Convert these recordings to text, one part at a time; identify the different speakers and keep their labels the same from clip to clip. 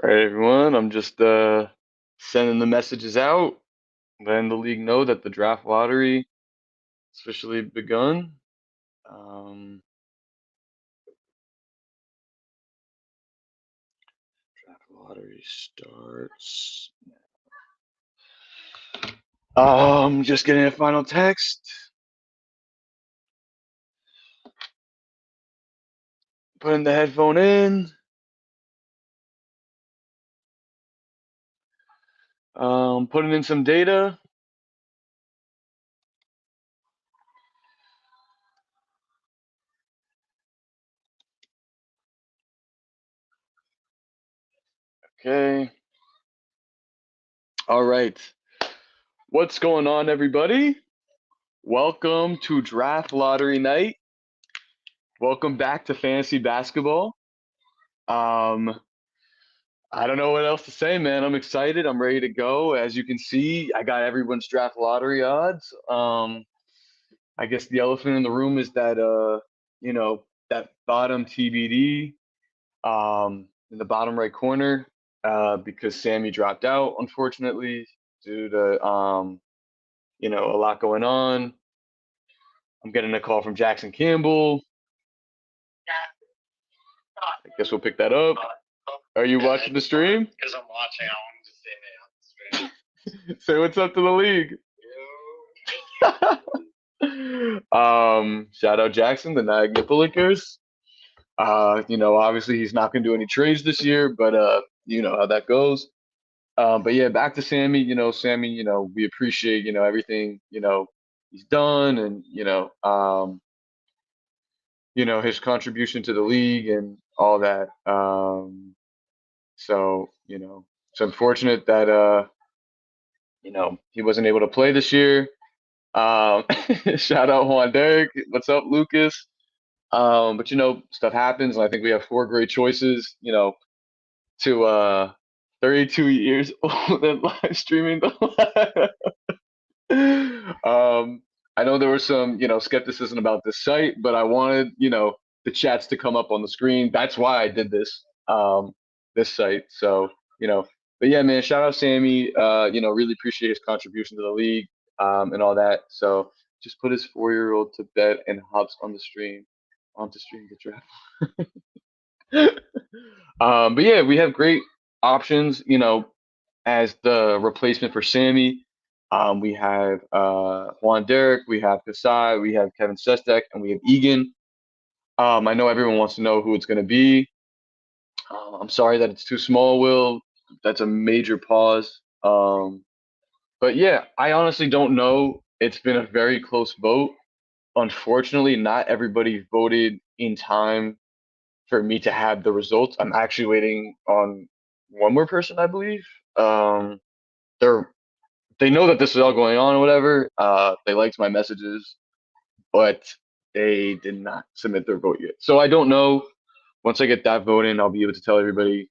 Speaker 1: All right, everyone. I'm just sending the messages out, letting the league know that the draft lottery has officially begun. Um, Draft lottery starts. Just getting a final text. Putting the headphone in. Putting in some data. Okay. All right. What's going on, everybody? Welcome to Draft Lottery Night. Welcome back to fantasy basketball. Um, I don't know what else to say, man. I'm excited. I'm ready to go. As you can see, I got everyone's draft lottery odds. I guess the elephant in the room is that that bottom TBD in the bottom right corner because Sammy dropped out unfortunately due to a lot going on. I'm getting a call from Jackson Campbell. I guess we'll pick that up. Are you watching the stream?
Speaker 2: Because I'm watching, I wanted to say hey on the stream.
Speaker 1: Say what's up to the league. Shout out Jackson, the Niagara Nipplikers. Obviously he's not gonna do any trades this year, but you know how that goes. But yeah, back to Sammy. Sammy, we appreciate, everything, he's done and his contribution to the league and all that. So, it's unfortunate that he wasn't able to play this year. Um, Shout out Juan Derek. What's up, Lucas? But stuff happens, and I think we have four great choices. To 32 years old and live streaming the I know there was some skepticism about this site, but I wanted the chats to come up on the screen. That's why I did this site. So but yeah, man, shout out Sammy. Really appreciate his contribution to the league and all that. So just put his 4-year-old to bed and hops on the stream onto stream the draft. But yeah, we have great options, as the replacement for Sammy. We have Juan Derek, we have Kasai, we have Kevin Sestek, and we have Egan. I know everyone wants to know who it's going to be. I'm sorry that it's too small, Will. That's a major pause. But yeah, I honestly don't know. It's been a very close vote. Unfortunately, not everybody voted in time for me to have the results. I'm actually waiting on one more person, I believe. They're they know that this is all going on or whatever. They liked my messages, but they did not submit their vote yet. So I don't know. Once I get that vote in, I'll be able to tell everybody,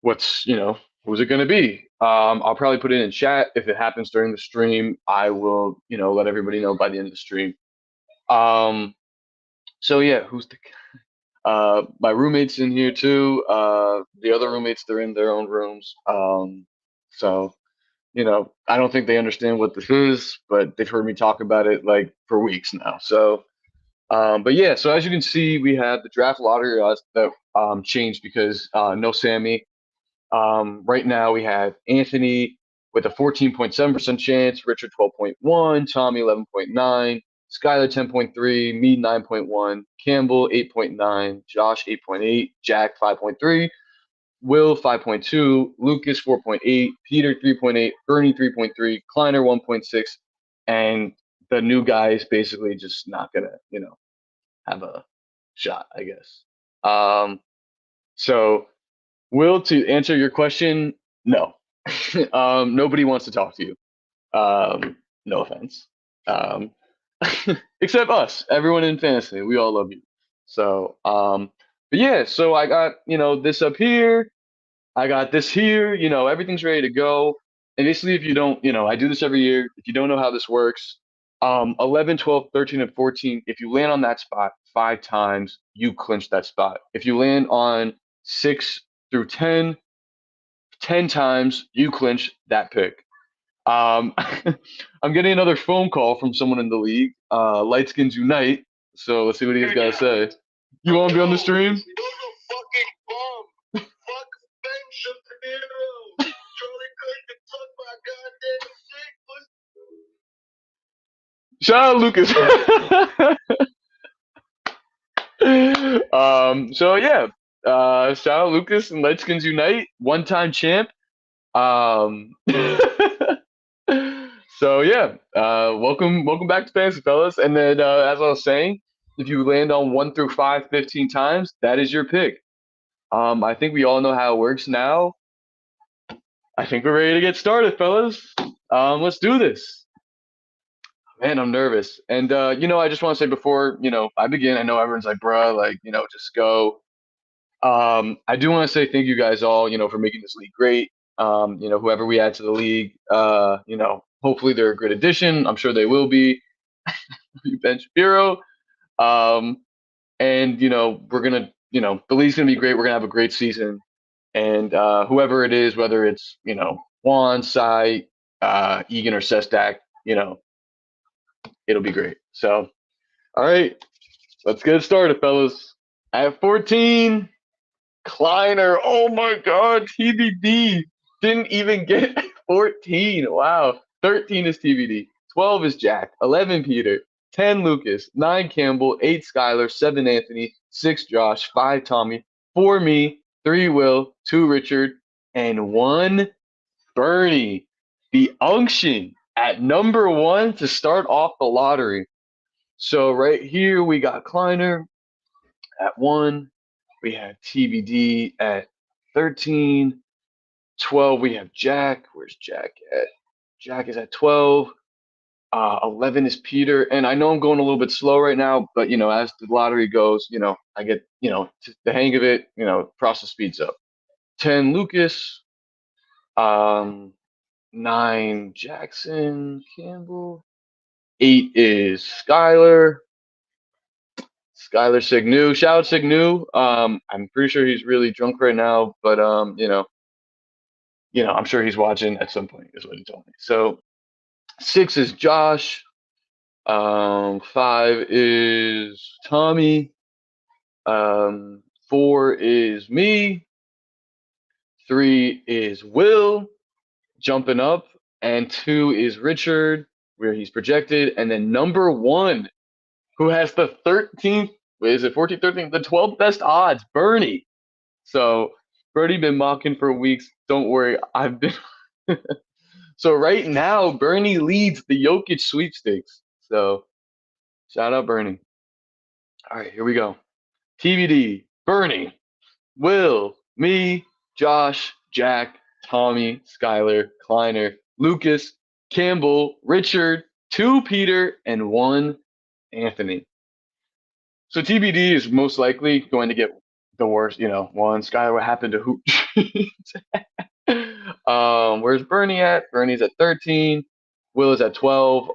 Speaker 1: what's, who's it going to be. I'll probably put it in chat if it happens during the stream. I will, let everybody know by the end of the stream. Um, so yeah, who's the my roommates in here too. The other roommates, they're in their own rooms. So I don't think they understand what this is, but they've heard me talk about it like for weeks now. So, but yeah, so as you can see, we have the draft lottery odds that changed because no Sammy. Right now we have Anthony with a 14.7% chance, Richard 12.1, Tommy 11.9, Skylar 10.3, me 9.1, Campbell 8.9, Josh 8.8, Jack 5.3, Will 5.2, Lucas 4.8, Peter 3.8, Bernie 3.3, Kleiner 1.6, and the new guy is basically just not gonna, have a shot, I guess. Um, so Will, to answer your question, no. Nobody wants to talk to you. No offense. Um, except us, everyone in fantasy. We all love you. So, but yeah, so I got, this up here. I got this here, everything's ready to go. And basically, if you don't, I do this every year. If you don't know how this works, 11, 12, 13, and 14, if you land on that spot 5 times, you clinch that spot. If you land on 6, through 10 times, you clinch that pick. I'm getting another phone call from someone in the league. Lightskins Unite. So let's see what he's got to say. You want to be on the stream?
Speaker 2: Who's a fucking bum? Fuck Ben Shapiro. Charlie Kirk can suck my goddamn dick.
Speaker 1: Shout out Lucas. So yeah, shout out Lucas and Lightskins Unite, one-time champ. Um, so yeah, welcome back to Fantasy Fellas. And then as I was saying, if you land on 1 through 5 15 times, that is your pick. I think we all know how it works now. I think we're ready to get started, fellas. Let's do this. Man, I'm nervous. And I just want to say before, I begin, I know everyone's like, bruh, like, just go. I do want to say thank you guys all, for making this league great. Whoever we add to the league, hopefully they're a great addition. I'm sure they will be. Ben Shapiro. Um, and we're gonna, the league's gonna be great. We're gonna have a great season. And whoever it is, whether it's, Juan, Sai, Egan, or Sestak, it'll be great. So, all right, let's get it started, fellas. At 14, Kleiner. Oh my God, TBD didn't even get 14. Wow. 13 is TBD. 12 is Jack. 11 Peter. 10 Lucas. 9 Campbell. 8 Skylar. 7 Anthony. 6 Josh. 5 Tommy. 4 me. 3 Will. 2 Richard. And 1 Bernie. The unction at number 1 to start off the lottery. So right here we got Kleiner at 1. We have TBD at 13. 12, we have Jack. Where's Jack at? Jack is at 12. 11 is Peter. And I know I'm going a little bit slow right now, but, as the lottery goes, I get, the hang of it, process speeds up. 10, Lucas. 9, Jackson Campbell. 8 is Skylar. Skylar Signu. Shout out Signu. I'm pretty sure he's really drunk right now, but I'm sure he's watching at some point, is what he told me. So 6 is Josh. 5 is Tommy. 4 is me. 3 is Will, jumping up. And 2 is Richard, where he's projected. And then number 1, who has the 13th, is it 14, 13? The 12th best odds, Bernie. So Bernie been mocking for weeks. Don't worry, I've been. So right now, Bernie leads the Jokic sweepstakes. So shout out Bernie. All right, here we go. TBD, Bernie, Will, me, Josh, Jack, Tommy, Skylar, Kleiner, Lucas, Campbell, Richard, 2 Peter, and 1 Anthony. So TBD is most likely going to get the worst, 1 Skylar. What happened to Hoop? Where's Bernie at? Bernie's at 13. Will is at 12.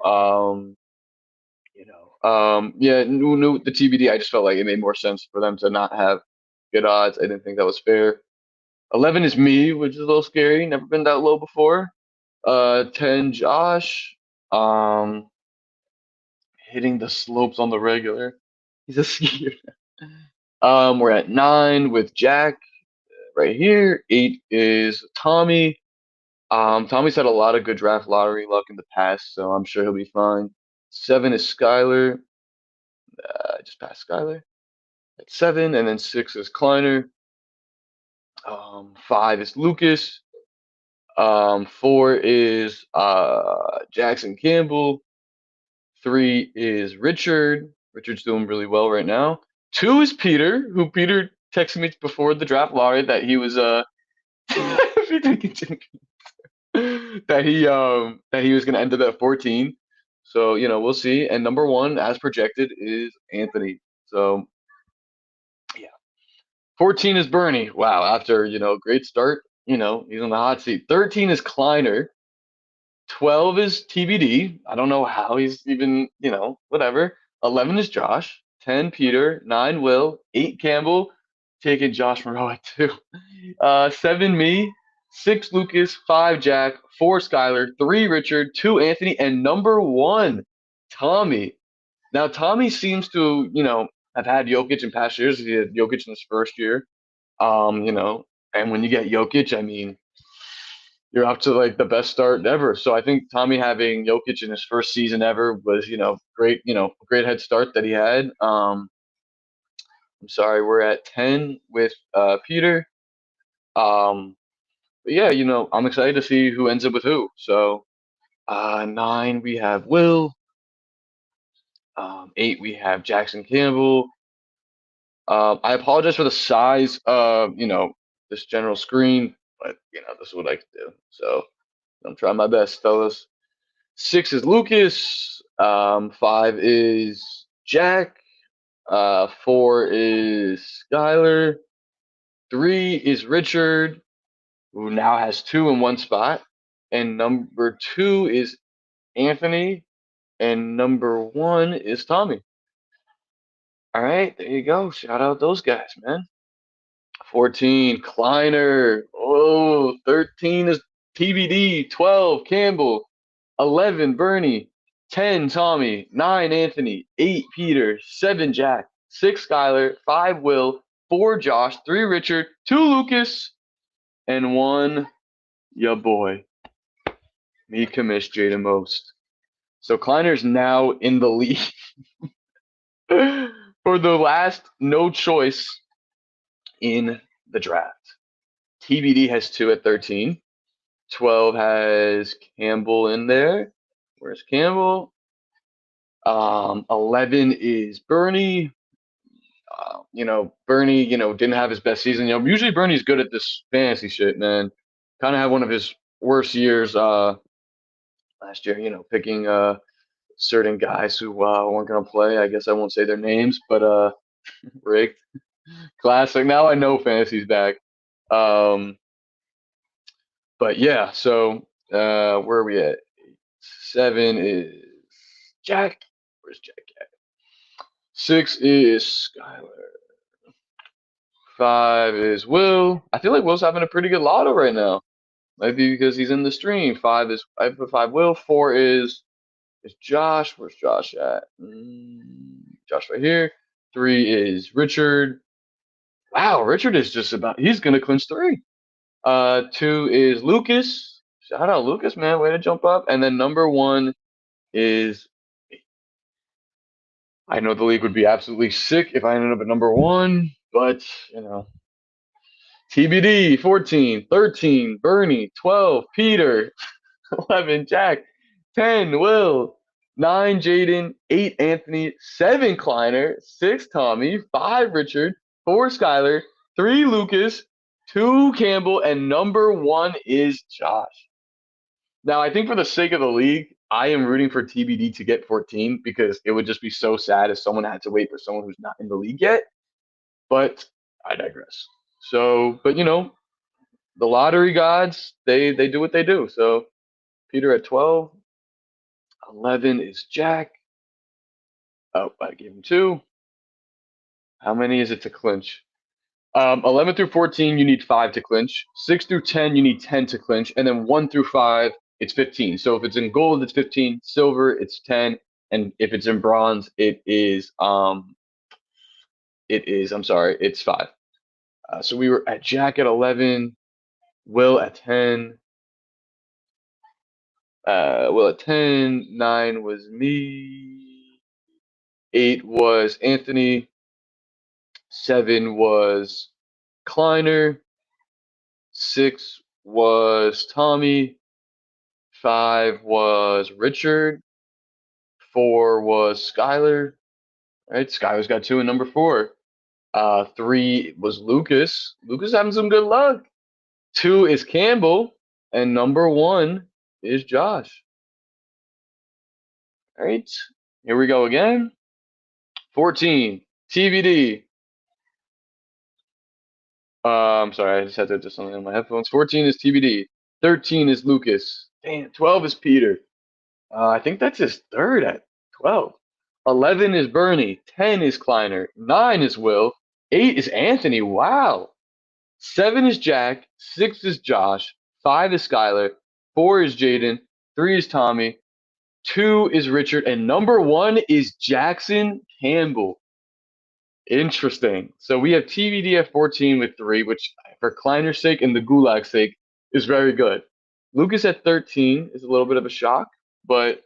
Speaker 1: Yeah, the TBD. I just felt like it made more sense for them to not have good odds. I didn't think that was fair. 11 is me, which is a little scary. Never been that low before. 10 Josh. Hitting the slopes on the regular. He's a skier. We're at 9 with Jack right here. 8 is Tommy. Tommy's had a lot of good draft lottery luck in the past, so I'm sure he'll be fine. 7 is Skylar. I just passed Skylar at 7, and then 6 is Kleiner. 5 is Lucas. 4 is Jackson Campbell. 3 is Richard. Richard's doing really well right now. 2 is Peter, who Peter texted me before the draft lottery that he was that he was gonna end up at 14. So we'll see. And number 1, as projected, is Anthony. So yeah, 14 is Bernie. Wow, after great start, he's on the hot seat. 13 is Kleiner. 12 is TBD. I don't know how he's even, whatever. 11 is Josh. 10 Peter. 9 Will. 8 Campbell. taking Josh Monroe at 2. 7 me, 6 Lucas, 5 Jack, 4 Skylar, 3 Richard, 2 Anthony, and number 1 Tommy. Now Tommy seems to, have had Jokic in past years. He had Jokic in his first year. And when you get Jokic, I mean, you're up to like the best start ever. So I think Tommy having Jokic in his first season ever was, great, great head start that he had. I'm sorry, we're at 10 with Peter. But yeah, I'm excited to see who ends up with who. So 9 we have Will. 8 we have Jackson Campbell. I apologize for the size of this general screen, but this is what I can do. So I'm trying my best, fellas. 6 is Lucas. 5 is Jack. 4 is Skylar. 3 is Richard, who now has 2 in one spot. And number 2 is Anthony. And number 1 is Tommy. All right, there you go. Shout out those guys, man. 14, Kleiner. Oh, 13 is TBD. 12, Campbell. 11, Bernie. 10, Tommy. 9, Anthony. 8, Peter. 7, Jack. 6, Skylar. 5, Will. 4, Josh. 3, Richard. 2, Lucas. And 1, ya boy. Me commish Jaden Most. So Kleiner's now in the lead for the last no choice in the draft. TBD has 2 at 13. 12 has Campbell in there. Where's Campbell? 11 is Bernie. Bernie, didn't have his best season. Usually Bernie's good at this fantasy shit, man. Kind of had one of his worst years last year, picking certain guys who weren't going to play. I guess I won't say their names, but rigged. Classic. Now I know fantasy's back. But yeah, so where are we at? 7 is Jack. Where's Jack at? 6 is Skylar. 5 is Will. I feel like Will's having a pretty good lotto right now. Might be because he's in the stream. 5 is I put 5 Will. 4 is Josh. Where's Josh at? Josh right here. 3 is Richard. Wow, Richard is just about. He's gonna clinch 3. 2 is Lucas. Shout out Lucas, man. Way to jump up. And then number 1 is. I know the league would be absolutely sick if I ended up at number 1, but TBD 14, 13, Bernie, 12, Peter, 11, Jack, 10, Will, 9, Jaden, 8, Anthony, 7, Kleiner, 6, Tommy, 5, Richard, 4, Skylar, 3, Lucas, 2, Campbell, and number 1 is Josh. Now, I think for the sake of the league, I am rooting for TBD to get 14 because it would just be so sad if someone had to wait for someone who's not in the league yet. But I digress. So, but the lottery gods, they do what they do. So Peter at 12. 11 is Jack. Oh, I gave him 2. How many is it to clinch? 11 through 14, you need 5 to clinch. 6 through 10, you need 10 to clinch. And then 1 through 5, it's 15. So if it's in gold, it's 15. Silver, it's 10. And if it's in bronze, it's 5. So we were at Jack at 11, Will at 10. Will at 10, 9 was me, 8 was Anthony, 7 was Kleiner, 6 was Tommy, 5 was Richard, 4 was Skylar. Right, Skylar's got 2 in number 4. 3 was Lucas. Lucas having some good luck. 2 is Campbell, and number 1 is Josh. All right, here we go again. 14, TBD. I'm sorry, I just had to do something on my headphones. 14 is TBD. 13 is Lucas. Damn, 12 is Peter. I think that's his third at 12. 11 is Bernie. 10 is Kleiner. 9 is Will. 8 is Anthony. Wow. 7 is Jack. 6 is Josh. 5 is Skylar. 4 is Jaden. 3 is Tommy. 2 is Richard. And number 1 is Jackson Campbell. Interesting. So we have TBD at 14 with 3, which for Kleiner's sake and the Gulag's sake is very good. Lucas at 13 is a little bit of a shock, but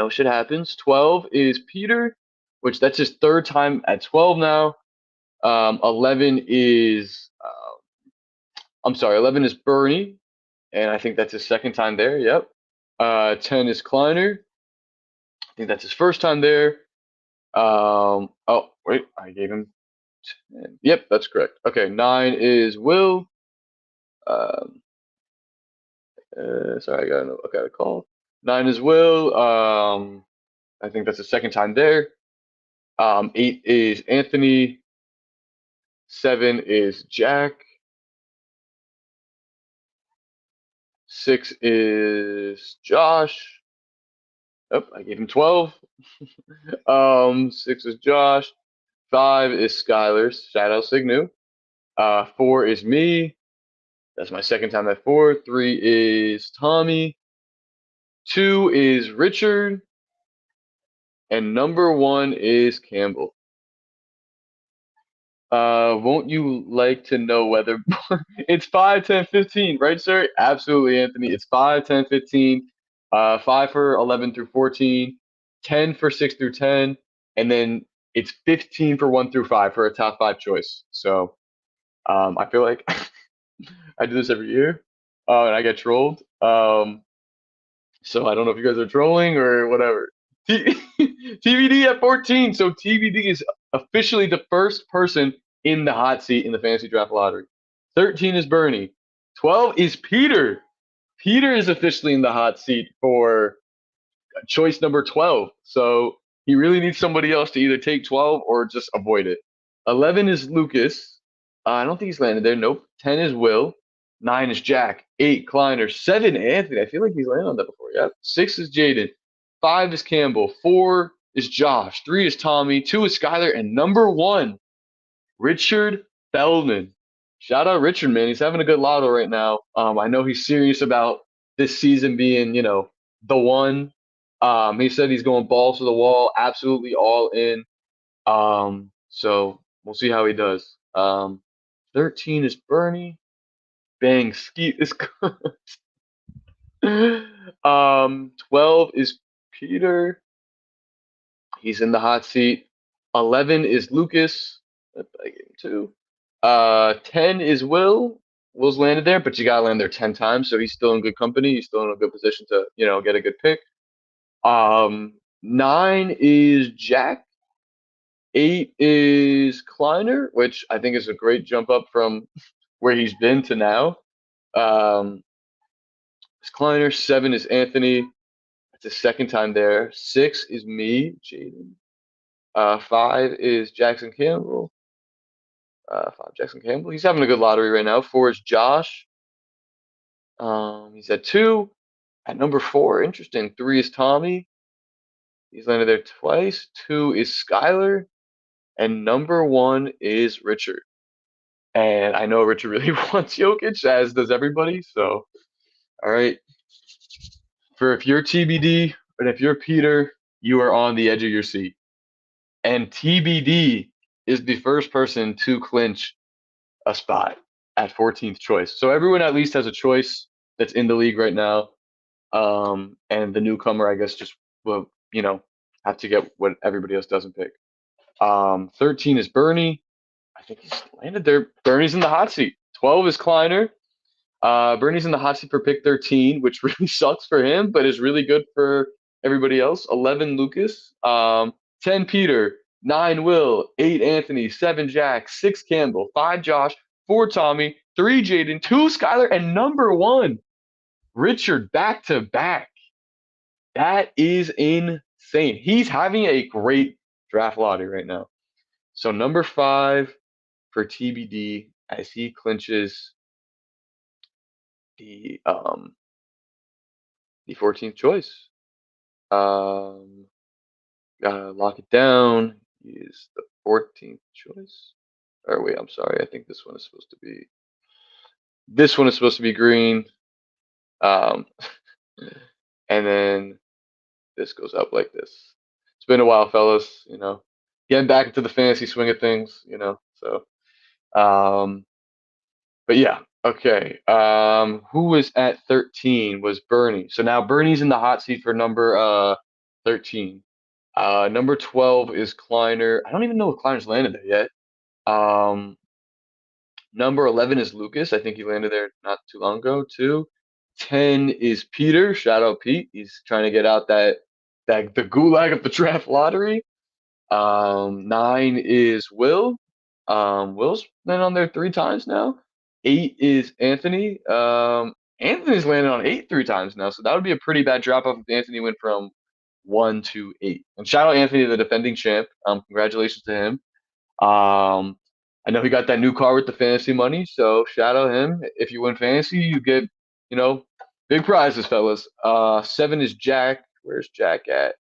Speaker 1: shit happens. 12 is Peter, which that's his third time at 12 now. 11 is, I'm sorry, 11 is Bernie, and I think that's his second time there. Yep. 10 is Kleiner. I think that's his first time there. Oh, wait, I gave him 10. Yep, that's correct. Okay, 9 is Will. Um, sorry, I got a call. 9 is Will. I think that's the second time there. 8 is Anthony. 7 is Jack. 6 is Josh. Oh, I gave him 12. 6 is Josh. 5 is Skylar. Shout out Signu. 4 is me. That's my second time at 4. 3 is Tommy. 2 is Richard. And number 1 is Campbell. Won't you like to know whether it's 5, 10, 15, right, sir? Absolutely, Anthony. It's 5, 10, 15. 5 for 11 through 14, 10 for 6 through 10, and then it's 15 for 1 through 5 for a top 5 choice. So I feel like I do this every year, and I get trolled. So I don't know if you guys are trolling or whatever. TBD at 14. So TBD is officially the first person in the hot seat in the fantasy draft lottery. 13 is Bernie. 12 is Peter. Peter is officially in the hot seat for choice number 12. So he really needs somebody else to either take 12 or just avoid it. 11 is Lucas. I don't think he's landed there. Nope. 10 is Will. 9 is Jack. 8 Kleiner. 7 Anthony. I feel like he's landed on that before. Yep. 6 is Jaden. 5 is Campbell. 4 is Josh. 3 is Tommy. 2 is Skylar. And number 1, Richard Feldman. Shout out Richard, man. He's having a good lotto right now. I know he's serious about this season being, the one. He said he's going balls to the wall, absolutely all in. So we'll see how he does. 13 is Bernie. Bang, Skeet is 12 is Peter. He's in the hot seat. 11 is Lucas. I gave him 2. 10 is Will. Will's landed there, but you gotta land there 10 times, so he's still in good company. He's still in a good position to, get a good pick. 9 is Jack. 8 is Kleiner, which I think is a great jump up from where he's been to now. It's Kleiner. 7 is Anthony. That's his second time there. 6 is me, Jaden. 5 is Jackson Campbell. 5 Jackson Campbell. He's having a good lottery right now. 4 is Josh. He's at 2. At number 4, interesting. 3 is Tommy. He's landed there twice. 2 is Skylar. And number 1 is Richard. And I know Richard really wants Jokic, as does everybody. So, all right. If you're TBD and if you're Peter, you are on the edge of your seat. And TBD is the first person to clinch a spot at 14th choice. So everyone at least has a choice that's in the league right now. And the newcomer, I guess, just will, have to get what everybody else doesn't pick. 13 is Bernie. I think he's landed there. Bernie's in the hot seat. 12 is Kleiner. Bernie's in the hot seat for pick 13, which really sucks for him, but is really good for everybody else. 11 Lucas. 10 Peter. 9 Will. 8 Anthony. 7 Jack. 6 Campbell. 5 Josh. 4 Tommy. 3 Jaden. 2 Skylar. And number 1, Richard, back to back. That is insane. He's having a great draft lottery right now. So number 5 for TBD as he clinches the 14th choice. Gotta lock it down. He is the 14th choice. Or wait, I'm sorry. I think this one is supposed to be. This one is supposed to be green. Um, and then this goes up like this. It's been a while, fellas. Getting back into the fantasy swing of things. So, um, but yeah, okay. Who was at 13 was Bernie. So now Bernie's in the hot seat for number 13. Number 12 is Kleiner. I don't even know if Kleiner's landed there yet. Um, Number 11 is Lucas. I think he landed there not too long ago, too. 10 is Peter. Shout out Pete. He's trying to get out that the gulag of the draft lottery. 9 is Will. Will's been on there 3 times now. 8 is Anthony. Anthony's landed on 8 3 times now, so that would be a pretty bad drop off if Anthony went from 1 to 8. And shout out Anthony, the defending champ. Congratulations to him. I know he got that new car with the fantasy money, so shout out him. If you win fantasy, you get, big prizes, fellas. 7 is Jack. Where's Jack at?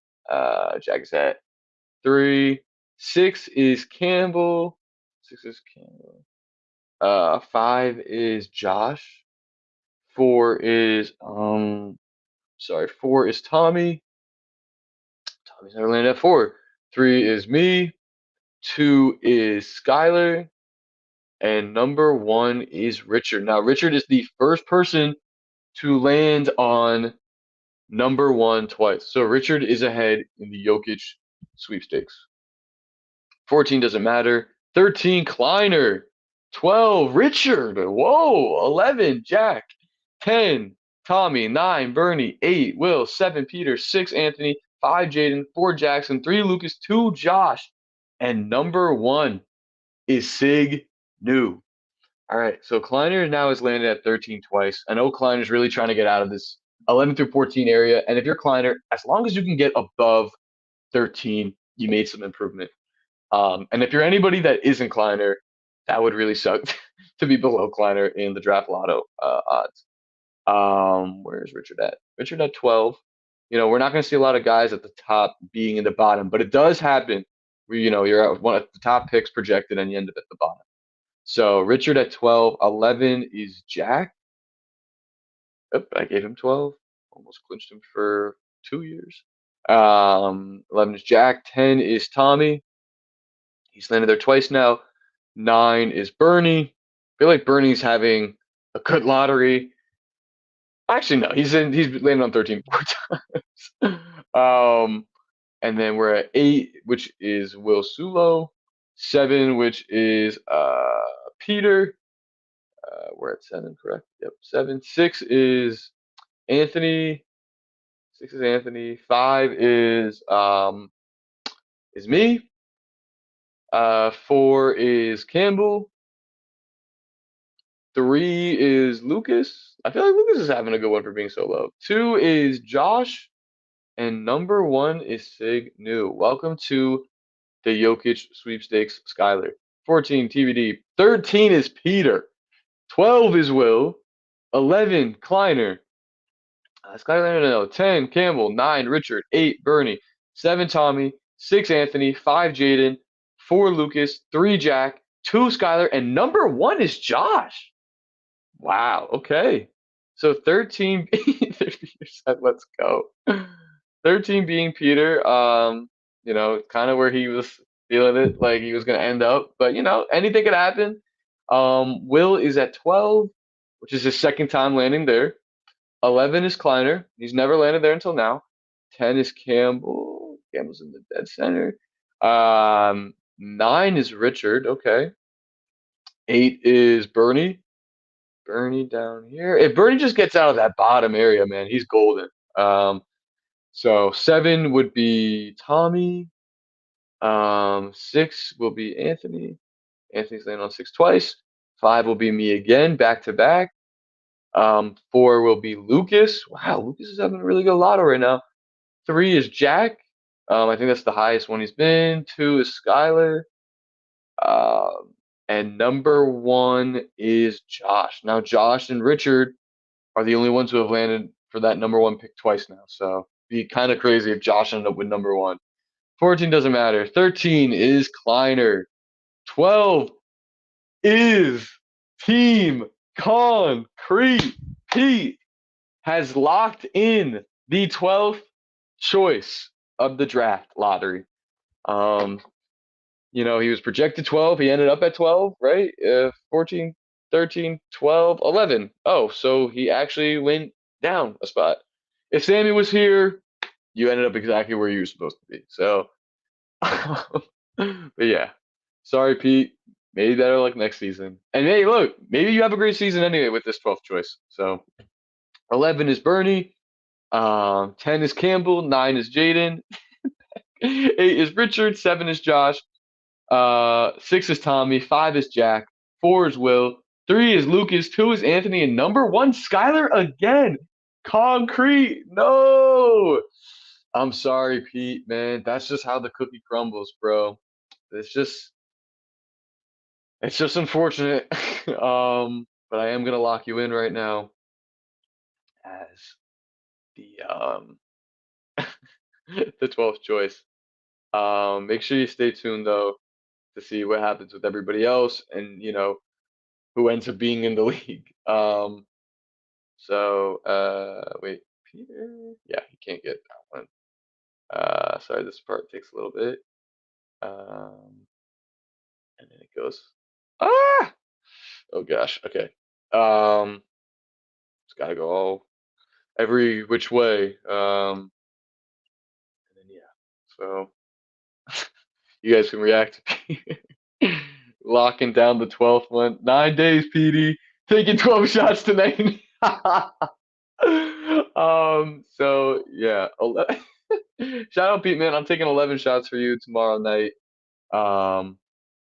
Speaker 1: Jack is at 3. 6 is Campbell. 6 is Campbell. 5 is Josh. 4 is sorry, 4 is Tommy. Tommy's never landed at 4. 3 is me. 2 is Skylar. And number 1 is Richard. Now, Richard is the first person to land on number 1 twice. So Richard is ahead in the Jokic sweepstakes. 14 doesn't matter. 13, Kleiner. 12, Richard. Whoa. 11, Jack. 10, Tommy. 9, Bernie. 8, Will. 7, Peter. 6, Anthony. 5, Jaden. 4, Jackson. 3, Lucas. 2, Josh. And number 1 is Sig New. All right, so Kleiner now has landed at 13 twice. I know Kleiner's really trying to get out of this 11 through 14 area. And if you're Kleiner, as long as you can get above 13, you made some improvement. And if you're anybody that isn't Kleiner, that would really suck to be below Kleiner in the draft lotto odds. Where's Richard at? Richard at 12. We're not going to see a lot of guys at the top being in the bottom, but it does happen where, you're at one of the top picks projected and you end up at the bottom. So Richard at 12. 11 is Jack. Yep, I gave him 12. Almost clinched him for 2 years. 11 is Jack. 10 is Tommy. He's landed there twice now. 9 is Bernie. I feel like Bernie's having a good lottery. Actually, no, he's landed on 13 more times. And then we're at 8, which is Will Sulo. 7, which is Peter. We're at 7, correct? Yep, 7. 6 is Anthony. 6 is Anthony. 5 is me. 4 is Campbell. 3 is Lucas. I feel like Lucas is having a good one for being so low. 2 is Josh. And number 1 is Sig New. Welcome to the Jokic sweepstakes, Skyler. 14, TBD. 13 is Peter. 12 is Will. 11, Kleiner. Skyler, no. 10, Campbell. 9, Richard. 8, Bernie. 7, Tommy. 6, Anthony. 5, Jaden. 4, Lucas. 3, Jack. 2, Skyler. And number 1 is Josh. Wow. Okay. So 13 being Peter said, let's go. 13 being Peter. Kind of where he was feeling it, like he was gonna end up. But anything could happen. Will is at 12, which is his second time landing there. 11 is Kleiner. He's never landed there until now. 10 is Campbell. Campbell's in the dead center. 9 is Richard. Okay. 8 is Bernie. Bernie down here. If Bernie just gets out of that bottom area, man, he's golden. So 7 would be Tommy. 6 will be Anthony. Anthony's landing on 6 twice. 5 will be me again, back to back. 4 will be Lucas. Wow, Lucas is having a really good lotto right now. 3 is Jack. I think that's the highest one he's been. 2 is Skylar. And number 1 is Josh. Now, Josh and Richard are the only ones who have landed for that number 1 pick twice now. So be kind of crazy if Josh ended up with number 1. 14 doesn't matter. 13 is Kleiner. 12 is Team Concrete Pete has locked in the 12th choice of the draft lottery. Um, he was projected 12. He ended up at 12, right? 14, 13, 12, 11. Oh, so he actually went down a spot. If Sammy was here, you ended up exactly where you were supposed to be. So, but yeah, sorry, Pete. Maybe better luck next season. And hey, look, maybe you have a great season anyway with this 12th choice. So, 11 is Bernie. 10 is Campbell. 9 is Jaden. 8 is Richard. 7 is Josh. 6 is Tommy. 5 is Jack. 4 is Will. 3 is Lucas. 2 is Anthony. And number 1, Skylar again. Concrete. No. I'm sorry, Pete, man. That's just how the cookie crumbles, bro. It's just it's just unfortunate. But I am gonna lock you in right now as the the 12th choice. Make sure you stay tuned though to see what happens with everybody else and who ends up being in the league. Wait, Peter? Yeah, he can't get that one. Sorry, this part takes a little bit. And then it goes. Ah! Oh gosh. Okay. It's gotta go all every which way. And then yeah. So you guys can react to locking down the 12th one. 9 days, PD. Taking 12 shots tonight. So yeah, shout out Pete, man. I'm taking 11 shots for you tomorrow night.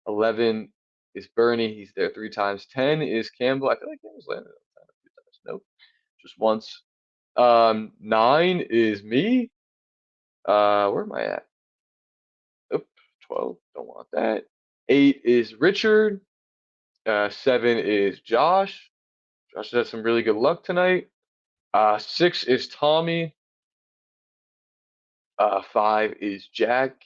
Speaker 1: 11 is Bernie. He's there 3 times. 10 is Campbell. I feel like Campbell's landed on time a few times. Nope, just once. 9 is me. Where am I at? Oop, 12. Don't want that. 8 is Richard. 7 is Josh. Josh has had some really good luck tonight. 6 is Tommy. 5 is Jack.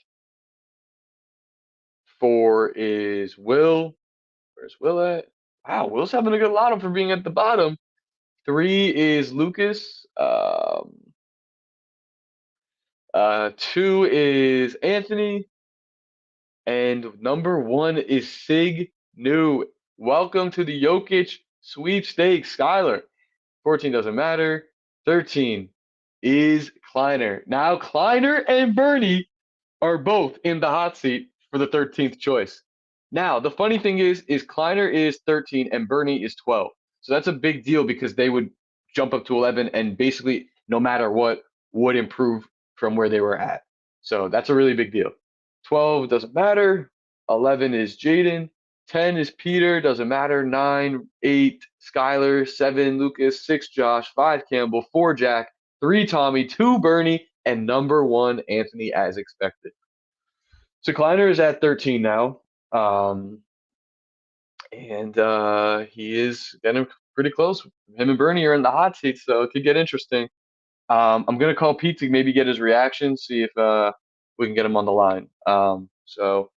Speaker 1: 4 is Will. Where's Will at? Wow, Will's having a good lotto for being at the bottom. 3 is Lucas. 2 is Anthony. And number 1 is Sig New. Welcome to the Jokic sweepstakes, Skylar. 14 doesn't matter. 13 is Kleiner. Now, Kleiner and Bernie are both in the hot seat for the 13th choice. Now, the funny thing is Kleiner is 13 and Bernie is 12. So that's a big deal because they would jump up to 11 and basically, no matter what, would improve from where they were at. So that's a really big deal. 12 doesn't matter. 11 is Jaden. 10 is Peter, doesn't matter. 9, 8, Skylar. 7, Lucas. 6, Josh. 5, Campbell. 4, Jack. 3, Tommy. 2, Bernie. And number 1, Anthony, as expected. So Kleiner is at 13 now. And he is getting pretty close. Him and Bernie are in the hot seat, so it could get interesting. I'm going to call Pete to maybe get his reaction, see if we can get him on the line. So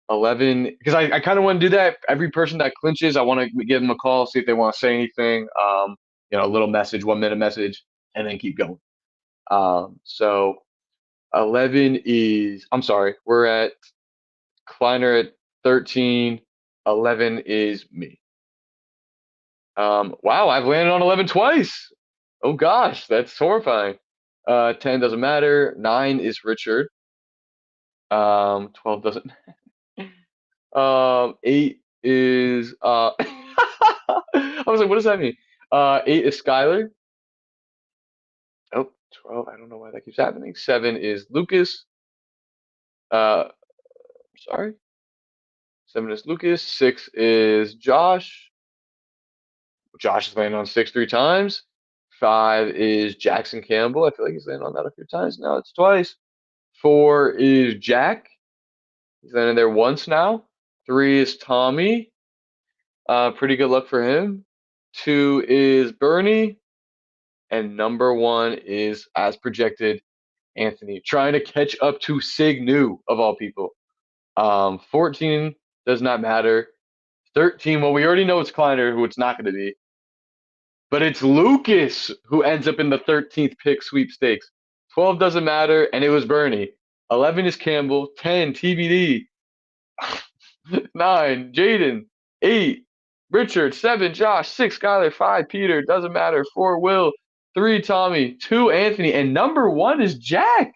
Speaker 1: 11, because I kind of want to do that. Every person that clinches, I want to give them a call, see if they want to say anything. A little message, 1 minute message, and then keep going. So 11 is, I'm sorry, we're at Kleiner at 13. 11 is me. Wow, I've landed on 11 twice. Oh gosh, that's horrifying. 10 doesn't matter. 9 is Richard. 12 doesn't. 8 is I was like, what does that mean? 8 is Skylar. Oh, 12. I don't know why that keeps happening. 7 is Lucas. Sorry. 7 is Lucas. 6 is Josh. Josh has landed on 6 3 times. 5 is Jackson Campbell. I feel like he's landed on that a few times now. It's twice. 4 is Jack. He's landed there once now. 3 is Tommy. Pretty good luck for him. 2 is Bernie. And number 1 is, as projected, Anthony. Trying to catch up to Sig New, of all people. 14 does not matter. 13. Well, we already know it's Kleiner, who it's not going to be, but it's Lucas who ends up in the 13th pick sweepstakes. 12 doesn't matter, and it was Bernie. 11 is Campbell. 10, TBD. 9, Jaden. 8, Richard. 7, Josh. 6, Skylar. 5, Peter. Doesn't matter. 4, Will. 3, Tommy. 2, Anthony. And number 1 is Jack.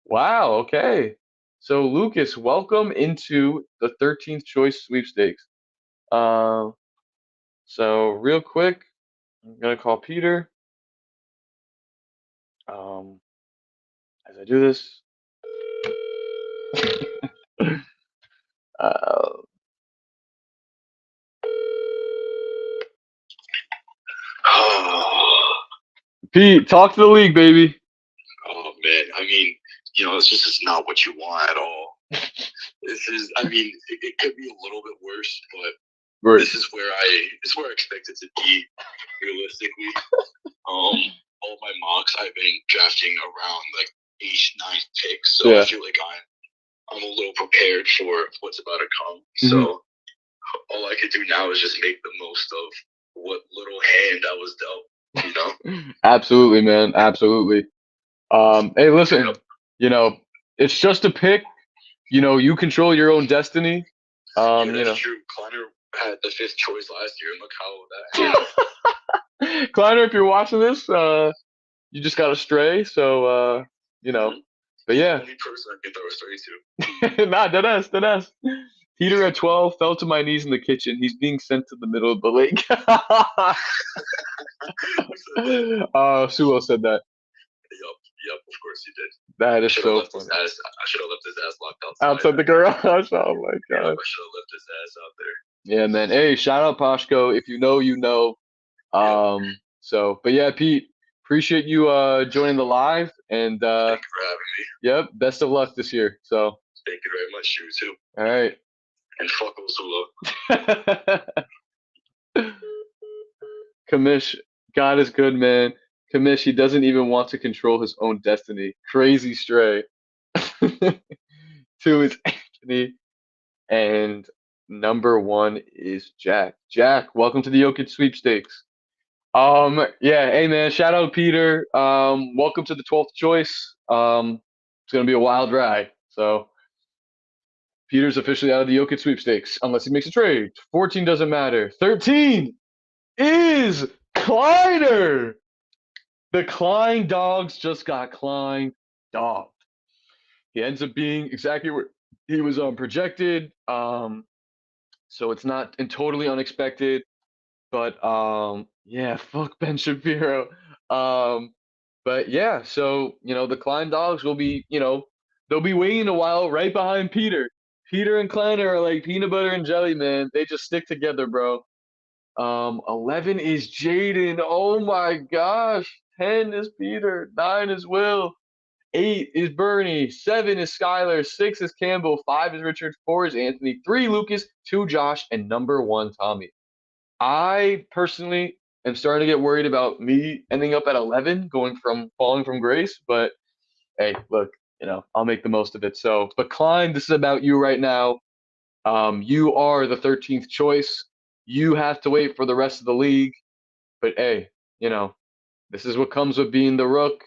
Speaker 1: Wow. Okay. So, Lucas, welcome into the 13th choice sweepstakes. So, real quick, I'm going to call Peter. As I do this, uh,
Speaker 2: Oh,
Speaker 1: Pete, talk to the league, baby.
Speaker 2: oh man, I mean, this is not what you want at all. This is, I mean, it could be a little bit worse, but
Speaker 1: Right.
Speaker 2: this is where I expect it to be realistically. All my mocks I've been drafting around like 8th, 9th picks, so
Speaker 1: Yeah.
Speaker 2: I feel like I'm a little prepared for what's about to come.
Speaker 1: Mhm.
Speaker 2: So all I could do now is just make the most of what little hand I was dealt.
Speaker 1: Absolutely, man. Absolutely. Hey, listen,
Speaker 2: Yep.
Speaker 1: it's just a pick. You control your own destiny.
Speaker 2: Yeah, that's true. Kleiner had the 5th choice last year, and look how that happened.
Speaker 1: Kleiner, if you're watching this, you just got a stray. So, but yeah.
Speaker 2: The only person I can throw a stray to.
Speaker 1: Nah, deadass. Peter at 12 fell to my knees in the kitchen. He's being sent to the middle of the lake. Sulo said that.
Speaker 2: Yep, of course he did.
Speaker 1: That is so
Speaker 2: I should have left his ass locked
Speaker 1: outside the garage. Oh my
Speaker 2: Yeah, I
Speaker 1: god.
Speaker 2: should have left his ass out there.
Speaker 1: Yeah, man. Hey, shout out Pashko. If you know, you know. So, but yeah, Pete, appreciate you joining the live, and
Speaker 2: Thank you for having me.
Speaker 1: yep, best of luck this year. So,
Speaker 2: Thank you very much, you too.
Speaker 1: all right.
Speaker 2: And fuck Sulo.
Speaker 1: Kamish, God is good, man. Kamish, he doesn't even want to control his own destiny. Crazy stray. 2 is Anthony, and number 1 is Jack. Jack, welcome to the Jokic sweepstakes. Yeah, hey man, shout out Peter. Welcome to the 12th choice. It's gonna be a wild ride. So Peter's officially out of the Jokic sweepstakes, unless he makes a trade. 14 doesn't matter. 13 is Kleiner. The Klein dogs just got Klein dogged. He ends up being exactly where he was projected. So it's not totally unexpected. But yeah, fuck Ben Shapiro. But yeah, so the Klein dogs will be, they'll be waiting a while right behind Peter. Peter and Kleiner are like peanut butter and jelly, man. They just stick together, bro. 11 is Jaden. Oh my gosh. 10 is Peter. 9 is Will. 8 is Bernie. 7 is Skylar. 6 is Campbell. 5 is Richard. 4 is Anthony. 3 Lucas. 2 Josh. And number 1 Tommy. I personally am starting to get worried about me ending up at 11, falling from grace. But hey, look, I'll make the most of it. So, but Klein, this is about you right now. You are the 13th choice. You have to wait for the rest of the league. But hey, this is what comes with being the Rook.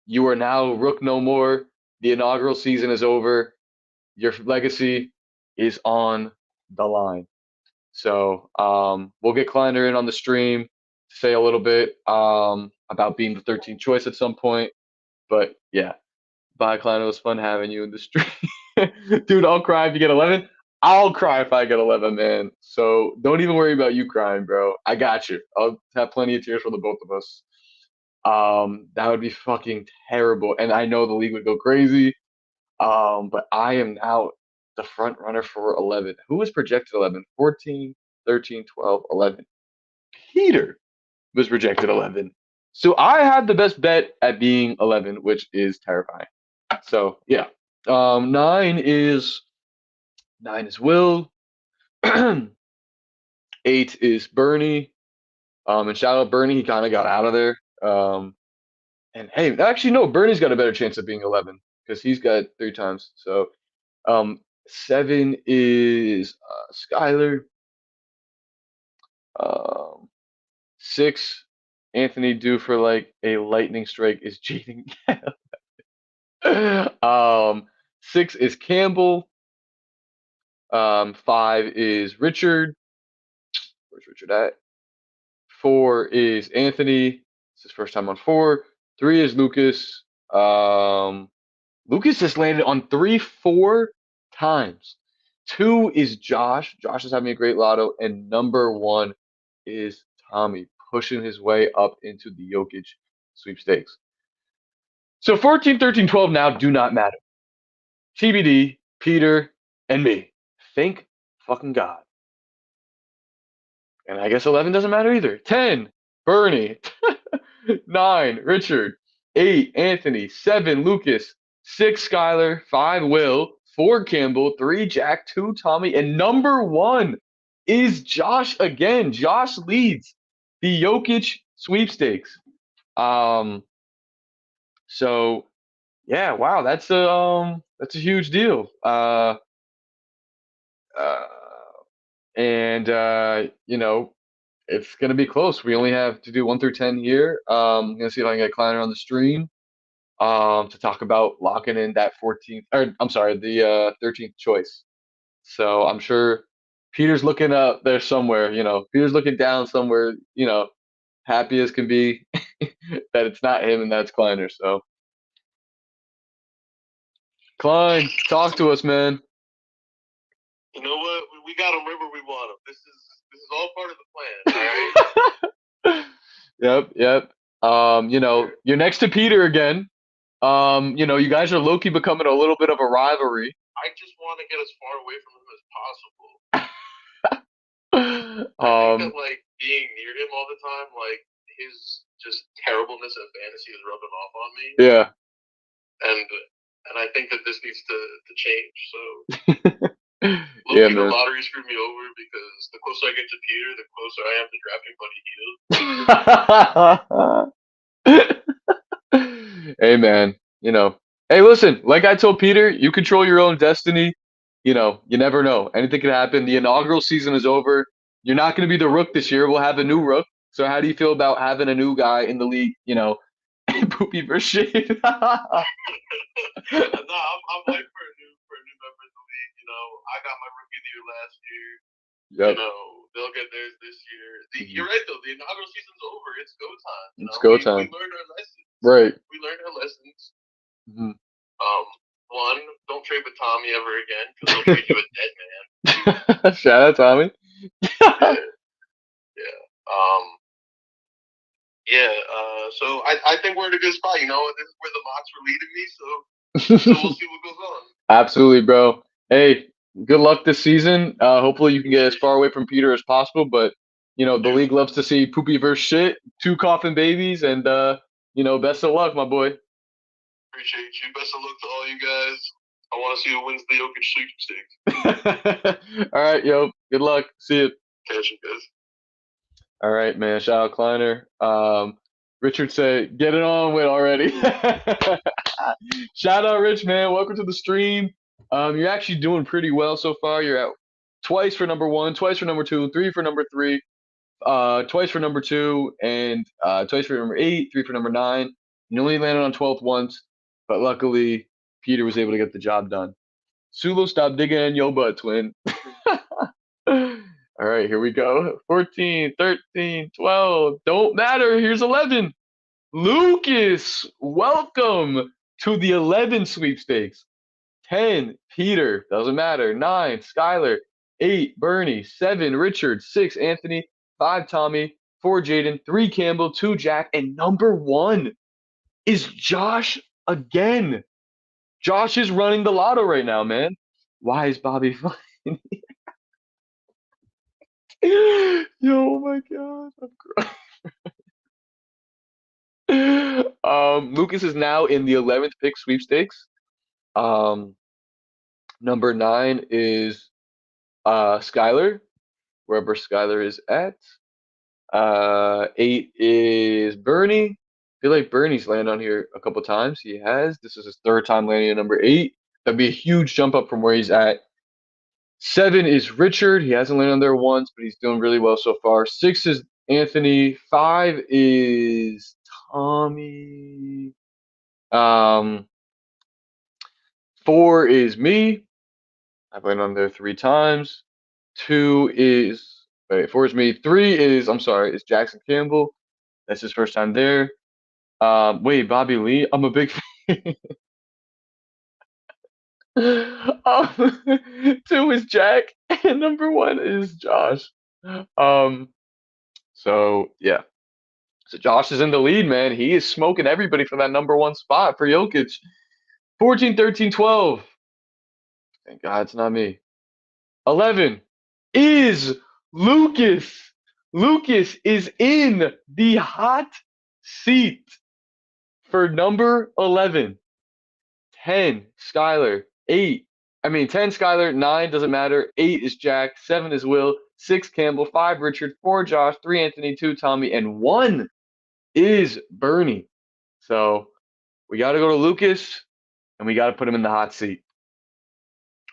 Speaker 1: You are now Rook no more. The inaugural season is over. Your legacy is on the line. So we'll get Kleiner in on the stream to say a little bit about being the 13th choice at some point. But yeah, bye, Kleiner. It was fun having you in the stream. Dude, I'll cry if you get 11. I'll cry if I get 11, man. So don't even worry about you crying, bro. I got you. I'll have plenty of tears for the both of us. That would be fucking terrible. And I know the league would go crazy. But I am now the front runner for 11. Who was projected 11? 14, 13, 12, 11. Peter was projected 11. So I had the best bet at being 11, which is terrifying. So yeah. 9 is Will. 8 is Bernie. And shout out Bernie, he kind of got out of there. And hey, actually no, Bernie's got a better chance of being 11 because he's got 3 times. So 7 is Skylar. Um, 6, Anthony due for like a lightning strike is Jaden. um, 6 is Campbell. 5 is Richard. Where's Richard at? 4 is Anthony. It's his first time on 4. 3 is Lucas. Um, Lucas has landed on 3 4 times. 2 is Josh. Josh is having a great lotto. And number 1 is Tommy, pushing his way up into the Jokic sweepstakes. So 14, 13, 12 now do not matter. TBD, Peter, and me. Thank fucking God. And I guess 11 doesn't matter either. 10, Bernie. 9, Richard. 8, Anthony. 7, Lucas. 6, Skylar. 5, Will. 4, Campbell. 3, Jack. 2, Tommy. And number 1 is Josh again. Josh leads the Jokic sweepstakes. So yeah, wow, that's a huge deal. Uh, and it's gonna be close. We only have to do 1 through 10 here. I'm gonna see if I can get Kleiner on the stream to talk about locking in that 14th, or I'm sorry, the 13th choice. So I'm sure Peter's looking up there somewhere. Peter's looking down somewhere. Happy as can be that it's not him and that's Kleiner. So Klein, talk to us, man.
Speaker 2: You know what? We got him wherever we want him. This is all part of the plan. All right.
Speaker 1: Yep. You're next to Peter again. You guys are low-key becoming a little bit of a rivalry.
Speaker 2: I just want to get as far away from him as possible. I think that like being near him all the time, like his just terribleness in fantasy is rubbing off on me.
Speaker 1: Yeah.
Speaker 2: And I think that this needs to change. So
Speaker 1: yeah, man.
Speaker 2: The lottery screwed me over because the closer I get to Peter, the closer I am to drafting Buddy Hield.
Speaker 1: Hey, man. Hey, listen. Like I told Peter, you control your own destiny. You never know. Anything can happen. The inaugural season is over. You're not going to be the rook this year. We'll have a new rook. So how do you feel about having a new guy in the league? Poopy for shit.
Speaker 2: No, I'm hyped for a new member in the league. I got my rookie of the year last year.
Speaker 1: Yep.
Speaker 2: They'll get theirs this year. You're right though. The inaugural season's over. It's go time.
Speaker 1: It's go time.
Speaker 2: We learned our lessons.
Speaker 1: Right.
Speaker 2: We learned our lessons.
Speaker 1: Mm-hmm.
Speaker 2: One, don't trade with Tommy ever again because he'll treat you a dead man.
Speaker 1: Shout out Tommy.
Speaker 2: Yeah. So I think we're in a good spot. This is where the mocks were leading me. So we'll see what goes on.
Speaker 1: Absolutely, bro. Hey, good luck this season. Hopefully you can get as far away from Peter as possible. But the league loves to see poopy versus shit, 2 coffin babies, and best of luck, my boy.
Speaker 2: Appreciate you. Best of luck to all you guys. I want to see who wins the Jokic sweepstakes.
Speaker 1: All right, yo. Good luck. See you.
Speaker 2: Catch you guys.
Speaker 1: All right, man. Shout out Kleiner. Richard said, get it on with already. Shout out, Rich, man. Welcome to the stream. You're actually doing pretty well so far. You're at twice for number 1, twice for number 2, 3 for number 3, twice for number 2, and twice for number 8, 3 for number 9. You only landed on 12th once, but luckily Peter was able to get the job done. Sulo, stop digging in your butt, twin. All right, here we go. 14, 13, 12. Don't matter. Here's 11. Lucas, welcome to the 11 sweepstakes. 10, Peter, doesn't matter. 9, Skylar. 8, Bernie. 7, Richard. 6, Anthony. 5, Tommy. 4, Jaden. 3, Campbell. 2, Jack. And number 1 is Josh again. Josh is running the lotto right now, man. Why is Bobby fine? Yo, oh my God, I'm crying. Lucas is now in the 11th pick sweepstakes. Number 9 is Skylar, wherever Skylar is at. 8 is Bernie. I feel like Bernie's landed on here a couple times. He has. This is his 3rd time landing at number 8. That'd be a huge jump up from where he's at. 7 is Richard. He hasn't landed on there once, but he's doing really well so far. 6 is Anthony. 5 is Tommy. 4 is me. I've landed on there 3 times. 2 is 4 is me. 3 is is Jackson Campbell. That's his first time there. Wait, Bobby Lee. I'm a big fan. 2 is Jack, and number 1 is Josh. Um, so yeah. So Josh is in the lead, man. He is smoking everybody for that number 1 spot for Jokic. 14, 13, 12. Thank God it's not me. 11 is Lucas. Lucas is in the hot seat for number 11. 10, Skylar. 10, Skylar. 9, doesn't matter. 8 is Jack. 7 is Will. 6, Campbell. 5, Richard. 4, Josh. 3, Anthony. 2, Tommy. And 1 is Bernie. So we got to go to Lucas, and we got to put him in the hot seat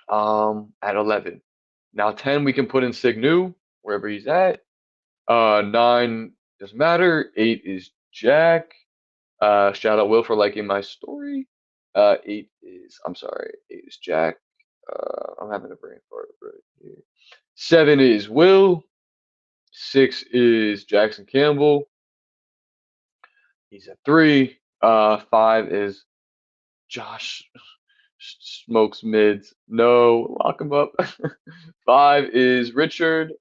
Speaker 1: at 11. Now 10, we can put in Signu, wherever he's at. 9 doesn't matter. 8 is Jack. Shout out Will for liking my story. 8 is Jack. I'm having a brain fart right here. 7 is Will. 6 is Jackson Campbell. He's at 3. 5 is Josh smokes mids. No, lock him up. 5 is Richard.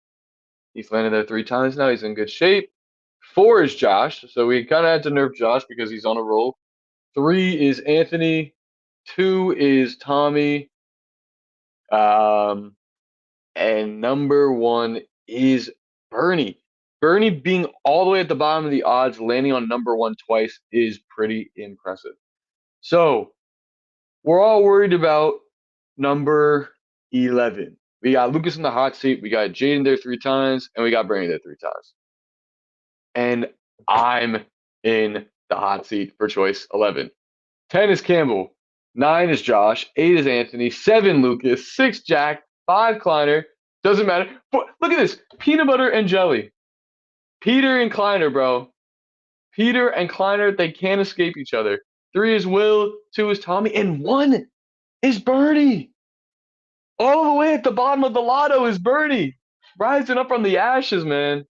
Speaker 1: He's landed there 3 times now. He's in good shape. 4 is Josh. So we kind of had to nerf Josh because he's on a roll. 3 is Anthony. 2 is Tommy. And number 1 is Bernie. Bernie being all the way at the bottom of the odds, landing on number 1 twice is pretty impressive. So we're all worried about number 11. We got Lucas in the hot seat. We got Jaden there 3 times, and we got Bernie there 3 times. And I'm in the hot seat for choice 11. 10 is Campbell. 9 is Josh. 8 is Anthony. 7 Lucas. 6 Jack. 5 Kleiner. Doesn't matter. But look at this. Peanut butter and jelly. Peter and Kleiner, bro. Peter and Kleiner, they can't escape each other. 3 is Will. 2 is Tommy. And 1 is Bernie. All the way at the bottom of the lotto is Bernie. Rising up from the ashes, man.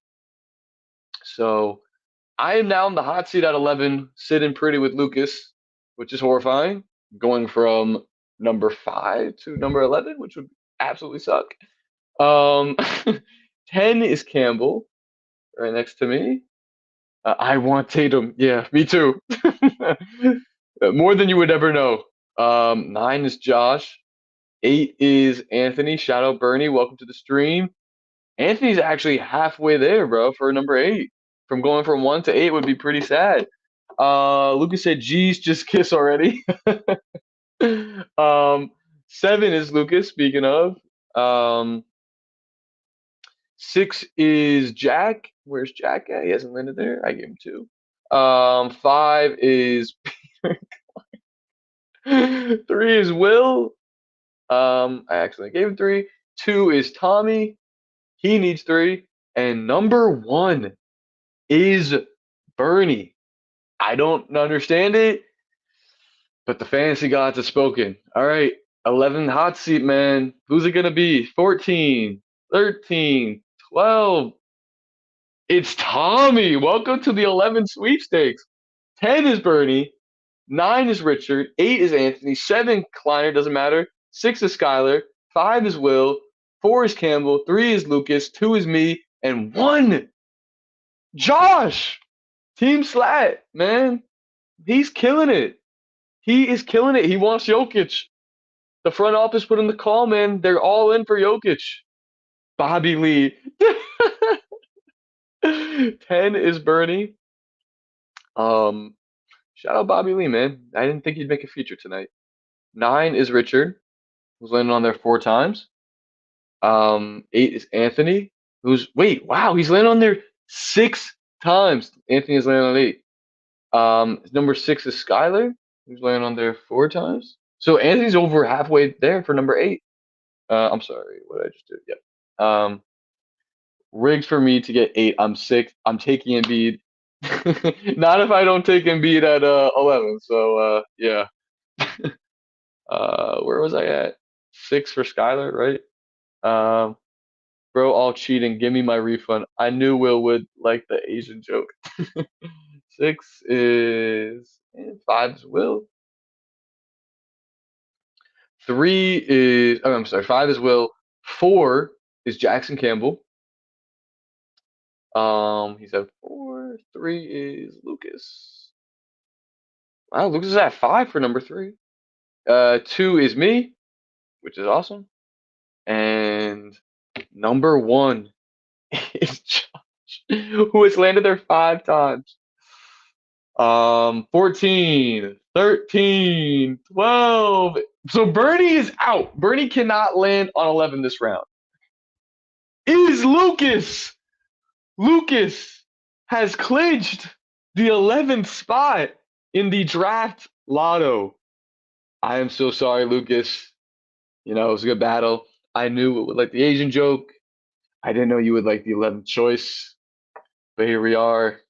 Speaker 1: So I am now in the hot seat at 11, sitting pretty with Lucas, which is horrifying. Going from number 5 to number 11, which would absolutely suck. 10 is Campbell, right next to me. I want Tatum. Yeah, me too. More than you would ever know. 9 is Josh. 8 is Anthony. Shout out Bernie. Welcome to the stream. Anthony's actually halfway there, bro, for number 8. From going from 1 to 8 would be pretty sad. Lucas said, geez, just kiss already. 7 is Lucas, speaking of. 6 is Jack. Where's Jack at? He hasn't landed there. I gave him 2. 5 is Peter. 3 is Will. I actually gave him 3. 2 is Tommy. He needs 3. And number 1 is Bernie. I don't understand it, but the fantasy gods have spoken. All right, 11 hot seat, man. Who's it going to be? 14, 13, 12. It's Tommy. Welcome to the 11 sweepstakes. 10 is Bernie. 9 is Richard. 8 is Anthony. 7, Kleiner, doesn't matter. 6 is Skylar. 5 is Will. 4 is Campbell. 3 is Lucas. 2 is me. And 1, Josh. Team Slat, man. He's killing it. He is killing it. He wants Jokic. The front office put in the call, man. They're all in for Jokic. Bobby Lee. 10 is Bernie. Shout out Bobby Lee, man. I didn't think he'd make a feature tonight. 9 is Richard, who's landed on there 4 times. 8 is Anthony, wow, he's landed on there 6 times. Anthony has landed on 8. Number 6 is Skylar, who's landed on there 4 times. So Anthony's over halfway there for number 8. I'm sorry, what did I just do? Yep. Rigged for me to get 8. I'm 6. I'm taking Embiid. Not if I don't take Embiid at 11. So yeah. Where was I at? 6 for Skylar, right? Um, bro, all cheating. Give me my refund. I knew Will would like the Asian joke. 6 is 5 is Will. 3 is oh, I'm sorry. 5 is Will. 4 is Jackson Campbell. He's at 4. 3 is Lucas. Wow, Lucas is at 5 for number 3. 2 is me, which is awesome. And number 1 is Josh, who has landed there 5 times. 14, 13, 12. So Bernie is out. Bernie cannot land on 11 this round. It is Lucas. Lucas has clinched the 11th spot in the draft lotto. I am so sorry, Lucas. You know, it was a good battle. I knew it would like the Asian joke. I didn't know you would like the 11th choice, but here we are.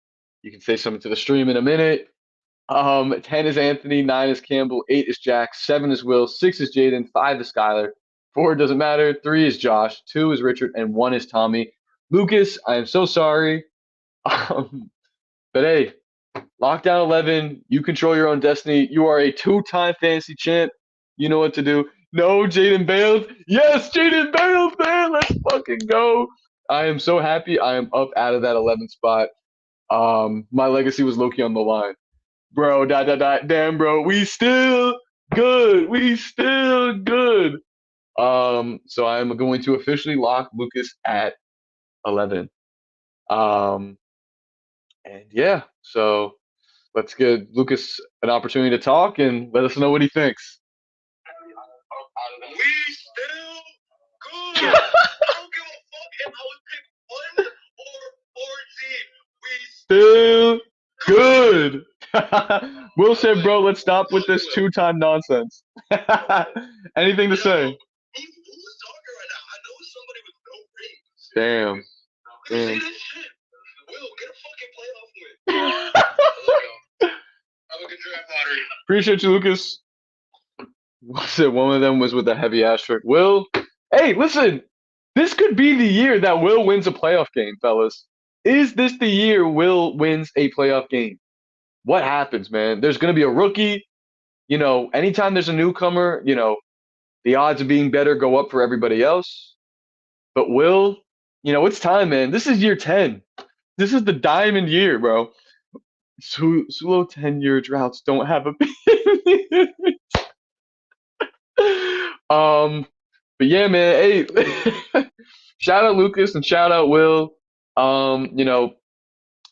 Speaker 1: You can say something to the stream in a minute. 10 is Anthony, 9 is Campbell, 8 is Jack, 7 is Will, 6 is Jaden, 5 is Skylar, 4 doesn't matter, 3 is Josh, 2 is Richard, and 1 is Tommy. Lucas, I am so sorry. But hey, Lockdown 11, you control your own destiny. You are a 2-time fantasy champ. You know what to do. No, Jaden Bales. Yes, Jaden Bales, man. Let's fucking go. I am so happy I am up out of that 11th spot. My legacy was low-key on the line. Bro, damn, bro. We still good. We still good. So I'm going to officially lock Lucas at 11. Um, and yeah, so let's give Lucas an opportunity to talk and let us know what he thinks.
Speaker 2: We still good. I don't give a fuck if I would pick 1 or 14. We
Speaker 1: Still good. Will said, bro, let's stop with this 2-time nonsense. Anything to say?
Speaker 2: Who's talking right now? I know somebody with no rings.
Speaker 1: Damn.
Speaker 2: Let me see this shit. Will, get a fucking playoff win. Have a good draft lottery.
Speaker 1: Appreciate you, Lucas. Was it one of them was with a heavy asterisk? Will, hey, listen, this could be the year that Will wins a playoff game, fellas. Is this the year Will wins a playoff game? What happens, man? There's going to be a rookie. You know, anytime there's a newcomer, you know, the odds of being better go up for everybody else. But Will, you know, it's time, man. This is year 10. This is the diamond year, bro. Sulo 10-year droughts don't have a but yeah, man. Hey, shout out Lucas and shout out Will. You know,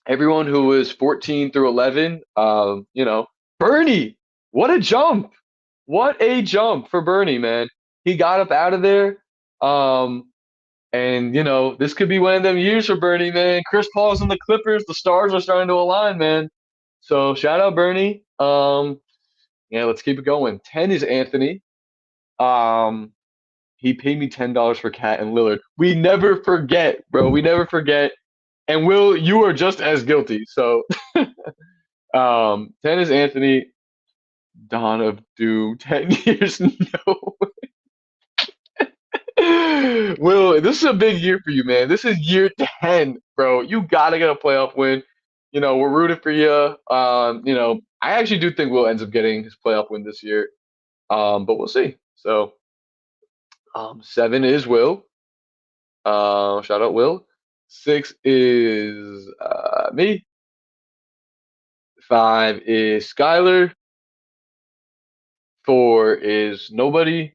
Speaker 1: everyone who was 14 through 11. You know, Bernie, what a jump! What a jump for Bernie, man. He got up out of there. And you know, this could be one of them years for Bernie, man. Chris Paul's in the Clippers. The stars are starting to align, man. So shout out Bernie. Yeah, let's keep it going. 10 is Anthony. Um, he paid me $10 for Cat and Lillard. We never forget, bro. We never forget. And Will, you are just as guilty. So 10 is Anthony. Dawn of Doom. 10 years, no. Will, this is a big year for you, man. This is year 10, bro. You gotta get a playoff win. You know, we're rooting for you. You know, I actually do think Will ends up getting his playoff win this year. But we'll see. So 7 is Will. Shout out Will. 6 is me. 5 is Skylar. 4 is nobody.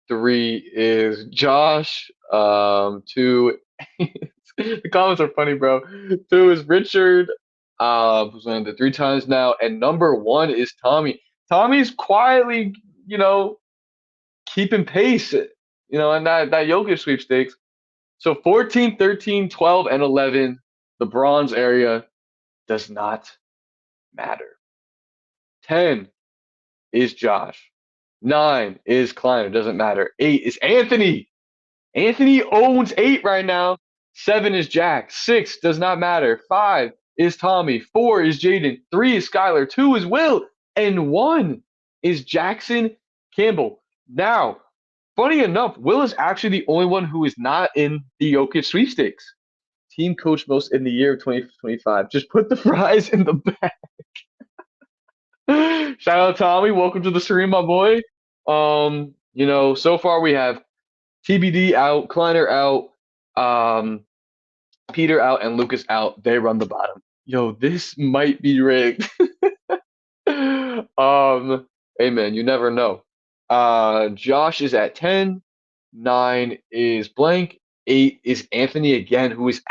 Speaker 1: 3 is Josh. 2 the comments are funny, bro. 2 is Richard, who's landed 3 times now, and number 1 is Tommy. Tommy's quietly, you know, keeping pace, you know, in that Jokic sweepstakes. So 14, 13, 12, and 11, the bronze area does not matter. 10 is Josh. 9 is Kleiner, doesn't matter. 8 is Anthony. Anthony owns 8 right now. 7 is Jack. 6 does not matter. 5 is Tommy. 4 is Jaden. 3 is Skylar. 2 is Will. And 1 is Jackson Campbell. Now, funny enough, Will is actually the only one who is not in the Jokic sweepstakes. Team coach most in the year of 2025. Just put the fries in the bag. Shout out Tommy. Welcome to the stream, my boy. So far we have TBD out, Kleiner out, um, Peter out, and Lucas out. They run the bottom. Yo, this might be rigged. Hey man, you never know. Josh is at 10, 9 is blank, 8 is Anthony again, who is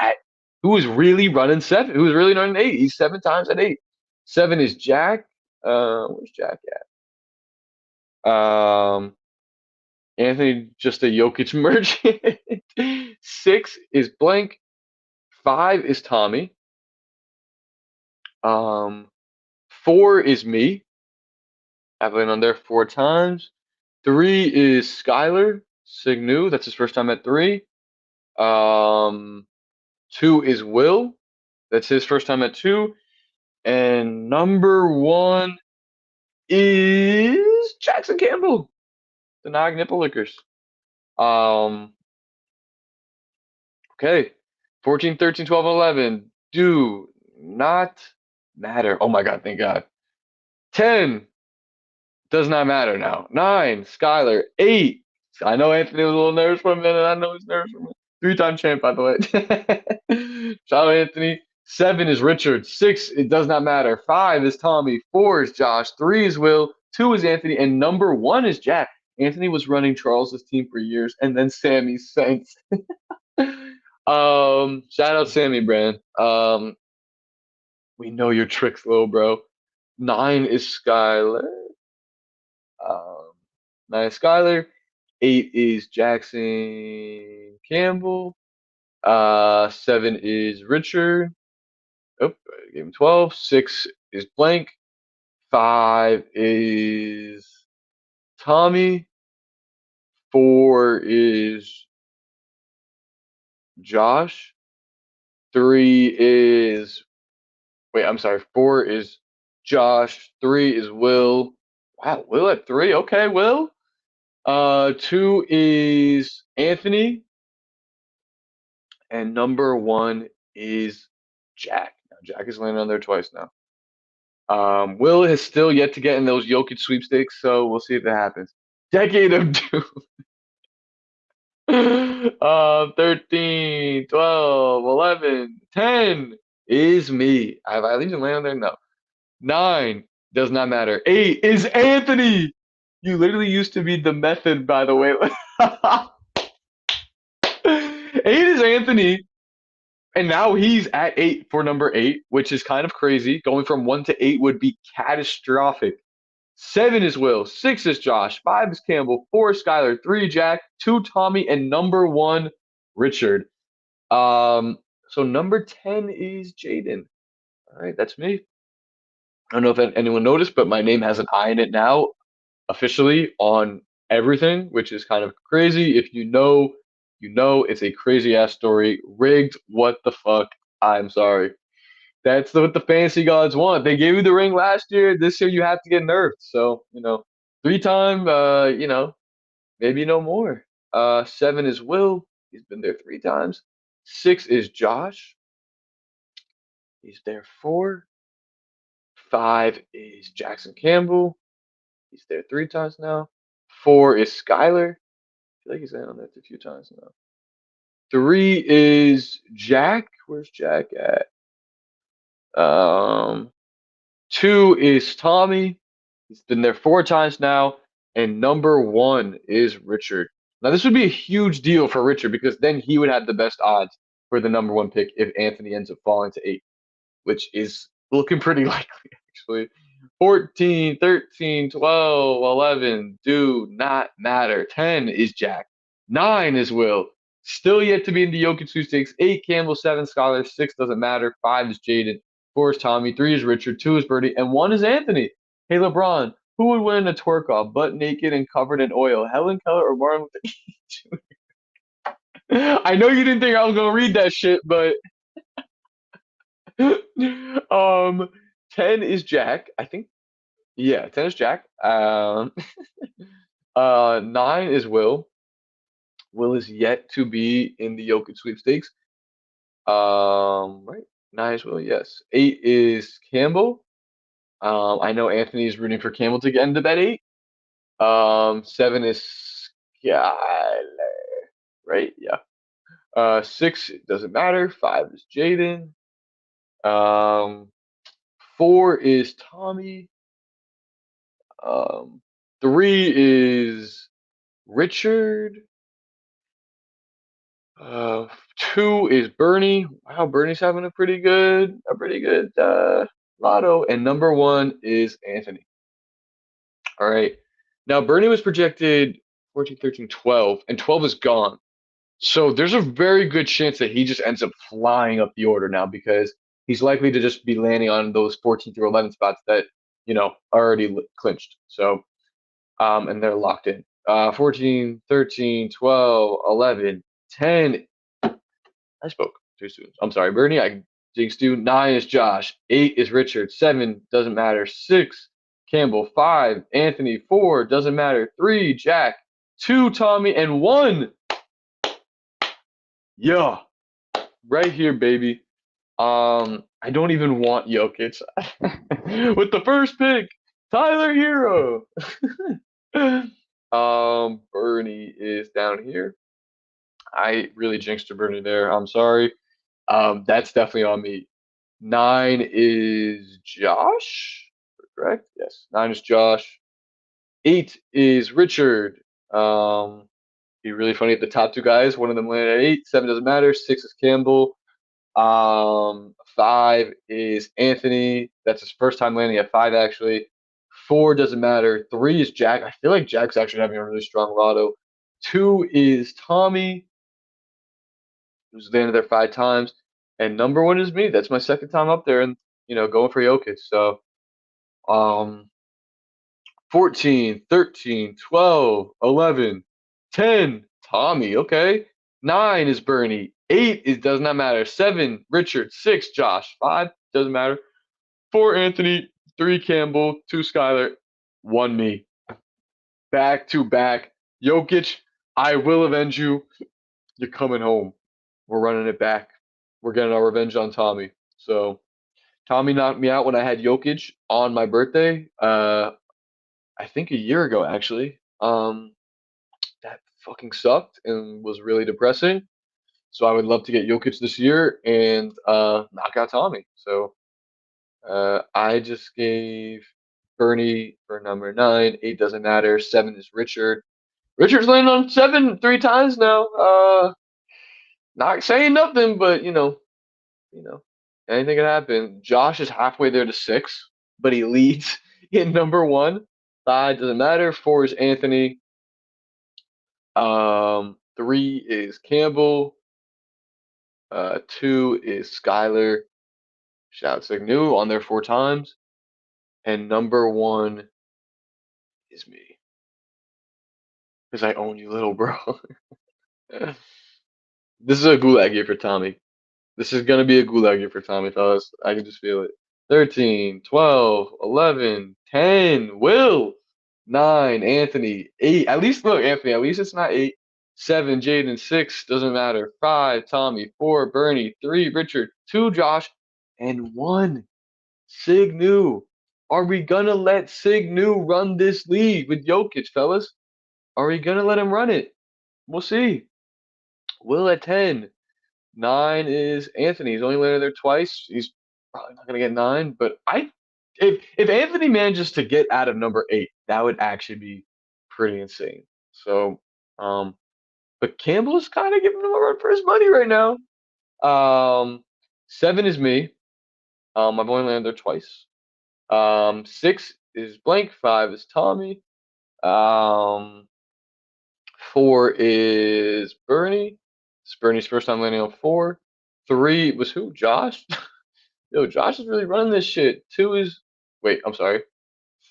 Speaker 1: really running 7, who is really running 8. He's 7 times at 8. 7 is Jack. Where's Jack at? Anthony, just a Jokic merchant. 6 is blank. 5 is Tommy. 4 is me. I've been on there 4 times. 3 is Skylar Signu. That's his first time at 3. 2 is Will. That's his first time at 2. And number 1 is Jackson Campbell, the Nog Nipple Lickers. Okay. 14, 13, 12, 11 do not matter. Oh my God, thank God. 10 does not matter now. 9, Skylar. 8, I know Anthony was a little nervous for a minute. I know he's nervous for a minute. 3-time champ, by the way. Shout out Anthony. 7 is Richard. 6, it does not matter. 5 is Tommy. 4 is Josh. 3 is Will. 2 is Anthony. And number 1 is Jack. Anthony was running Charles's team for years, and then Sammy since. Shout out Sammy Brand. We know your tricks, little bro. 9 is Skylar. 9 is Skylar. 8 is Jackson Campbell. 7 is Richard. Oh, I gave him 12. 6 is blank. 5 is Tommy. 4 is Josh. 3 is, wait, I'm sorry. 4 is Josh. 3 is Will. Wow, Will at 3. Okay, Will. 2 is Anthony. And number 1 is Jack. Now, Jack is landing on there twice now. Will has still yet to get in those Jokic sweepstakes, so we'll see if that happens. Decade of Doom. 13, 12, 11, 10 is me. Have I even landed on there? No. 9 does not matter. 8 is Anthony. You literally used to be the method, by the way. 8 is Anthony. And now he's at 8 for number 8, which is kind of crazy. Going from 1 to 8 would be catastrophic. 7 is Will. 6 is Josh. 5 is Campbell. 4 is Skylar. 3 Jack. 2 Tommy. And number 1 Richard. So number 10 is Jaden. All right, that's me. I don't know if anyone noticed, but my name has an I in it now, officially on everything, which is kind of crazy. If you know, you know it's a crazy ass story. Rigged, what the fuck? I'm sorry. That's what the fantasy gods want. They gave you the ring last year. This year you have to get nerfed. So, 3-time, maybe no more. 7 is Will. He's been there 3 times. 6 is Josh. He's there 4. 5 is Jackson Campbell. He's there 3 times now. 4 is Skylar. I feel like he's been on there a few times now. 3 is Jack. Where's Jack at? 2 is Tommy. He's been there 4 times now. And number 1 is Richard. Now, this would be a huge deal for Richard because then he would have the best odds for the number 1 pick if Anthony ends up falling to 8, which is looking pretty likely, actually. 14, 13, 12, 11 do not matter. 10 is Jack. 9 is Will. Still yet to be in the Jokic sweepstakes. 8 Campbell, 7 Skylar, 6 doesn't matter. 5 is Jaden. 4 is Tommy. 3 is Richard. 2 is Birdie. And 1 is Anthony. Hey, LeBron, Who would win in a twerk off, butt naked and covered in oil? Helen Keller or Martin Luther King Jr.? I know you didn't think I was gonna read that shit, but um, 10 is Jack. I think, yeah, 10 is Jack. 9 is Will. Will is yet to be in the Jokic sweepstakes. Right. 9 is Will, yes. 8 is Campbell. I know Anthony is rooting for Campbell to get into that 8. 7 is Skylar, right? Yeah. 6, it doesn't matter. 5 is Jaden. Um, 4 is Tommy. Um, 3 is Richard. 2 is Bernie. Wow, Bernie's having a pretty good lotto. And number 1 is Anthony. All right. Now Bernie was projected 14, 13, 12, and 12 is gone. So there's a very good chance that he just ends up flying up the order now because he's likely to just be landing on those 14 through 11 spots that, already clinched. So, and they're locked in. 14, 13, 12, 11, 10. I spoke too soon. I'm sorry, Bernie. I jinxed you. 9 is Josh. 8 is Richard. 7 doesn't matter. 6 Campbell. 5 Anthony. 4 doesn't matter. 3 Jack. 2 Tommy, and 1. Yeah, right here, baby. I don't even want Jokic with the first pick. Tyler Hero. Bernie is down here. I really jinxed a Bernie there. I'm sorry. That's definitely on me. 9 is Josh, correct? Yes, 9 is Josh. 8 is Richard. Be really funny if the top two guys, one of them landed at 8. 7 doesn't matter. 6 is Campbell. 5 is Anthony. That's his first time landing at 5, actually. 4 doesn't matter. 3 is Jack. I feel like Jack's actually having a really strong lotto. 2 is Tommy, who's landed there 5 times. And number 1 is me. That's my second time up there and, going for Jokic. So, um, 14, 13, 12, 11, 10, Tommy. Okay. 9 is Bernie. 8 is does not matter. 7, Richard. 6, Josh. 5 doesn't matter. 4, Anthony. 3, Campbell. 2, Skylar. 1, me. Back to back. Jokic, I will avenge you. You're coming home. We're running it back. We're getting our revenge on Tommy. So Tommy knocked me out when I had Jokic on my birthday. I think a year ago actually. That fucking sucked and was really depressing. So I would love to get Jokic this year and knock out Tommy. So I just gave Bernie for number 9. 8 doesn't matter. 7 is Richard. Richard's landing on 7 3 times now. Not saying nothing, but anything can happen. Josh is halfway there to 6, but he leads in number 1. 5 doesn't matter. 4 is Anthony. 3 is Campbell. 2 is Skylar. Shout out to New on there 4 times. And number 1 is me. Because I own you, little bro. This is a gulag year for Tommy. This is going to be a gulag year for Tommy, fellas. I can just feel it. 13, 12, 11, 10, Will. 9, Anthony. 8. At least, look, Anthony, at least it's not 8. 7, Jaden. 6, doesn't matter. 5, Tommy. 4, Bernie. 3, Richard. 2, Josh. And 1, Sig New. Are we going to let Sig New run this league with Jokic, fellas? Are we going to let him run it? We'll see. Will at 10. 9 is Anthony. He's only landed there twice. He's probably not going to get 9. But if Anthony manages to get out of number 8, that would actually be pretty insane. So, but Campbell is kind of giving him a run for his money right now. 7 is me. I've only landed there twice. 6 is blank. 5 is Tommy. 4 is Bernie. It's Bernie's first time landing on 4. 3 was who? Josh? Yo, Josh is really running this shit. 2 is, wait, I'm sorry.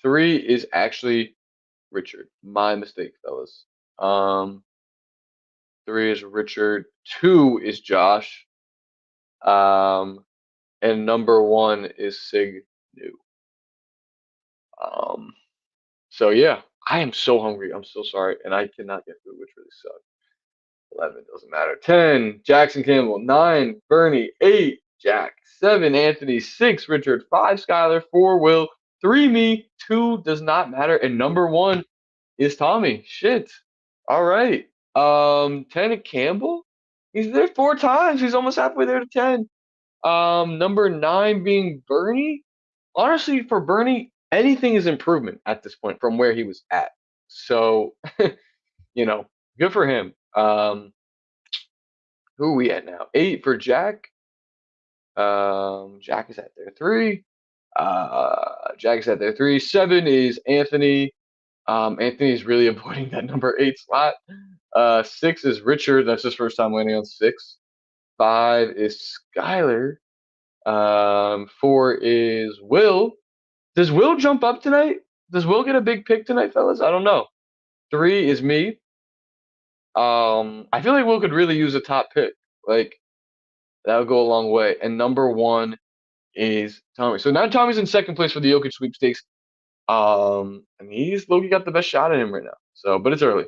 Speaker 1: 3 is actually Richard. My mistake, fellas. Um, 3 is Richard. 2 is Josh. Um, and number 1 is Sig New. Um, so yeah, I am so hungry. I'm so sorry, and I cannot get food, which really sucks. 11 doesn't matter. 10, Jackson Campbell. 9, Bernie. 8, Jack. 7, Anthony. 6, Richard. 5, Skylar. 4, Will. 3, me. 2 does not matter, and number 1 is Tommy. Shit. All right. 10, Campbell. He's there 4 times. He's almost halfway there to 10. Number 9 being Bernie. Honestly, for Bernie, anything is improvement at this point from where he was at. So, good for him. Who are we at now? 8 for Jack. Jack is at their 3. Jack is at their 3. 7 is Anthony. Anthony is really avoiding that number 8 slot. 6 is Richard. That's his first time landing on 6. 5 is Skylar. 4 is Will. Does Will jump up tonight? Does Will get a big pick tonight, fellas? I don't know. 3 is me. I feel like Will could really use a top pick. Like that would go a long way. And number 1 is Tommy. So now Tommy's in second place for the Jokic sweepstakes. And he's Loki got the best shot at him right now. So, but it's early.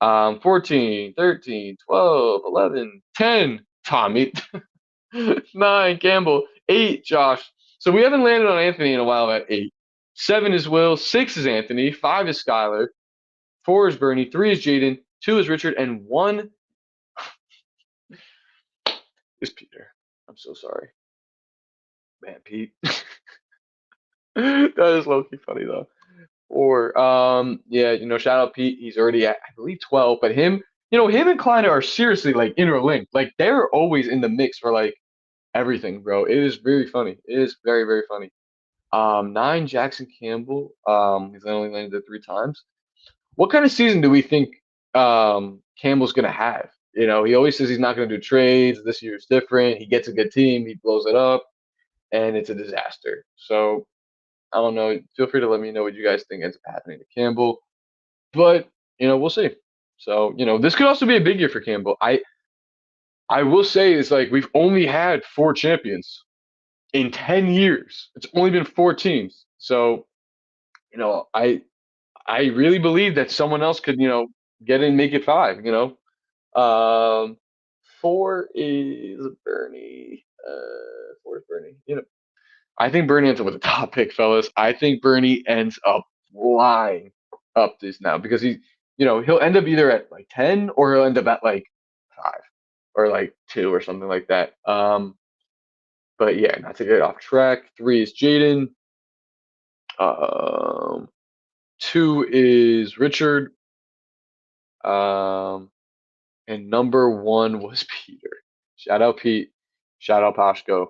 Speaker 1: 14, 13, 12, 11, 10, Tommy. 9, Campbell. 8, Josh. So we haven't landed on Anthony in a while at 8. 7 is Will. 6 is Anthony. 5 is Skylar. 4 is Bernie. 3 is Jaden. 2 is Richard. And 1 is Peter. I'm so sorry. Man, Pete. That is low-key funny though. Or yeah, shout out Pete. He's already at I believe 12, but him and Kleiner are seriously like interlinked. Like they're always in the mix for like everything, bro. It is very funny. It is very, very funny. 9, Jackson Campbell. He's only landed there 3 times. What kind of season do we think Campbell's gonna have? He always says he's not gonna do trades. This year's different. He gets a good team, he blows it up, and it's a disaster. So I don't know. Feel free to let me know what you guys think ends up happening to Campbell. But we'll see. So this could also be a big year for Campbell. I will say it's like we've only had 4 champions in 10 years. It's only been 4 teams. So I really believe that someone else could get in, make it 5. 4 is Bernie. 4 is Bernie. I think Bernie ends up with a top pick, fellas. I think Bernie ends up flying up this now because he'll end up either at like 10 or he'll end up at like 5 or like 2 or something like that. But yeah, not to get off track. 3 is Jaden. 2 is Richard. And number 1 was Peter. Shout out Pete. Shout out Pashko.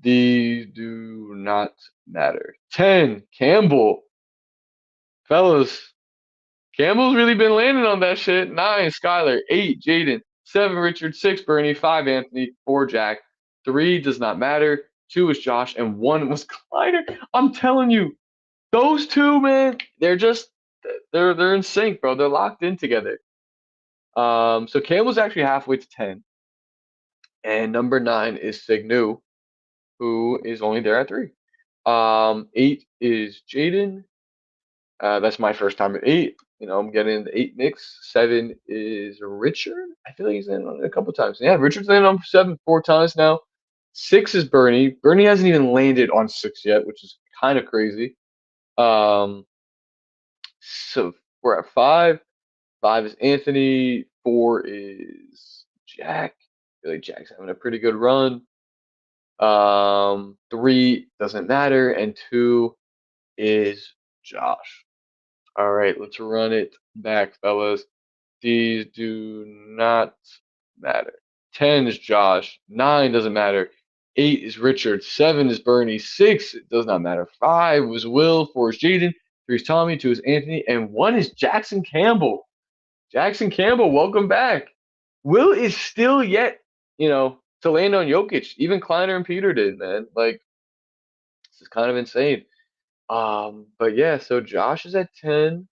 Speaker 1: These do not matter. 10, Campbell. Fellas, Campbell's really been landing on that shit. 9, Skylar. 8, Jaden. 7, Richard. 6, Bernie. 5, Anthony. 4, Jack. 3 does not matter. 2 is Josh. And 1 was Kleiner. I'm telling you, those 2, man, they're in sync, bro. They're locked in together. So Campbell's actually halfway to 10. And number 9 is Signu, who is only there at 3. 8 is Jaden. That's my first time at 8. I'm getting the 8 mix. 7 is Richard. I feel like he's in on it a couple times. Yeah, Richard's landed on 7 4 times now. 6 is Bernie. Bernie hasn't even landed on 6 yet, which is kind of crazy. So we're at 5. 5 is Anthony. 4 is Jack. I feel like Jack's having a pretty good run. 3 doesn't matter, and 2 is Josh. All right, let's run it back, fellas. These do not matter. 10 is Josh. 9 doesn't matter. 8 is Richard. 7 is Bernie. 6 does not matter. 5 was Will. 4 is Jaden. 3 is Tommy. 2 is Anthony. And 1 is Jackson Campbell. Jackson Campbell, welcome back. Will is still yet, to land on Jokic. Even Kleiner and Peter did, man. Like, this is kind of insane. But yeah, so Josh is at 10.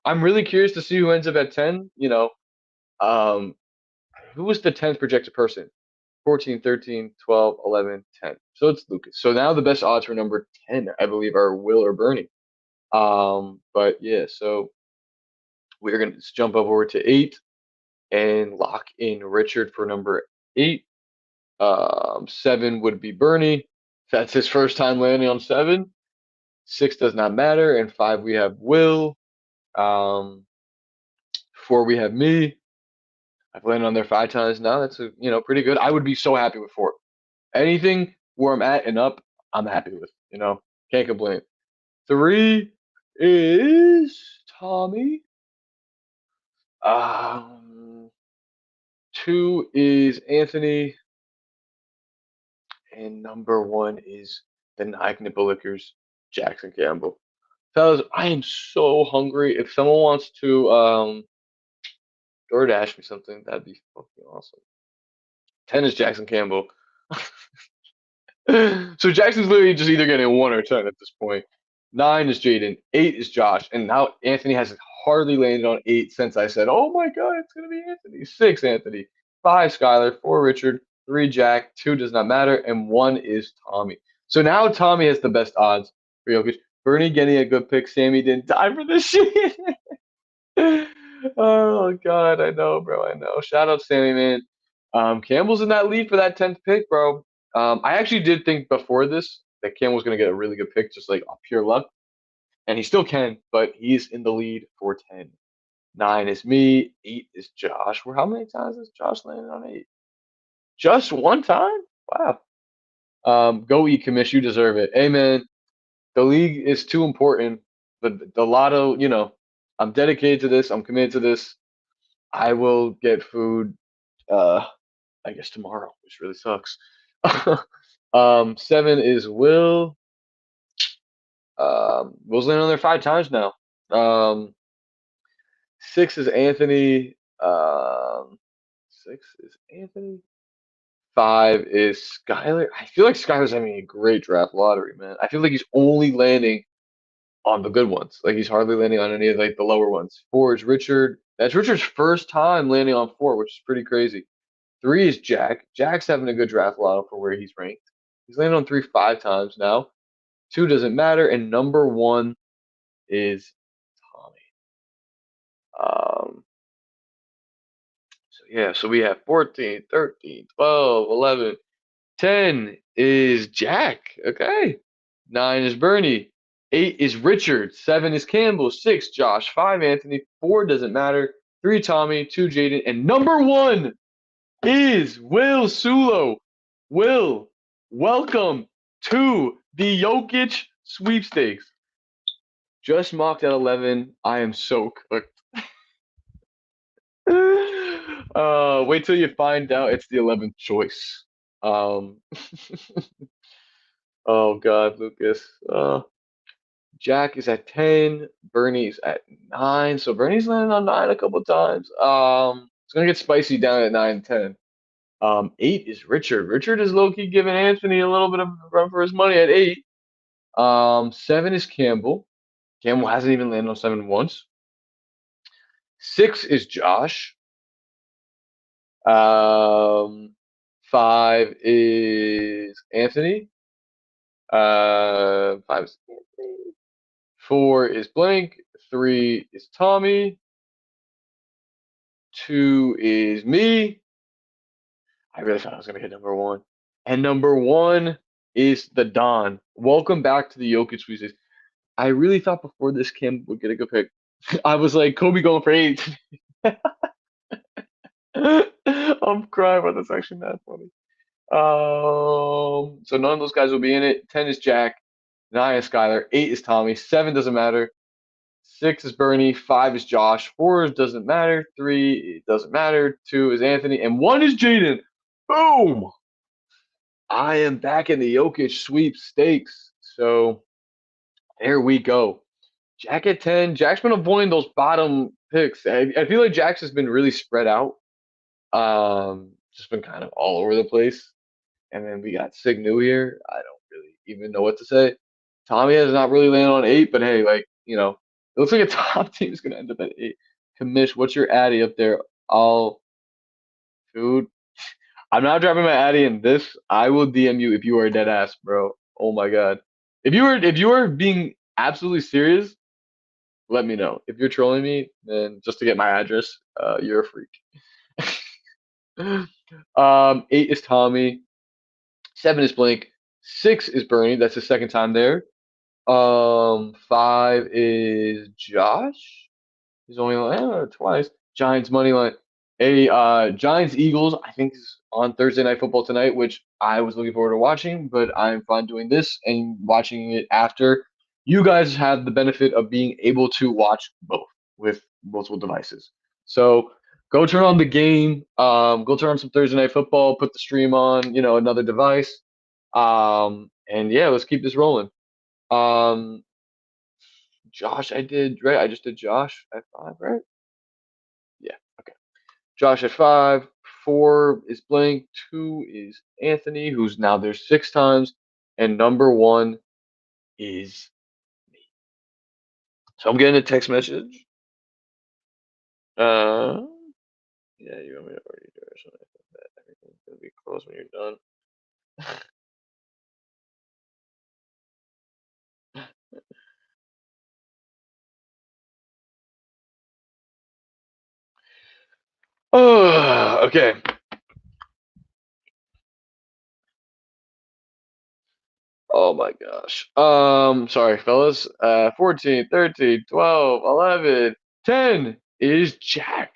Speaker 1: I'm really curious to see who ends up at 10. Um, who was the 10th projected person? 14, 13, 12, 11, 10. So it's Lucas. So now the best odds for number 10, I believe, are Will or Bernie. But yeah, so we're gonna just jump up over to 8 and lock in Richard for number 8. 7 would be Bernie. That's his first time landing on 7. 6 does not matter, and 5 we have Will. Um, 4 we have me. I've landed on there 5 times now. That's pretty good. I would be so happy with 4. Anything where I'm at and up, I'm happy with. Can't complain. 3 is Tommy. Um, 2 is Anthony, and number 1 is the Nike Nibblickers, Jackson Campbell. Fellas, I am so hungry. If someone wants to DoorDash me something, that'd be fucking awesome. 10 is Jackson Campbell. So Jackson's literally just either getting 1 or 10 at this point. 9 is Jaden. 8 is Josh. And now Anthony has hardly landed on 8 since I said, oh my God, it's going to be Anthony. 6, Anthony. 5, Skylar. 4, Richard. 3, Jack. 2 does not matter. And 1 is Tommy. So now Tommy has the best odds for Jokic. Bernie getting a good pick. Sammy didn't die for this shit. Oh God, I know, bro. I know. Shout out Sammy, man. Campbell's in that lead for that 10th pick, bro. I actually did think before this that Campbell's gonna get a really good pick, just like off pure luck, and he still can, but he's in the lead for 10. 9 is me. 8 is Josh. Well, how many times has Josh landed on 8? Just 1 time? Wow. Go eat commish. You deserve it. Hey, man. The league is too important. The lotto, I'm dedicated to this. I'm committed to this. I will get food, uh, I guess tomorrow, which really sucks. 7 is Will. Will's landed on there 5 times now. 6 is Anthony. 6 is Anthony. 5 is Skylar. I feel like Skylar's having a great draft lottery, man. I feel like he's only landing on the good ones. Like he's hardly landing on any of like the lower ones. 4 is Richard. That's Richard's first time landing on 4, which is pretty crazy. 3 is Jack. Jack's having a good draft lotto for where he's ranked. He's landed on 3 5 times now. 2 doesn't matter, and number 1 is Tommy. So yeah, so we have 14, 13, 12, 11, 10 is Jack. Okay. 9 is Bernie. 8 is Richard. 7 is Campbell. 6 Josh. 5 Anthony. 4 doesn't matter. 3 Tommy. 2 Jaden. And number 1 is Will Sulo. Will, welcome to the Jokic sweepstakes. Just mocked at 11. I am so cooked. Wait till you find out it's the 11th choice. Um, oh God, Lucas. Jack is at 10. Bernie's at 9. So Bernie's landing on 9 a couple times. It's gonna get spicy down at 9 10. 8 is Richard. Richard is low-key giving Anthony a little bit of a run for his money at 8. 7 is Campbell. Campbell hasn't even landed on 7 once. 6 is Josh. 5 is Anthony. 5 is Anthony. 4 is blank. 3 is Tommy. 2 is me. I really thought I was gonna hit number 1. And number 1 is the Don. Welcome back to the Jokic Squeezes. I really thought before this Kim would get a good pick. I was like, Kobe going for 8. I'm crying, but that's actually not funny. So none of those guys will be in it. 10 is Jack. 9 is Skylar. 8 is Tommy. 7 doesn't matter. 6 is Bernie. 5 is Josh. 4 doesn't matter. 3 it doesn't matter. 2 is Anthony. And 1 is Jaden. Boom! I am back in the Jokic sweepstakes. So there we go. Jack at 10. Jack's been avoiding those bottom picks. I feel like Jack's has been really spread out. Just been kind of all over the place. And then we got Sig New here. I don't really even know what to say. Tommy has not really landed on 8, but hey, like, it looks like a top team is gonna end up at 8. Commish, what's your Addy up there? I'll Dude, I'm not dropping my Addy in this. I will DM you if you are dead ass, bro. Oh my god. If you are being absolutely serious, let me know. If you're trolling me, then just to get my address, you're a freak. 8 is Tommy. 7 is Blink. 6 is Bernie. That's the second time there. 5 is Josh. He's only twice. Giants money line. Giants Eagles. I think is on Thursday Night Football tonight, which I was looking forward to watching, but I'm fine doing this and watching it after. You guys have the benefit of being able to watch both with multiple devices. So go turn on the game. Go turn on some Thursday Night Football. Put the stream on. Another device. And yeah, let's keep this rolling. Um, Josh, I did right. I just did Josh at 5, right? Yeah. Okay. Josh at 5. 4 is Blank. 2 is Anthony, who's now there 6 times, and number 1 is me. So I'm getting a text message. Uh, yeah, you want me to already do it or something like that. Everything's gonna be closed when you're done. Oh, okay. Oh my gosh. Sorry, fellas. 14, 13, 12, 11, 10 is Jack.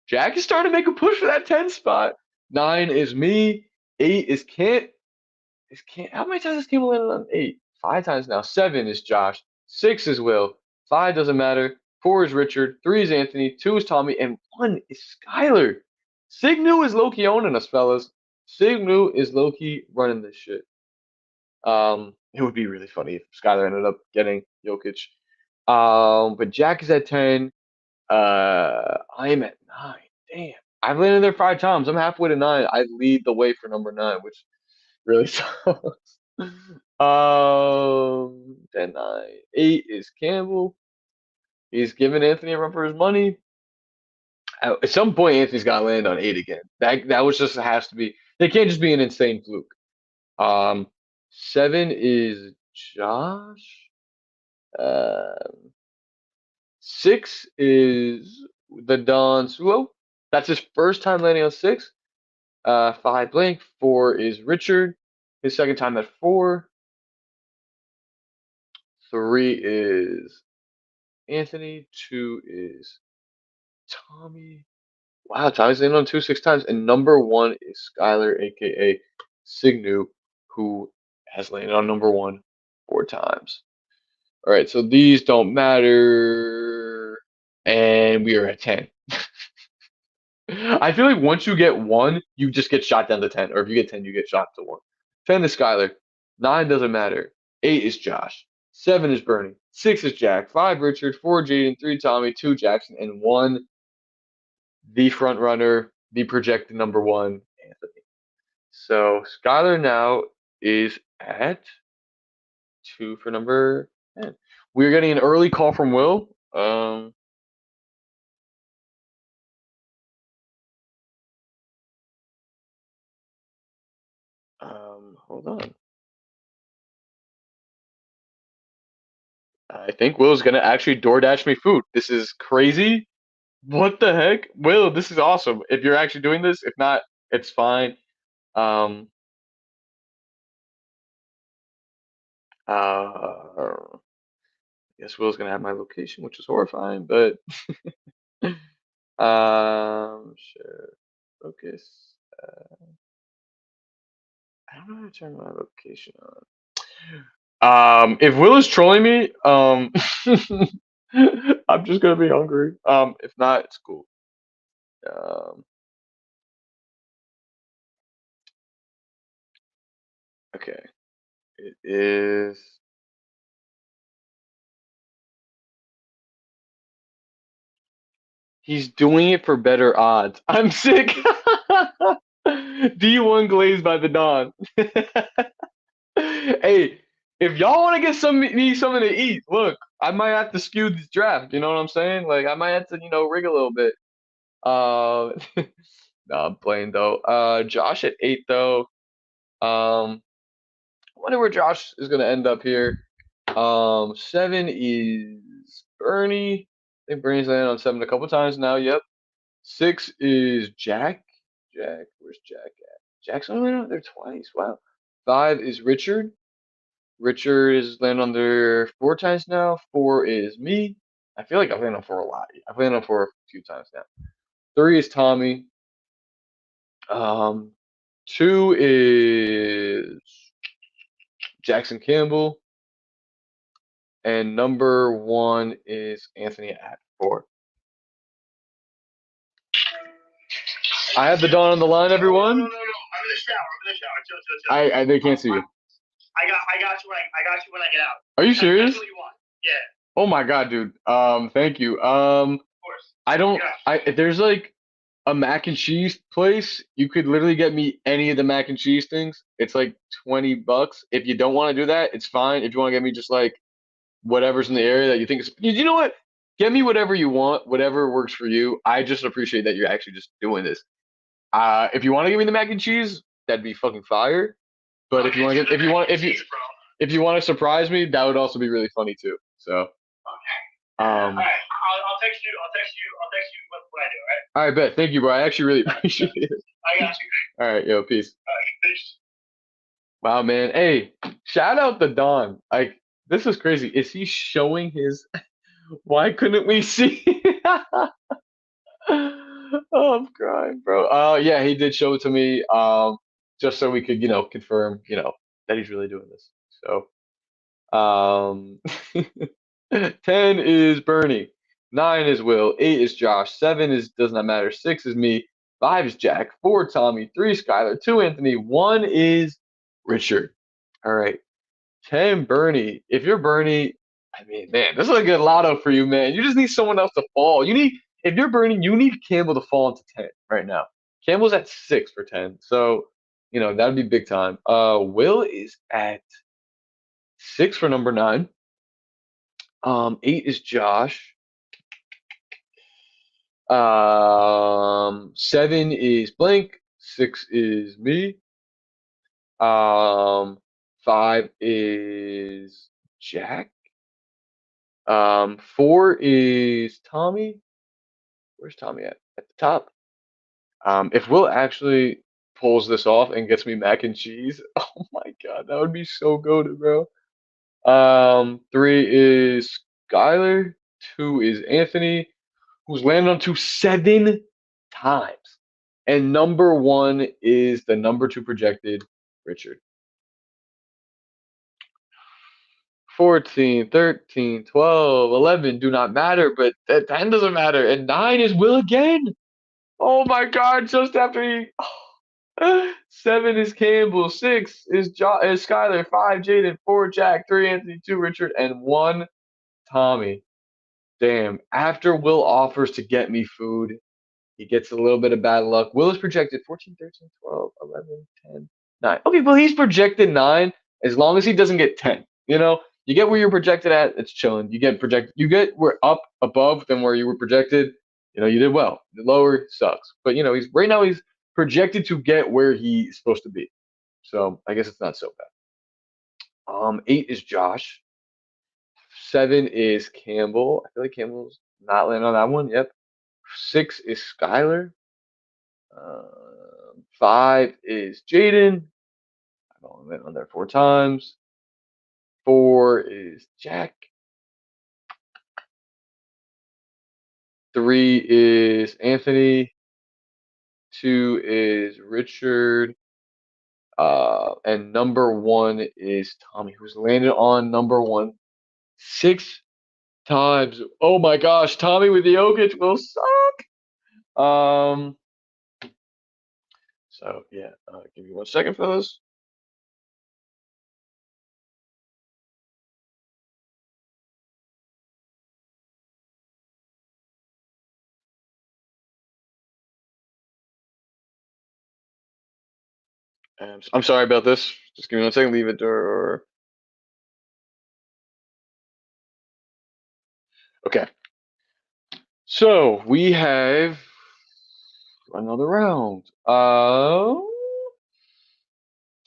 Speaker 1: Jack is starting to make a push for that 10 spot. 9 is me. 8 is Kent. Is Kent? How many times has Kent landed on 8? 5 times now. 7 is Josh. 6 is Will. 5 doesn't matter. 4 is Richard. 3 is Anthony. 2 is Tommy. And 1 is Skylar. Signu is low-key owning us, fellas. Signu is low-key running this shit. It would be really funny if Skylar ended up getting Jokic. But Jack is at 10. I am at 9. Damn. I've landed there 5 times. I'm halfway to 9. I lead the way for number 9, which really sucks. 10, 9. 8 is Campbell. He's giving Anthony a run for his money. At some point, Anthony's got to land on 8 again. That was just has to be. They can't just be an insane fluke. 7 is Josh. 6 is the Don Sulo. That's his first time landing on 6. 5 Blank. 4 is Richard. His second time at 4. 3 is Anthony. 2 is Tommy. Wow, Tommy's landing on 2 6 times. And number 1 is Skylar, aka Signu, who has landed on number 1 4 times. All right, so these don't matter. And we are at 10. I feel like once you get 1, you just get shot down to 10. Or if you get 10, you get shot to 1. 10 is Skylar. 9 doesn't matter. 8 is Josh. 7 is Bernie. 6 is Jack. 5 Richard. 4 Jaden. 3 Tommy. 2 Jackson. And 1, the front runner, the projected number 1, Anthony. So Skylar now is at 2 for number 10. We're getting an early call from Will. Hold on. I think Will's gonna actually DoorDash me food. This is crazy. What the heck? Will, this is awesome. If you're actually doing this, if not, it's fine. Um, I guess Will's gonna have my location, which is horrifying, but share focus. I don't know how to turn my location on. If Will is trolling me, I'm just gonna be hungry. If not, it's cool. Um, okay. It is. He's doing it for better odds. I'm sick. D1 glazed by the Don. Hey, if y'all want to get me something to eat, look, I might have to skew this draft. You know what I'm saying? Like I might have to, rig a little bit. Uh, no, I'm playing though. Josh at 8 though. I wonder where Josh is gonna end up here. 7 is Bernie. I think Bernie's landed on 7 a couple times now. Yep. 6 is Jack. Jack, where's Jack at? Jack's only landed on there twice. Wow. 5 is Richard. Richard is landed on there 4 times now. 4 is me. I feel like I've landed on 4 a lot. I've landed on 4 a few times now. 3 is Tommy. 2 is Jackson Campbell. And number 1 is Anthony at 4. I have the Dawn on the line, everyone.
Speaker 2: No. I'm in the shower. Chill.
Speaker 1: They can't see you.
Speaker 2: I got you. I got you when I get out.
Speaker 1: Are you serious?
Speaker 2: That's what you want. Yeah.
Speaker 1: Oh my God, dude. Thank you.
Speaker 2: Of course.
Speaker 1: I don't. There's like a mac and cheese place. You could literally get me any of the mac and cheese things. It's like $20. If you don't want to do that, it's fine. If you want to get me just like whatever's in the area that you think is, you know what? Get me whatever you want, whatever works for you. I just appreciate that you're actually just doing this. If you want to give me the mac and cheese, that'd be fucking fire. But if you want to get, if you want to surprise me, that would also be really funny too. So.
Speaker 2: Okay. All right. I'll text you. I'll text you what I do. All right.
Speaker 1: All right, bet. Thank you, bro. I actually really appreciate it.
Speaker 2: I got you.
Speaker 1: All right, yo, peace.
Speaker 2: All right. Peace.
Speaker 1: Wow, man. Hey, shout out to Don. Like, this is crazy. Is he showing his? Why couldn't we see? Oh, I'm crying, bro. Yeah, he did show it to me. Just so we could, confirm, that he's really doing this. So, 10 is Bernie. 9 is Will. 8 is Josh. 7 is does not matter. 6 is me. 5 is Jack. 4 Tommy. 3 Skylar. 2 Anthony. 1 is Richard. All right. 10 Bernie. If you're Bernie, I mean, man, this is a good lotto for you, man. You just need someone else to fall. If you're Bernie, you need Campbell to fall into 10 right now. Campbell's at 6 for 10. So, that'd be big time. Will is at 6 for number 9. 8 is Josh. 7 is blank. 6 is me. 5 is Jack. 4 is Tommy. Where's Tommy at? At the top. If Will actually pulls this off and gets me mac and cheese, oh my God, that would be so good, bro. 3 is Skyler. 2 is Anthony, who's landed on 7 times. And number 1 is the number 2 projected, Richard. 14, 13, 12, 11 do not matter, but 10 doesn't matter. And 9 is Will again. Oh my God, just after he. 7 is Campbell. 6 is Skyler. 5 Jaden. 4 Jack. 3 Anthony. 2 Richard. And 1 Tommy. Damn. After Will offers to get me food, he gets a little bit of bad luck. Will is projected 14, 13, 12, 11, 10, 9. Okay, well, he's projected 9 as long as he doesn't get 10. You get where you're projected at, it's chilling. You get where up above than where you were projected. You did well. The lower sucks. But he's right now he's projected to get where he's supposed to be. So I guess it's not so bad. 8 is Josh. 7 is Campbell. I feel like Campbell's not landing on that one. Yep. 6 is Skyler. 5 is Jaden. I've only been on there 4 times. 4 is Jack. 3 is Anthony. 2 is Richard. And number 1 is Tommy, who's landed on number 1 6 times. Oh my gosh, Tommy with the Jokic will suck. So yeah, give me 1 second, fellas. I'm sorry about this. Just give me 1 second. Leave it or Okay. So we have another round.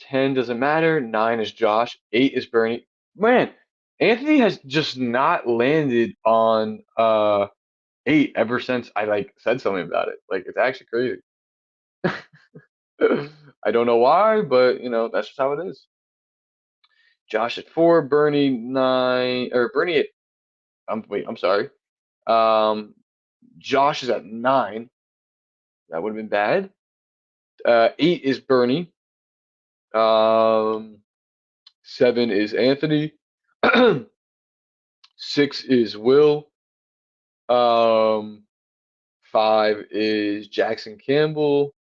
Speaker 1: 10 doesn't matter. 9 is Josh. 8 is Bernie. Man, Anthony has just not landed on 8 ever since I like said something about it. Like it's actually crazy. I don't know why, but that's just how it is. Josh at 4, Bernie 9, or Bernie at wait, I'm sorry. Um, Josh is at 9. That would have been bad. 8 is Bernie. 7 is Anthony. 6 is Will. 5 is Jackson Campbell.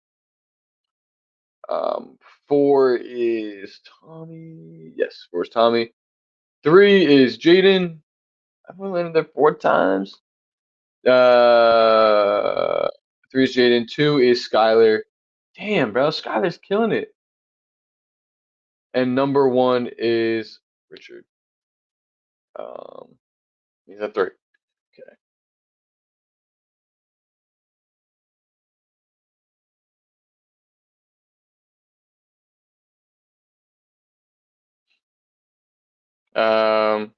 Speaker 1: 4 is Tommy. Yes, 4 is Tommy. 3 is Jaden. I've only landed there 4 times. 3 is Jaden. 2 is Skylar. Damn, bro, Skylar's killing it. And number 1 is Richard. He's at 3. Okay. Um,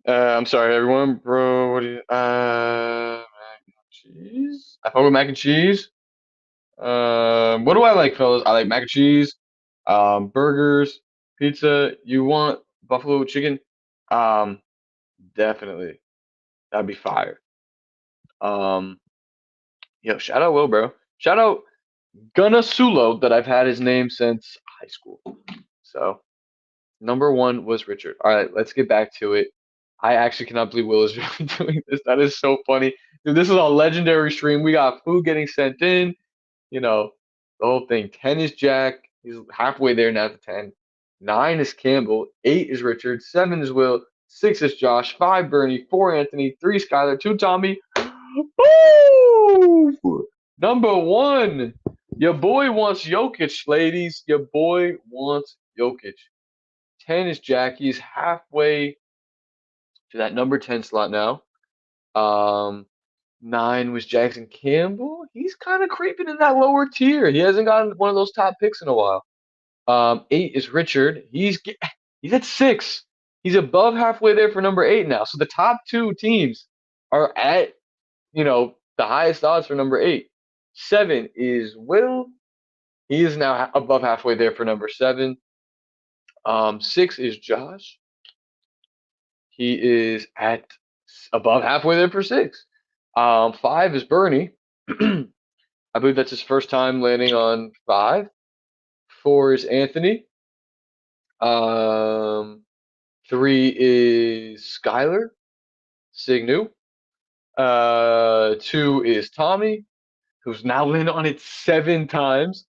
Speaker 1: I'm sorry, everyone, bro. What do you? Mac and cheese. I fuck with mac and cheese. What do I like, fellas? I like mac and cheese, burgers, pizza. You want buffalo chicken? Um, definitely. That'd be fire. Um, yo, shout out Will, bro. Shout out Gunna Sulo that I've had his name since high school. So number 1 was Richard. All right, let's get back to it. I actually cannot believe Will is really doing this. That is so funny. Dude, this is a legendary stream. We got food getting sent in, you know, the whole thing. 10 is Jack. He's halfway there now to 10. 9 is Campbell. 8 is Richard. 7 is Will. 6 is Josh. 5 Bernie. 4 Anthony. 3 Skylar. 2 Tommy. Woo! Number 1. Your boy wants Jokic, ladies. Your boy wants Jokic. 10 is Jack. He's halfway to that number 10 slot now. 9 was Jackson Campbell. He's kind of creeping in that lower tier. He hasn't gotten one of those top picks in a while. 8 is Richard. He's at 6. He's above halfway there for number 8 now. So the top 2 teams are at, the highest odds for number 8. 7 is Will. He is now above halfway there for number 7. 6 is Josh. He is at above halfway there for 6. 5 is Bernie. I believe that's his first time landing on 5. 4 is Anthony. 3 is Skylar Signu. 2 is Tommy, who's now landed on it 7 times.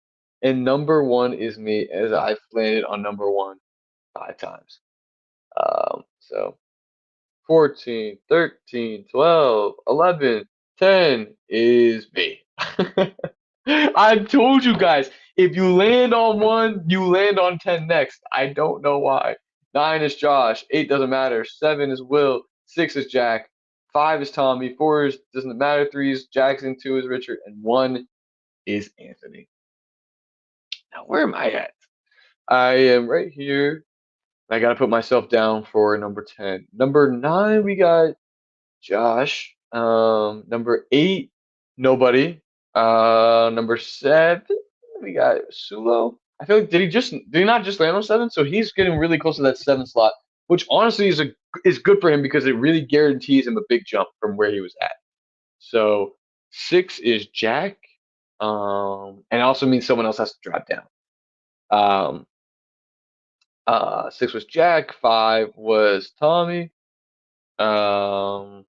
Speaker 1: And number 1 is me, as I've landed on number 1 5 times. So 14, 13, 12, 11, 10 is me. I told you guys, if you land on 1, you land on 10 next. I don't know why. 9 is Josh. 8 doesn't matter. 7 is Will. 6 is Jack. 5 is Tommy. 4 is doesn't matter. 3 is Jackson. 2 is Richard. And 1 is Anthony. Now, where am I at? I am right here. I got to put myself down for number 10. Number 9, we got Josh. Number 8, nobody. Number 7, we got Sulo. I feel like did he not just land on 7? So he's getting really close to that 7 slot, which honestly is good for him because it really guarantees him a big jump from where he was at. So 6 is Jack. And also means someone else has to drop down. 6 was Jack. 5 was Tommy. 5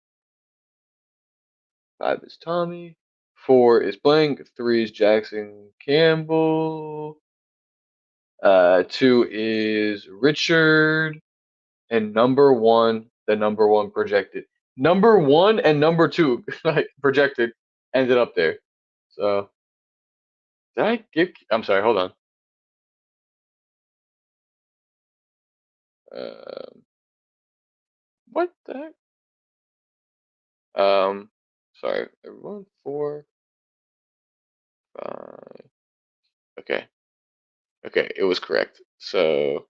Speaker 1: is Tommy. 4 is blank. 3 is Jackson Campbell. 2 is Richard. And number 1, the number 1 projected. Number 1 and number 2 like projected ended up there. So Did I give? I'm sorry. Hold on. Um, what the heck? Um, sorry, everyone. 4, 5. Okay. Okay, it was correct. So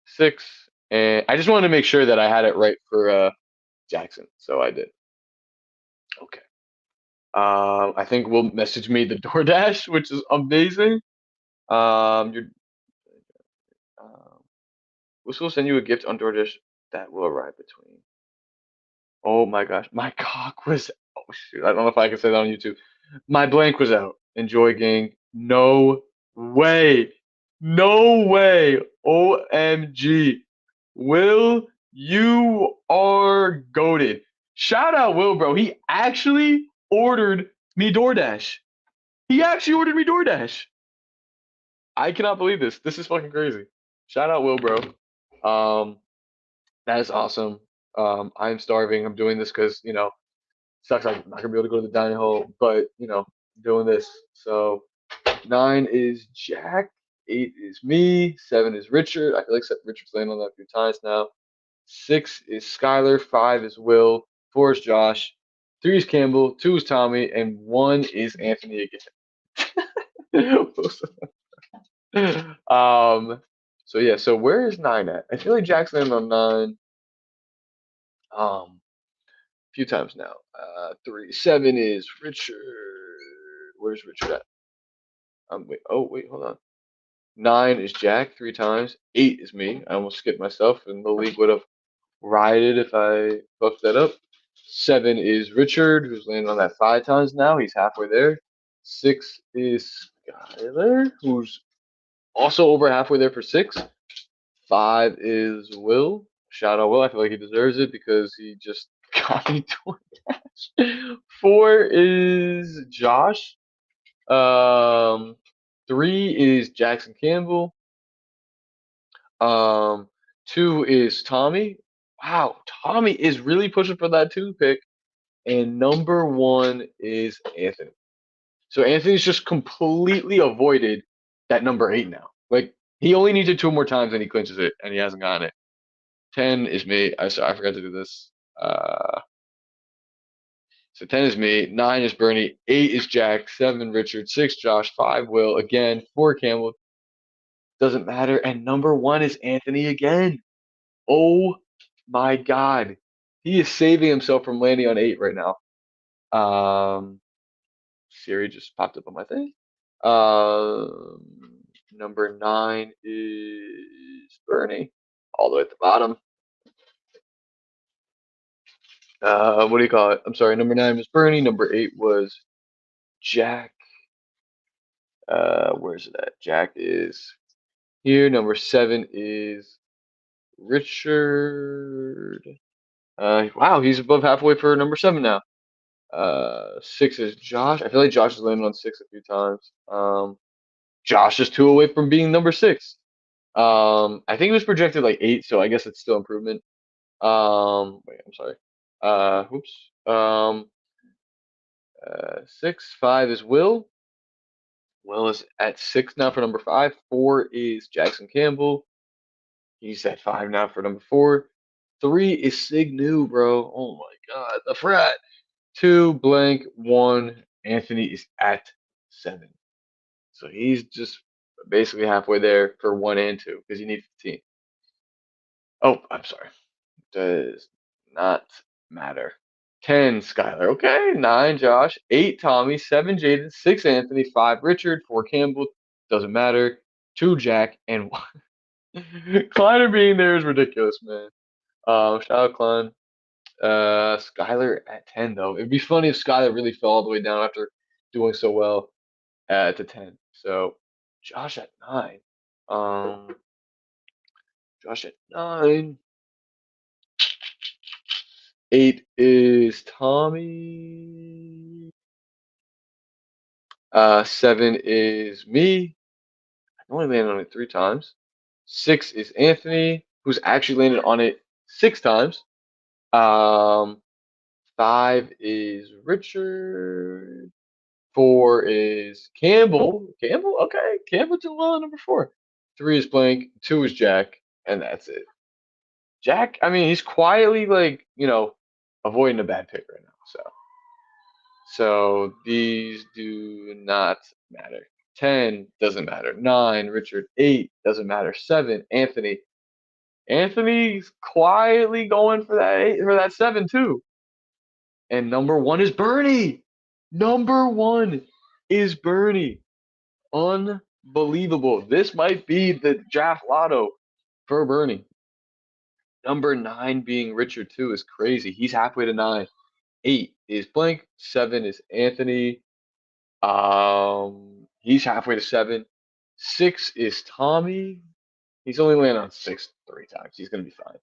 Speaker 1: 6, and I just wanted to make sure that I had it right for Jackson. So I did. Okay. I think Will message me the DoorDash, which is amazing. You're um, we'll still send you a gift on DoorDash that will arrive between. Oh my gosh, my cock was. Oh shoot, I don't know if I can say that on YouTube. My blank was out. Enjoy, gang. No way. No way. OMG. Will, you are goaded. Shout out Will, bro. He actually ordered me DoorDash. He actually ordered me DoorDash. I cannot believe this. This is fucking crazy. Shout out Will, bro. That is awesome. I'm starving. I'm doing this because, sucks. I'm not gonna be able to go to the dining hall, but doing this. So 9 is Jack, 8 is me, 7 is Richard. I feel like Richard's landed on that a few times now. 6 is Skylar, 5 is Will, 4 is Josh, 3 is Campbell, 2 is Tommy, and 1 is Anthony again. um. So yeah. So where is 9 at? I feel like Jack's landed on 9. A few times now. 3, 7 is Richard. Where's Richard at? Wait. Oh, wait. Hold on. 9 is Jack 3 times. 8 is me. I almost skipped myself, and the league would have rioted if I fucked that up. 7 is Richard, who's landed on that 5 times now. He's halfway there. 6 is Skyler, who's also over halfway there for 6. 5 is Will. Shout out Will. I feel like he deserves it because he just got me 20. 4 is Josh. Um, 3 is Jackson Campbell. Um, 2 is Tommy. Wow, Tommy is really pushing for that 2 pick. And number 1 is Anthony. So Anthony's just completely avoided that number 8 now. Like he only needs it 2 more times and he clinches it, and he hasn't gotten it. 10 is me. I forgot to do this. So 10 is me. 9 is Bernie. 8 is Jack. 7 Richard. 6 Josh. 5 Will. Again. 4 Campbell. Doesn't matter. And number 1 is Anthony again. Oh my God. He is saving himself from landing on 8 right now. Siri just popped up on my thing. Number 9 is Bernie, all the way at the bottom. What do you call it? I'm sorry. Number 9 was Bernie. Number 8 was Jack. Where's it at? Jack is here. Number 7 is Richard. Wow, he's above halfway for number 7 now. 6 is Josh. I feel like Josh has landed on 6 a few times. Josh is 2 away from being number 6. I think it was projected like 8, so I guess it's still improvement. Wait, I'm sorry. Oops. 6, 5 is Will. Will is at 6 now for number 5. 4 is Jackson Campbell. He's at 5 now for number 4. 3 is Sig New, bro. Oh my God, the frat. 2 blank 1. Anthony is at 7. So he's just basically halfway there for 1 and 2 because you need 15. Oh, I'm sorry. Does not matter. 10 Skylar. Okay. 9 Josh. 8 Tommy. 7 Jaden. 6 Anthony. 5 Richard. 4 Campbell. Doesn't matter. 2 Jack. And 1. Kleiner being there is ridiculous, man. Shout out Klein. Skylar at 10 though. It'd be funny if Skylar really fell all the way down after doing so well to 10. So Josh at 9. Um, Josh at 9. 8 is Tommy. 7 is me. I only landed on it 3 times. 6 is Anthony, who's actually landed on it 6 times. 5 is Richard. 4 is Campbell. Campbell, okay. Campbell doing well at number 4. 3 is blank. 2 is Jack, and that's it. Jack, I mean, he's quietly like, avoiding a bad pick right now. So these do not matter. 10 doesn't matter. 9, Richard. 8 doesn't matter. 7, Anthony. Anthony's quietly going for that 7 too. And number 1 is Bernie. Number 1 is Bernie. Unbelievable. This might be the draft lotto for Bernie. Number 9 being Richard too is crazy. He's halfway to 9. 8 is blank. 7 is Anthony. He's halfway to 7. 6 is Tommy. He's only landed on 6 3 times. He's gonna be fine.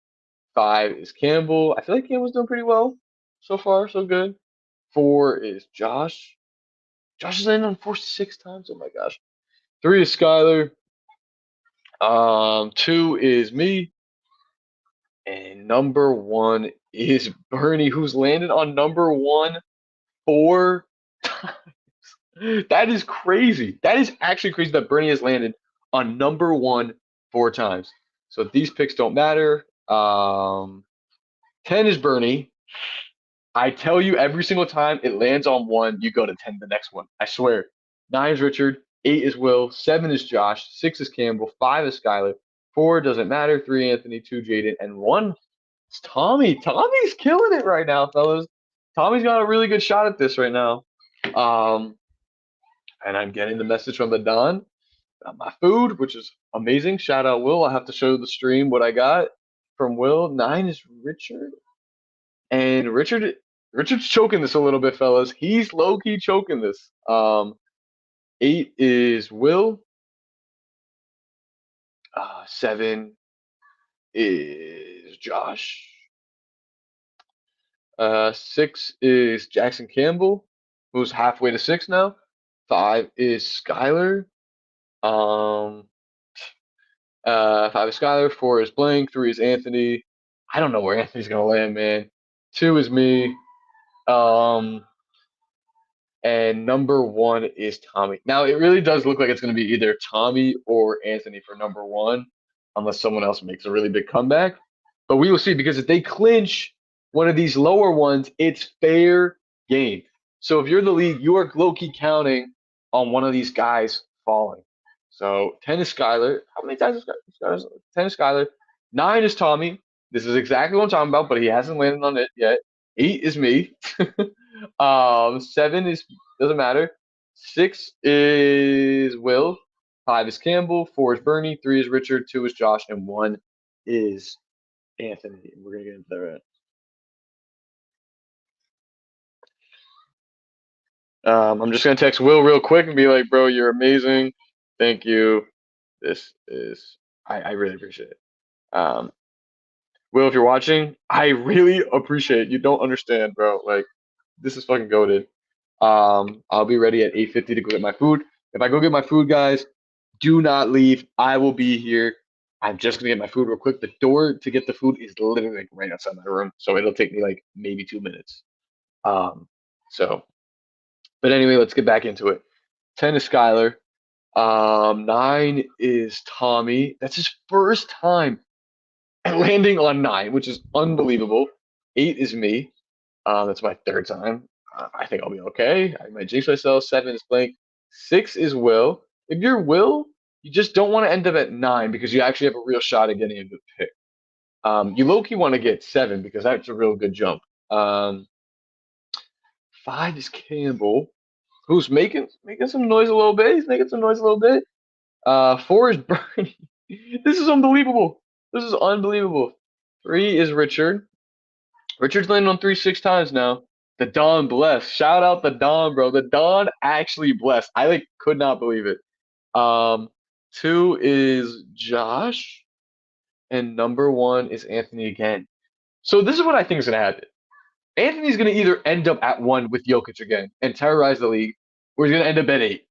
Speaker 1: 5 is Campbell. I feel like Campbell's doing pretty well so far, so good. 4 is Josh. Josh has landed on 4 6 times. Oh my gosh. 3 is Skylar. 2 is me. And number 1 is Bernie, who's landed on number 1 4 times. That is crazy. That is actually crazy that Bernie has landed on number 1 4 times. So these picks don't matter. 10 is Bernie. I tell you every single time it lands on 1, you go to 10 the next one. I swear. 9 is Richard. 8 is Will. 7 is Josh. 6 is Campbell. 5 is Skylar. 4 doesn't matter. 3 Anthony. 2 Jaden. And 1 is Tommy. Tommy's killing it right now, fellas. Tommy's got a really good shot at this right now. And I'm getting the message from the Don about my food, which is amazing. Shout out Will. I have to show the stream what I got from Will. 9 is Richard. And Richard's choking this a little bit, fellas. He's low-key choking this. 8 is Will. 7 is Josh. 6 is Jackson Campbell, who's halfway to 6 now. 5 is Skylar. 5 is Skylar. 4 is blank. 3 is Anthony. I don't know where Anthony's gonna land, man. 2 is me. And number 1 is Tommy. Now it really does look like it's gonna be either Tommy or Anthony for number 1, unless someone else makes a really big comeback. But we will see, because if they clinch one of these lower ones, it's fair game. So if you're the league, you are low-key counting on one of these guys falling. So 10 is Skylar. How many times is Skylar? 10 is Skylar. 9 is Tommy. This is exactly what I'm talking about, but he hasn't landed on it yet. 8 is me. 7 is doesn't matter. 6 is Will. 5 is Campbell. 4 is Bernie. 3 is Richard. 2 is Josh, and 1 is Anthony. We're gonna get into that right. I'm just gonna text Will real quick and be like, "Bro, you're amazing. Thank you. This is I really appreciate it." Will, if you're watching, I really appreciate it. You don't understand, bro. Like, this is fucking goated. I'll be ready at 8:50 to go get my food. If I go get my food, guys, do not leave. I will be here. I'm just gonna get my food real quick. The door to get the food is literally like right outside my room, so it'll take me like maybe 2 minutes. Um, so, but anyway, let's get back into it. 10 is Skylar. 9 is Tommy. That's his first time landing on 9, which is unbelievable. 8 is me. That's my third time. I think I'll be okay. I might jinx myself. 7 is blank. 6 is Will. If you're Will, you just don't want to end up at 9 because you actually have a real shot at getting a good pick. You low-key want to get 7 because that's a real good jump. 5 is Campbell, who's making some noise a little bit. He's making some noise a little bit. 4 is Bernie. This is unbelievable. This is unbelievable. 3 is Richard. Richard's landed on 3 6 times now. The Don blessed. Shout out the Don, bro. The Don actually blessed. I like could not believe it. 2 is Josh, and number 1 is Anthony again. So this is what I think is gonna happen. Anthony's gonna either end up at 1 with Jokic again and terrorize the league, or he's gonna end up at 8.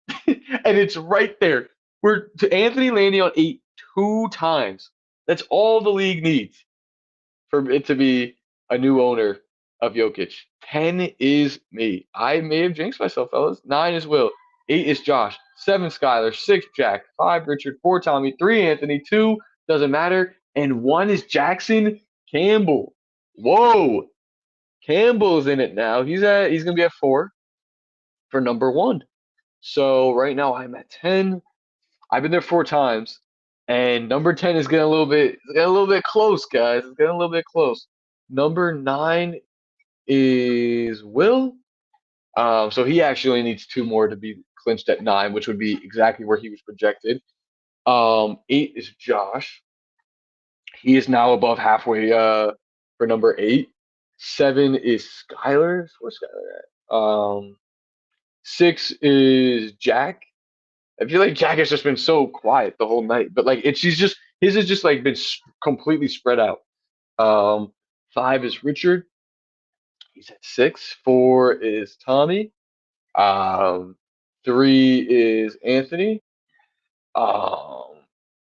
Speaker 1: And it's right there. We're to Anthony landing on 8 2 times. That's all the league needs for it to be a new owner of Jokic. 10 is me. I may have jinxed myself, fellas. 9 is Will. 8 is Josh. 7 Skylar. 6 Jack. 5 Richard. 4 Tommy. 3 Anthony. 2 doesn't matter. And 1 is Jackson Campbell. Whoa. Campbell's in it now. He's gonna be at 4 for number 1. So right now I'm at 10. I've been there 4 times. And number 10 is getting a little bit close, guys. It's getting a little bit close. Number 9 is Will. So he actually needs 2 more to be clinched at 9, which would be exactly where he was projected. 8 is Josh. He is now above halfway for number 8. 7 is Skylar. Where's Skylar at? 6 is Jack. I feel like Jack has just been so quiet the whole night, but like she's just his has just like been completely spread out. 5 is Richard. He's at 6. 4 is Tommy. 3 is Anthony.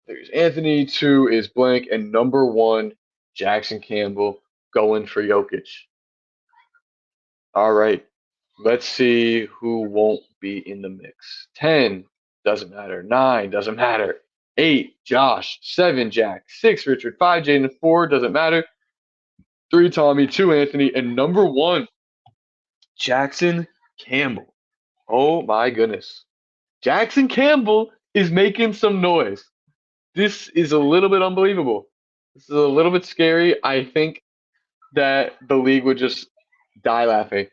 Speaker 1: There's Anthony. 2 is blank, and number 1, Jackson Campbell going for Jokic. All right, let's see who won't be in the mix. 10 doesn't matter. 9 doesn't matter. 8 Josh. 7 Jack. 6 Richard. 5 Jaden. 4 doesn't matter. 3 Tommy. 2 Anthony, and number 1, Jackson Campbell. Oh my goodness. Jackson Campbell is making some noise. This is a little bit unbelievable. This is a little bit scary. I think that the league would just die laughing.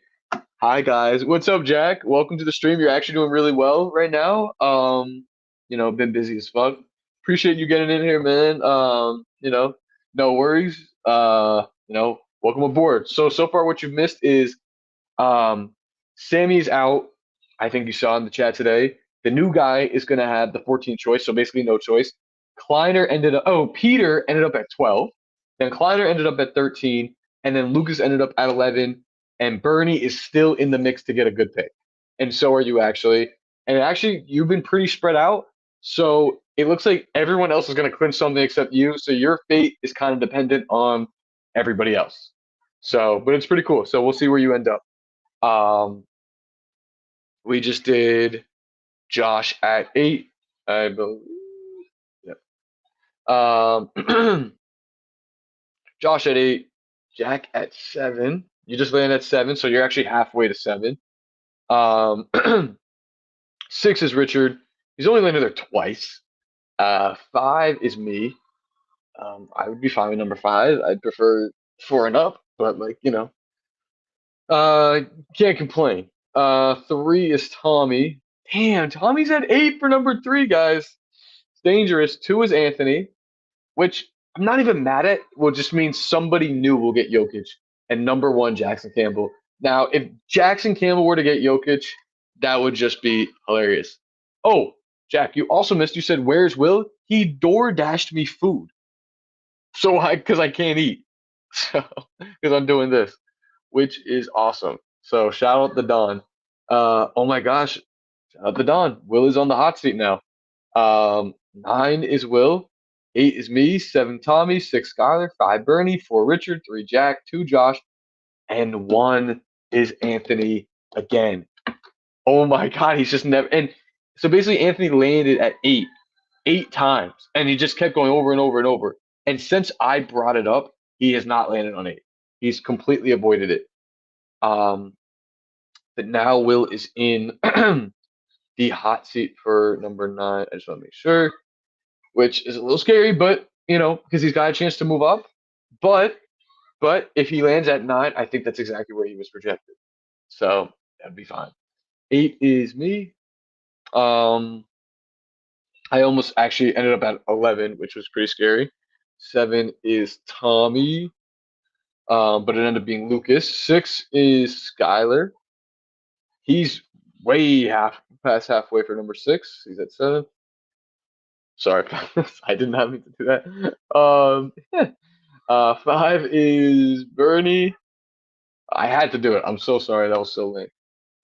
Speaker 1: Hi guys. What's up, Jack? Welcome to the stream. You're actually doing really well right now. Been busy as fuck. Appreciate you getting in here, man. No worries. Welcome aboard. So far what you've missed is Sammy's out. I think you saw in the chat today. The new guy is going to have the 14th choice, so basically no choice. Peter ended up at 12. Then Kleiner ended up at 13. And then Lucas ended up at 11. And Bernie is still in the mix to get a good pick. And so are you actually. And actually, you've been pretty spread out. So it looks like everyone else is going to clinch something except you. So your fate is kind of dependent on everybody else. But it's pretty cool. So we'll see where you end up. We just did Josh at 8, I believe. Yep. Josh at 8, Jack at 7. You just landed at 7, so you're actually halfway to 7. 6 is Richard. He's only landed there twice. 5 is me. I would be fine with number 5. I'd prefer 4 and up, but can't complain. 3 is Tommy. Damn, Tommy's at 8 for number 3, guys. It's dangerous. 2 is Anthony, which I'm not even mad at. Will just mean somebody new will get Jokic. And number 1, Jackson Campbell. Now, if Jackson Campbell were to get Jokic, that would just be hilarious. Oh, Jack, you also missed. You said, "Where's Will?" He door dashed me food. Because I can't eat. So, because I'm doing this, which is awesome. So shout out the Don. Oh my gosh, shout out the Don. Will is on the hot seat now. 9 is Will. 8 is me. 7 Tommy. 6 Skylar. 5 Bernie. 4 Richard. 3 Jack. 2 Josh. And 1 is Anthony again. Oh my God, he's just never. And so basically, Anthony landed at 8 times, and he just kept going over and over and over. And since I brought it up, he has not landed on 8. He's completely avoided it. But now Will is in the hot seat for number 9. I just want to make sure, which is a little scary, but because he's got a chance to move up. But if he lands at 9, I think that's exactly where he was projected. So that'd be fine. 8 is me. I almost actually ended up at 11, which was pretty scary. 7 is Tommy, but it ended up being Lucas. 6 is Skylar. He's way past halfway for number 6. He's at 7. Sorry, I did not mean to do that. 5 is Bernie. I had to do it. I'm so sorry. That was so late.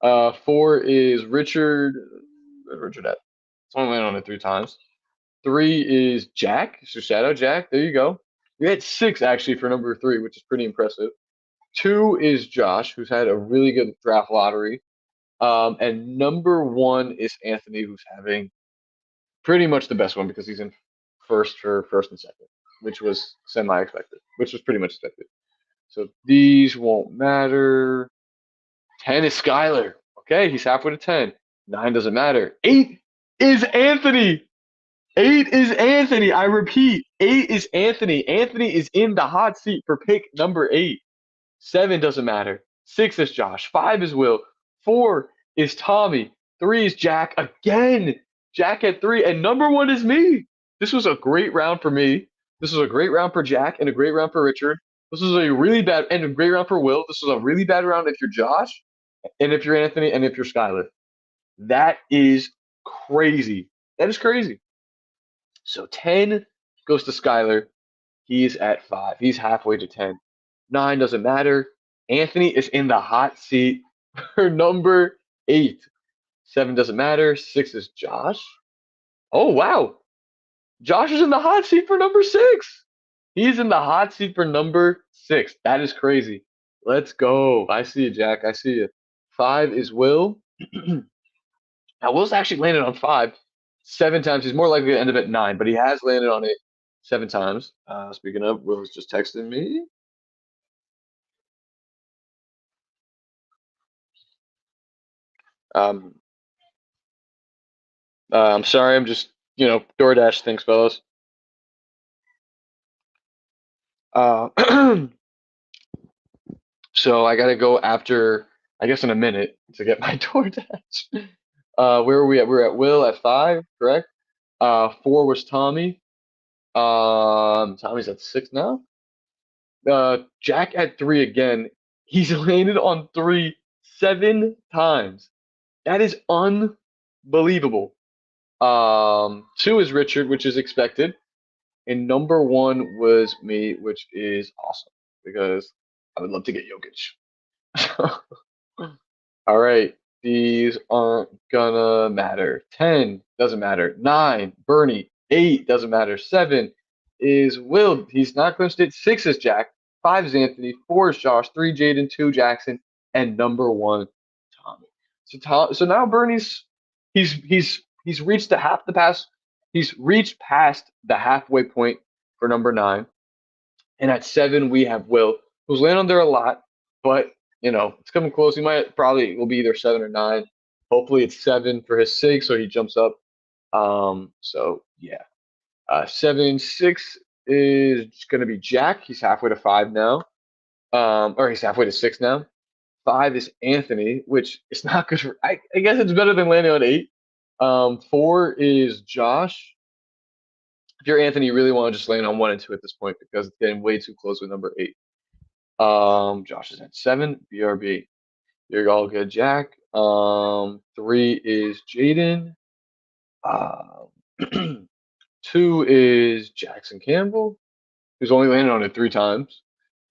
Speaker 1: 4 is Richard. Where's Richard at? It's only landed on it 3 times. 3 is Jack. So shout out Jack. There you go. You had 6 actually for number 3, which is pretty impressive. 2 is Josh, who's had a really good draft lottery. And number 1 is Anthony, who's having pretty much the best one because he's in first for first and second, which was semi-expected, which was pretty much expected. So these won't matter. 10 is Skylar. Okay, he's halfway to 10. 9 doesn't matter. 8 is Anthony. 8 is Anthony. I repeat, 8 is Anthony. Anthony is in the hot seat for pick number 8. 7 doesn't matter. 6 is Josh. 5 is Will. 4 is Tommy. 3 is Jack again. Jack at 3. And number 1 is me. This was a great round for me. This was a great round for Jack and a great round for Richard. This was a really bad and a great round for Will. This was a really bad round if you're Josh and if you're Anthony and if you're Skylar. That is crazy. That is crazy. So 10 goes to Skylar. He's at 5. He's halfway to 10. 9 doesn't matter. Anthony is in the hot seat for number 8. 7 doesn't matter. 6 is Josh. Oh, wow. Josh is in the hot seat for number 6. He's in the hot seat for number 6. That is crazy. Let's go. I see you, Jack. I see you. 5 is Will. Now, Will's actually landed on 5 7 times. He's more likely to end up at 9, but he has landed on it 7 times. Speaking of, Will's just texting me. Um, I'm sorry. I'm just, DoorDash things, fellas. So I gotta go after, I guess, in a minute to get my DoorDash. Where are we at? We're at Will at 5, correct? 4 was Tommy. Tommy's at 6 now. Jack at 3 again. He's landed on 3 7 times. That is unbelievable. 2 is Richard, which is expected. And number 1 was me, which is awesome because I would love to get Jokic. All right. These aren't gonna matter. 10 doesn't matter. 9, Bernie. 8 doesn't matter. 7 is Will. He's not clinched it. 6 is Jack. 5 is Anthony. 4 is Josh. 3 Jaden. 2 Jackson. And number 1 Tommy. So now Bernie's he's reached the half the pass. He's reached past the halfway point for number 9. And at 7 we have Will, who's landed on there a lot, but it's coming close. He might probably will be either 7 or 9. Hopefully it's 7 for his sake, so he jumps up. So yeah. 7 6 is going to be Jack. He's halfway to 5 now. Or he's halfway to 6 now. 5 is Anthony, which is not good for. I guess it's better than landing on 8. 4 is Josh. If you're Anthony, you really want to just land on 1 and 2 at this point because it's getting way too close with number 8. Josh is at 7. BRB. You're all good, Jack. 3 is Jaden. 2 is Jackson Campbell, who's only landed on it 3 times.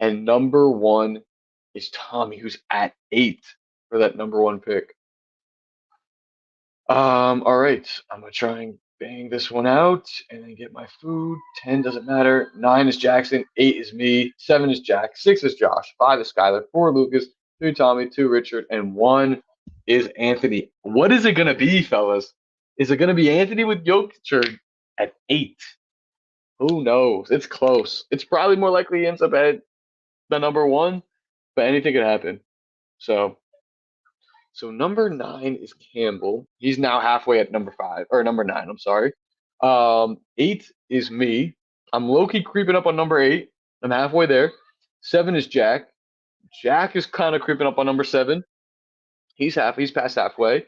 Speaker 1: And number 1 is Tommy, who's at 8 for that number 1 pick. All right. I'm gonna try and bang this one out and then get my food. 10 doesn't matter. 9 is Jackson. 8 is me. 7 is Jack. 6 is Josh. 5 is Skylar. 4 Lucas. 3 Tommy. 2 Richard. And 1 is Anthony. What is it gonna be, fellas? Is it gonna be Anthony with Jokic at 8? Who knows? It's close. It's probably more likely he ends up at the number 1, but anything could happen. So number 9 is Campbell. He's now halfway at number 5 or number 9. I'm sorry. 8 is me. I'm low-key creeping up on number 8. I'm halfway there. 7 is Jack. Jack is kind of creeping up on number 7. He's past halfway.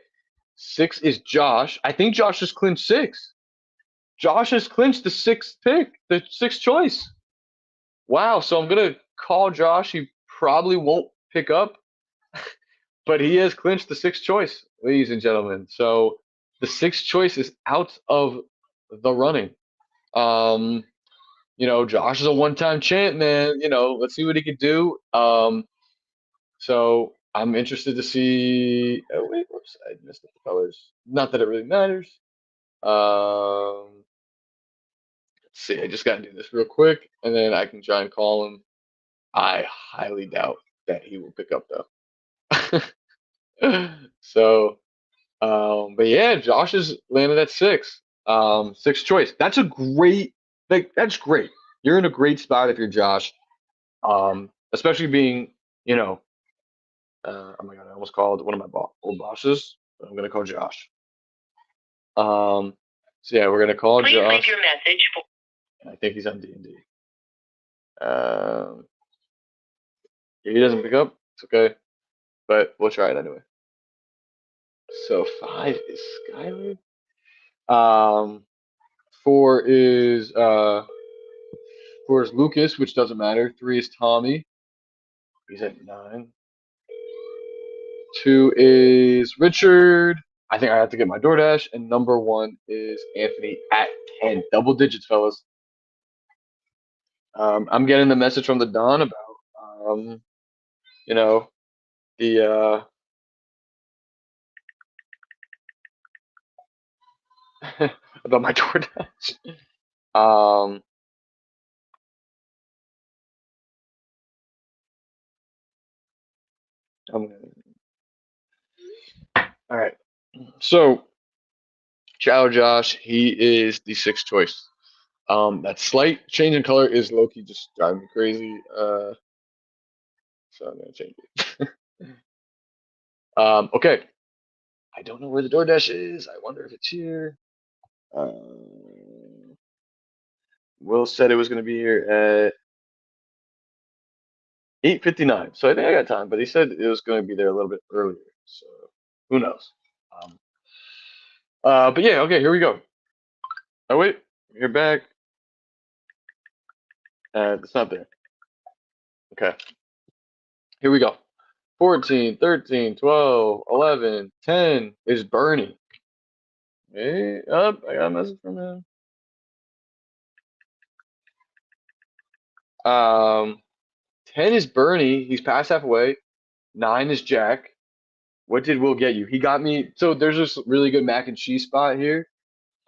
Speaker 1: 6 is Josh. I think Josh just clinched 6. Josh has clinched the 6th pick, the 6th choice. Wow. So I'm gonna call Josh. He probably won't pick up. But he has clinched the 6th choice, ladies and gentlemen. So the 6th choice is out of the running. Josh is a one-time champ, man. Let's see what he could do. So I'm interested to see. Oh wait, whoops, I messed up the colors. Not that it really matters. Let's see. I just gotta do this real quick, and then I can try and call him. I highly doubt that he will pick up though. So, but yeah, Josh is landed at six. Sixth choice. That's a great, like, that's great. You're in a great spot if you're Josh. Especially being, you know, oh my God, I almost called one of my old bosses. I'm gonna call Josh. Um, so yeah, we're gonna call
Speaker 3: Please leave
Speaker 1: Josh.
Speaker 3: your message for.
Speaker 1: I think he's on D&D. If he doesn't pick up, it's okay, but we'll try it anyway. So five is Skylar. Four is Lucas, which doesn't matter. Three is Tommy. He's at nine. Two is Richard. I think I have to get my DoorDash. And number one is Anthony at 10. Double digits, fellas. I'm getting the message from the Don about, you know, the about my DoorDash. Um, I'm gonna, all right. So, Ciao Josh, he is the sixth choice. That slight change in color is low-key just driving me crazy. So I'm gonna change it. Okay. I don't know where the DoorDash is. I wonder if it's here. Will said it was gonna be here at 8:59. So I think I got time, but he said it was gonna be there a little bit earlier. So who knows? Um, but yeah, okay, here we go. Oh wait, you're back. It's not there. Okay. Here we go. 14, 13, 12, 11, 10 is Bernie. Hey, up, I got a message from him. 10 is Bernie. He's past halfway. 9 is Jack. What did Will get you? He got me. So there's this really good mac and cheese spot here.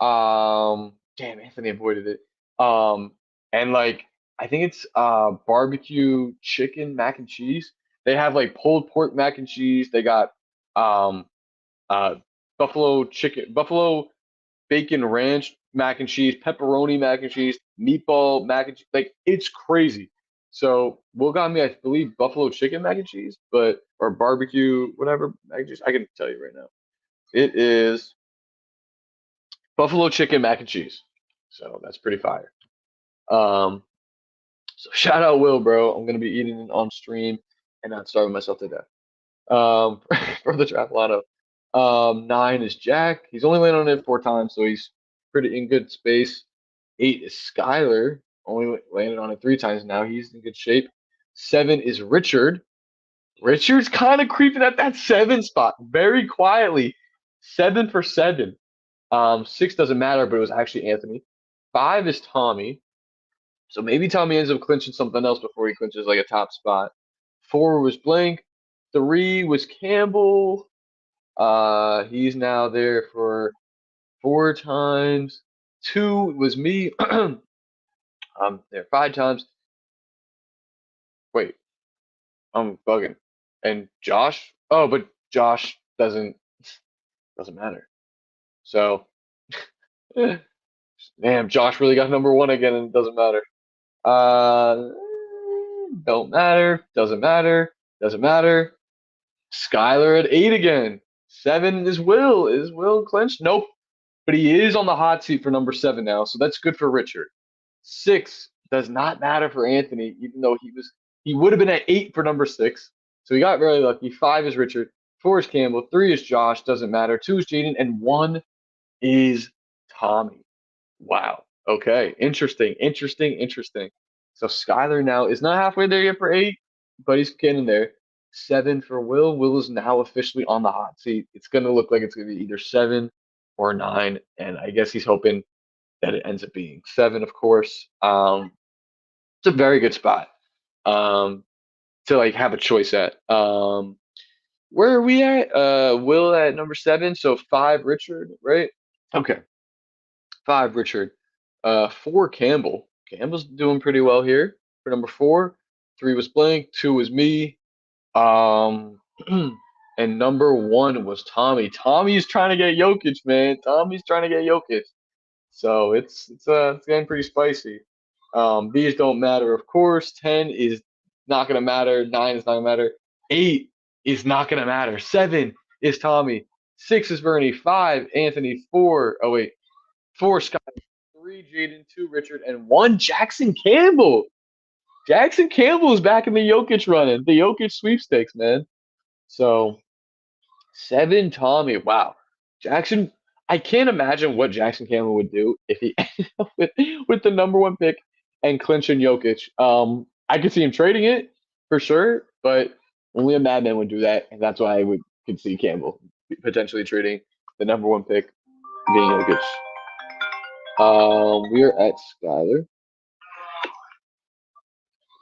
Speaker 1: Damn, Anthony avoided it. Um, and like I think it's barbecue chicken mac and cheese. They have like pulled pork mac and cheese. They got um uh buffalo bacon ranch mac and cheese, pepperoni mac and cheese, meatball mac and cheese. Like it's crazy. So Will got me, I believe, buffalo chicken mac and cheese, but or barbecue whatever mac and cheese. I can tell you right now. It is buffalo chicken mac and cheese. So that's pretty fire. Um, so shout out Will, bro. I'm gonna be eating it on stream and not starving myself to death. For the Trapolano. 9 is Jack. He's only landed on it 4 times, so he's pretty in good space. 8 is Skylar. Only landed on it 3 times now. He's in good shape. 7 is Richard. Richard's kind of creeping at that 7 spot very quietly. 7 for 7. 6 doesn't matter, but it was actually Anthony. 5 is Tommy. So maybe Tommy ends up clinching something else before he clinches like a top spot. 4 was Blank. 3 was Campbell. He's now there for 4 times. 2 was me. There 5 times. Wait, I'm bugging. And Josh? Oh, but Josh doesn't matter. So, damn, Josh really got number one again, and it doesn't matter. Uh, don't matter. Doesn't matter. Doesn't matter. Skylar at 8 again. 7 is Will. Is Will clinched? Nope. But he is on the hot seat for number 7 now, so that's good for Richard. 6 does not matter for Anthony, even though he would have been at 8 for number 6. So he got really lucky. 5 is Richard. 4 is Campbell. 3 is Josh. Doesn't matter. 2 is Jaden, and 1 is Tommy. Wow. Okay. Interesting. Interesting. Interesting. So Skylar now is not halfway there yet for 8, but he's getting there. 7 for Will. Will is now officially on the hot seat. It's going to look like it's going to be either 7 or 9, and I guess he's hoping that it ends up being 7, of course. It's a very good spot to like have a choice at. Where are we at? Will at number 7, so 5 Richard, right? Okay, 5 Richard. 4 Campbell. Campbell's doing pretty well here for number 4. 3 was Blank. 2 was me. Um, and number one was Tommy. Tommy's trying to get Jokic, man. Tommy's trying to get Jokic. So it's getting pretty spicy. These don't matter, of course. 10 is not gonna matter. 9 is not gonna matter. 8 is not gonna matter. 7 is Tommy. 6 is Bernie. 5 Anthony. 4 oh wait, 4 Scott. 3 Jaden. 2 Richard, and 1 Jackson Campbell. Jackson Campbell is back in the Jokic running, the Jokic sweepstakes, man. So 7 Tommy. Wow. Jackson, I can't imagine what Jackson Campbell would do if he ended up with the number one pick and clinching Jokic. I could see him trading it for sure, but only a madman would do that, and that's why I would could see Campbell potentially trading the number one pick being Jokic. We are at Skyler.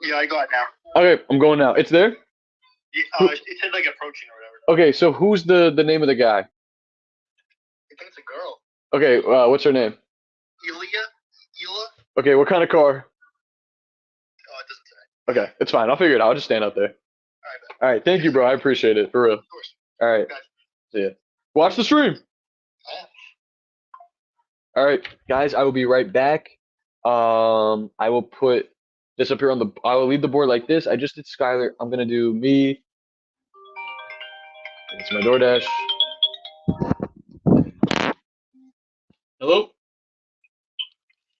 Speaker 2: Yeah, I got it now.
Speaker 1: Okay, I'm going now. It's there?
Speaker 2: It said like approaching or whatever.
Speaker 1: Okay, so who's the name of the guy?
Speaker 2: I think it's a girl.
Speaker 1: Okay, what's her name?
Speaker 2: Ela?
Speaker 1: Okay, what kind of car?
Speaker 2: Oh, it doesn't say.
Speaker 1: Okay, it's fine. I'll figure it out. I'll just stand out there.
Speaker 2: Alright,
Speaker 1: All right, thank you, bro. I appreciate it for real.
Speaker 2: of course.
Speaker 1: All right,
Speaker 2: Gotcha.
Speaker 1: see ya. Watch the stream. All right, guys, I will be right back. I will put this up here on the. I will leave the board like this. I just did Skylar. I'm gonna do me. It's my DoorDash. Hello.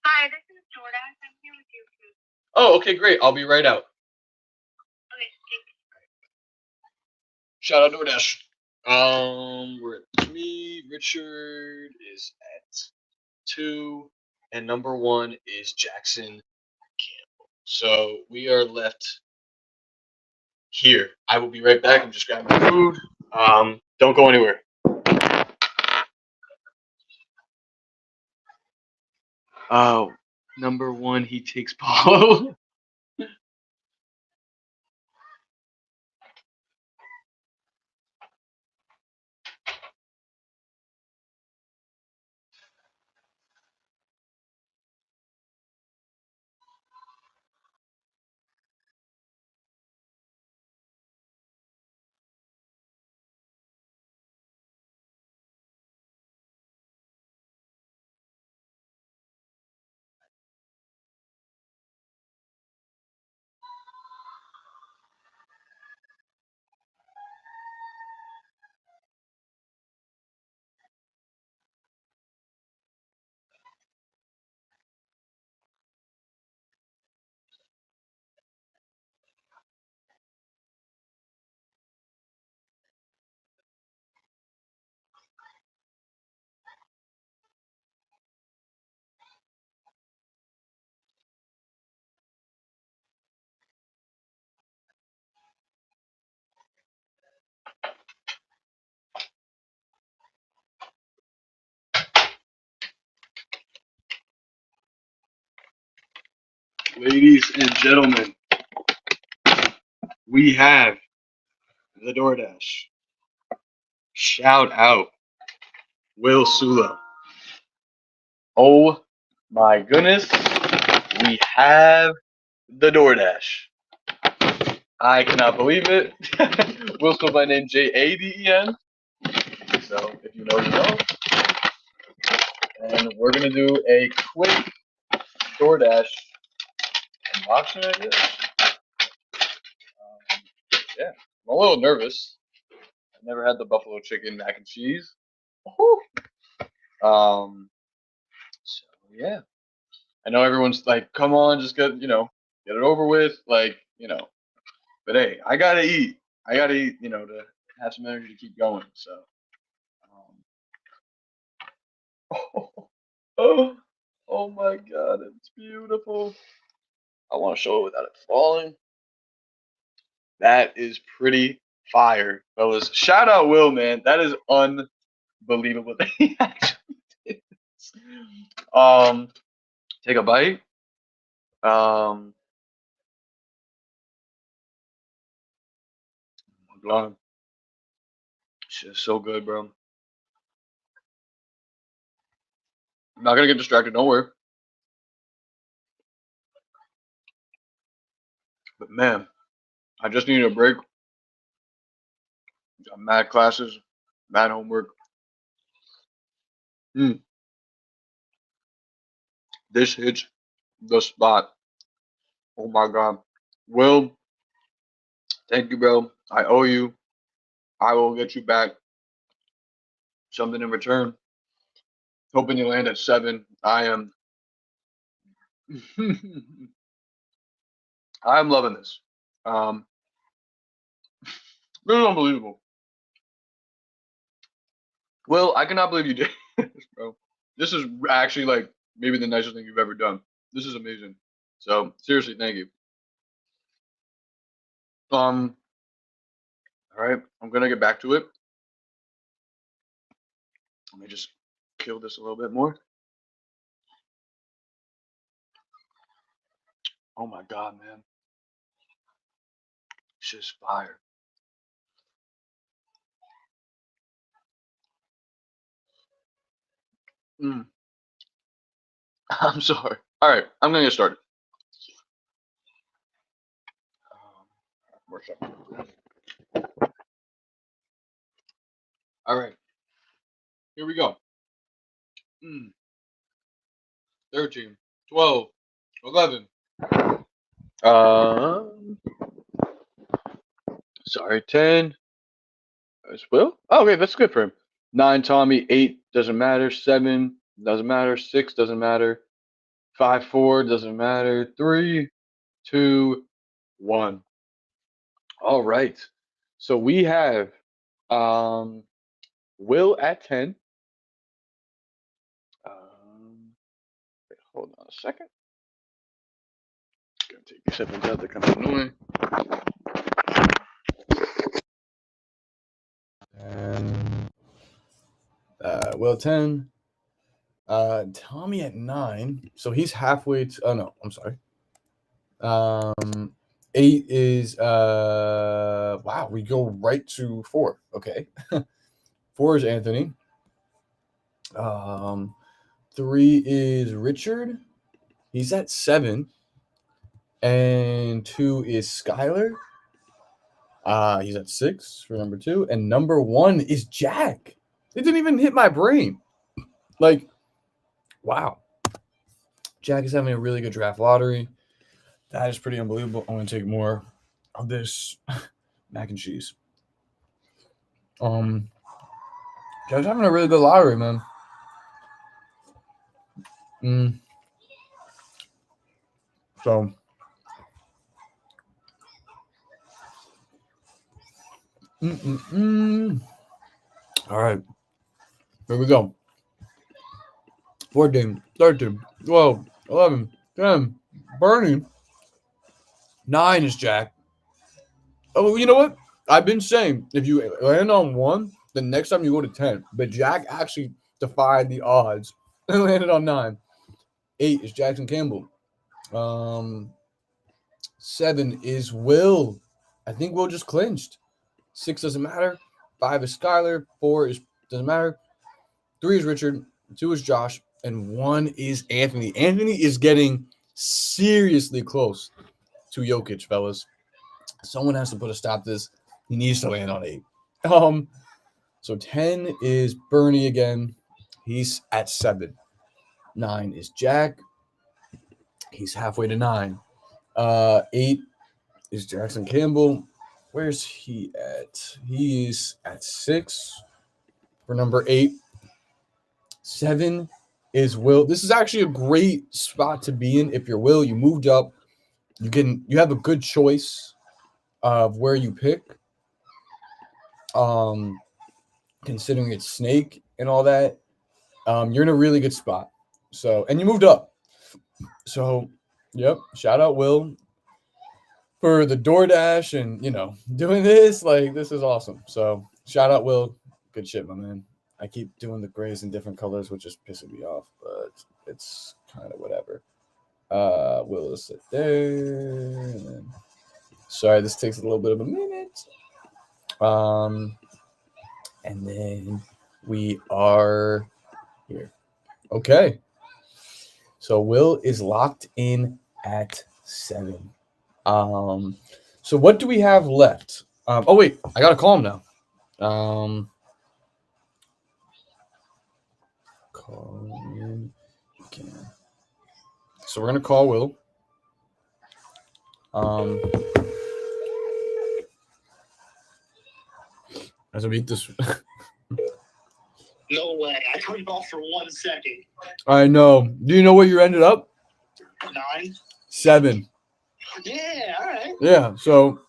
Speaker 3: Hi, this is DoorDash. I'm here with your food.
Speaker 1: Oh, okay, great. I'll be right out.
Speaker 3: Okay, thank you.
Speaker 1: Shout out DoorDash. We're at me. Richard is at 2, and number 1 is Jackson Campbell. So we are left here. I will be right back. I'm just grabbing my food. Don't go anywhere. Oh, number 1, he takes Paulo. Ladies and gentlemen, we have the DoorDash. Shout out Will Sula. Oh my goodness, we have the DoorDash. I cannot believe it. Will Sula by name Jaden. So if you know, you know. And we're gonna do a quick DoorDash unboxing, I guess. Yeah, I'm a little nervous. I've never had the buffalo chicken mac and cheese. Woo. So yeah, I know everyone's like, "Come on, just get get it over with." But hey, I gotta eat. I gotta eat, to have some energy to keep going. So, oh, oh my God, it's beautiful. I want to show it without it falling. That is pretty fire, fellas. Shout out Will, man. That is unbelievable that he actually did this. Take a bite. Oh my God. It's just so good, bro. I'm not gonna get distracted, don't worry. But man, I just needed a break Mad classes, mad homework. This hits the spot. Oh my God. Will, thank you, bro. I owe you. I will get you back something in return. Hoping you land at 7. I am. I'm loving this. This is unbelievable. Will, I cannot believe you did this, bro. This is actually like maybe the nicest thing you've ever done. This is amazing. So seriously, thank you. All right, I'm gonna get back to it. Let me just kill this a little bit more. Oh my God, man. It's just fire. I'm sorry. All right, I'm gonna get started. All right, here we go. 13, 12, 11. Sorry, 10. As Will? Oh, okay, that's good for him. 9, Tommy. 8 doesn't matter. 7 doesn't matter. 6 doesn't matter. 5, 4 doesn't matter. 3, 2, 1. All right. So we have Will at 10. Wait, hold on a second. Gonna take these headphones out. They're kind of annoying. And Will 10. Tommy at 9. So he's halfway to. Oh no, I'm sorry. 8 is wow, we go right to 4. Okay. 4 is Anthony. 3 is Richard. He's at 7. And 2 is Skylar. He's at 6 for number 2. And number 1 is Jack. It didn't even hit my brain. Like, wow. Jack is having a really good draft lottery. That is pretty unbelievable. I'm going to take more of this mac and cheese. Jack's having a really good lottery, man. So, all right. Here we go. 14, 13, 12, 11, 10. Bernie. 9 is Jack. Oh, you know what? I've been saying if you land on 1, the next time you go to 10. But Jack actually defied the odds and landed on 9. 8 is Jackson Campbell. 7 is Will. I think Will just clinched. 6 doesn't matter. 5 is Skylar. 4 is doesn't matter. 3 is Richard. 2 is Josh. And 1 is Anthony. Anthony is getting seriously close to Jokic, fellas. Someone has to put a stop to this. He needs to land on 8. So 10 is Bernie again. He's at 7. 9 is Jack. He's halfway to 9. 8 is Jackson Campbell. Where's he at? He's at 6 for number 8. 7 is Will. This is actually a great spot to be in. If you're Will, you moved up. You have a good choice of where you pick. Considering it's Snake and all that, you're in a really good spot. So, and you moved up. So, yep. Shout out Will for the DoorDash and, doing this. Like, this is awesome. So, shout out Will. Good shit, my man. I keep doing the grays in different colors, which is pissing me off, but it's kind of whatever. Will sit there. And then, sorry, this takes a little bit of a minute. And then we are here. Okay. So Will is locked in at 7. So what do we have left? Oh wait, I gotta call him now.
Speaker 4: Call in again. So we're gonna call Will. As I beat this.
Speaker 2: No way. I turned it off for 1 second.
Speaker 4: I know. Do you know where you ended up?
Speaker 2: 9.
Speaker 4: 7.
Speaker 2: Yeah, all right.
Speaker 4: Yeah. So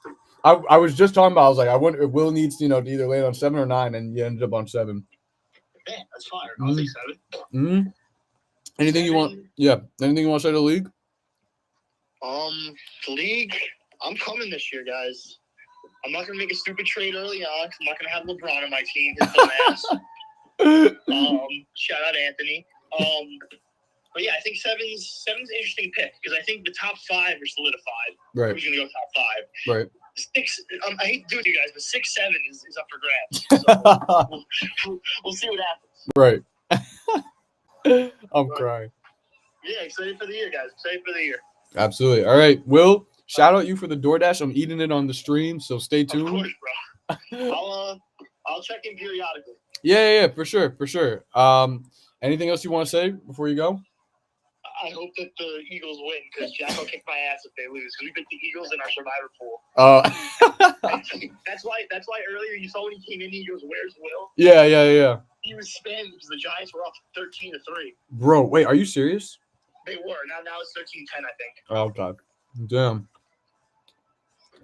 Speaker 4: I was just talking about. I was like, I wonder if Will needs to either land on 7 or 9, and you ended up on 7.
Speaker 2: Yeah, that's fire. I'll take 7.
Speaker 4: Mm-hmm. Anything you want? Yeah. Anything you want to say to the league?
Speaker 2: The league. I'm coming this year, guys. I'm not gonna make a stupid trade early on. 'Cause I'm not gonna have LeBron on my team. His dumb ass. Shout out Anthony. But yeah, I think seven's an interesting pick because I think the top 5 are solidified.
Speaker 4: Right.
Speaker 2: Who's gonna go top 5?
Speaker 4: Right.
Speaker 2: 6. I hate to do it, you guys, but 6, 7 is up for grabs. So we'll see what happens.
Speaker 4: Right. I'm crying.
Speaker 2: Yeah, excited for the year, guys. Excited for the year.
Speaker 4: Absolutely. All right, Will. Shout out you for the DoorDash. I'm eating it on the stream, so stay
Speaker 2: Of
Speaker 4: tuned.
Speaker 2: course, bro. I'll check in periodically.
Speaker 4: Yeah, for sure. Anything else you want to say before you go?
Speaker 2: I hope that the Eagles win because Jack will kick my ass if they lose because we picked the Eagles in our survivor pool. That's why earlier you saw when he came in, he goes, "Where's Will?"
Speaker 4: Yeah.
Speaker 2: He was spanned because the Giants were off 13-3.
Speaker 4: Bro, wait, are you serious?
Speaker 2: They were. Now it's 13-10, I think.
Speaker 4: Oh God, damn.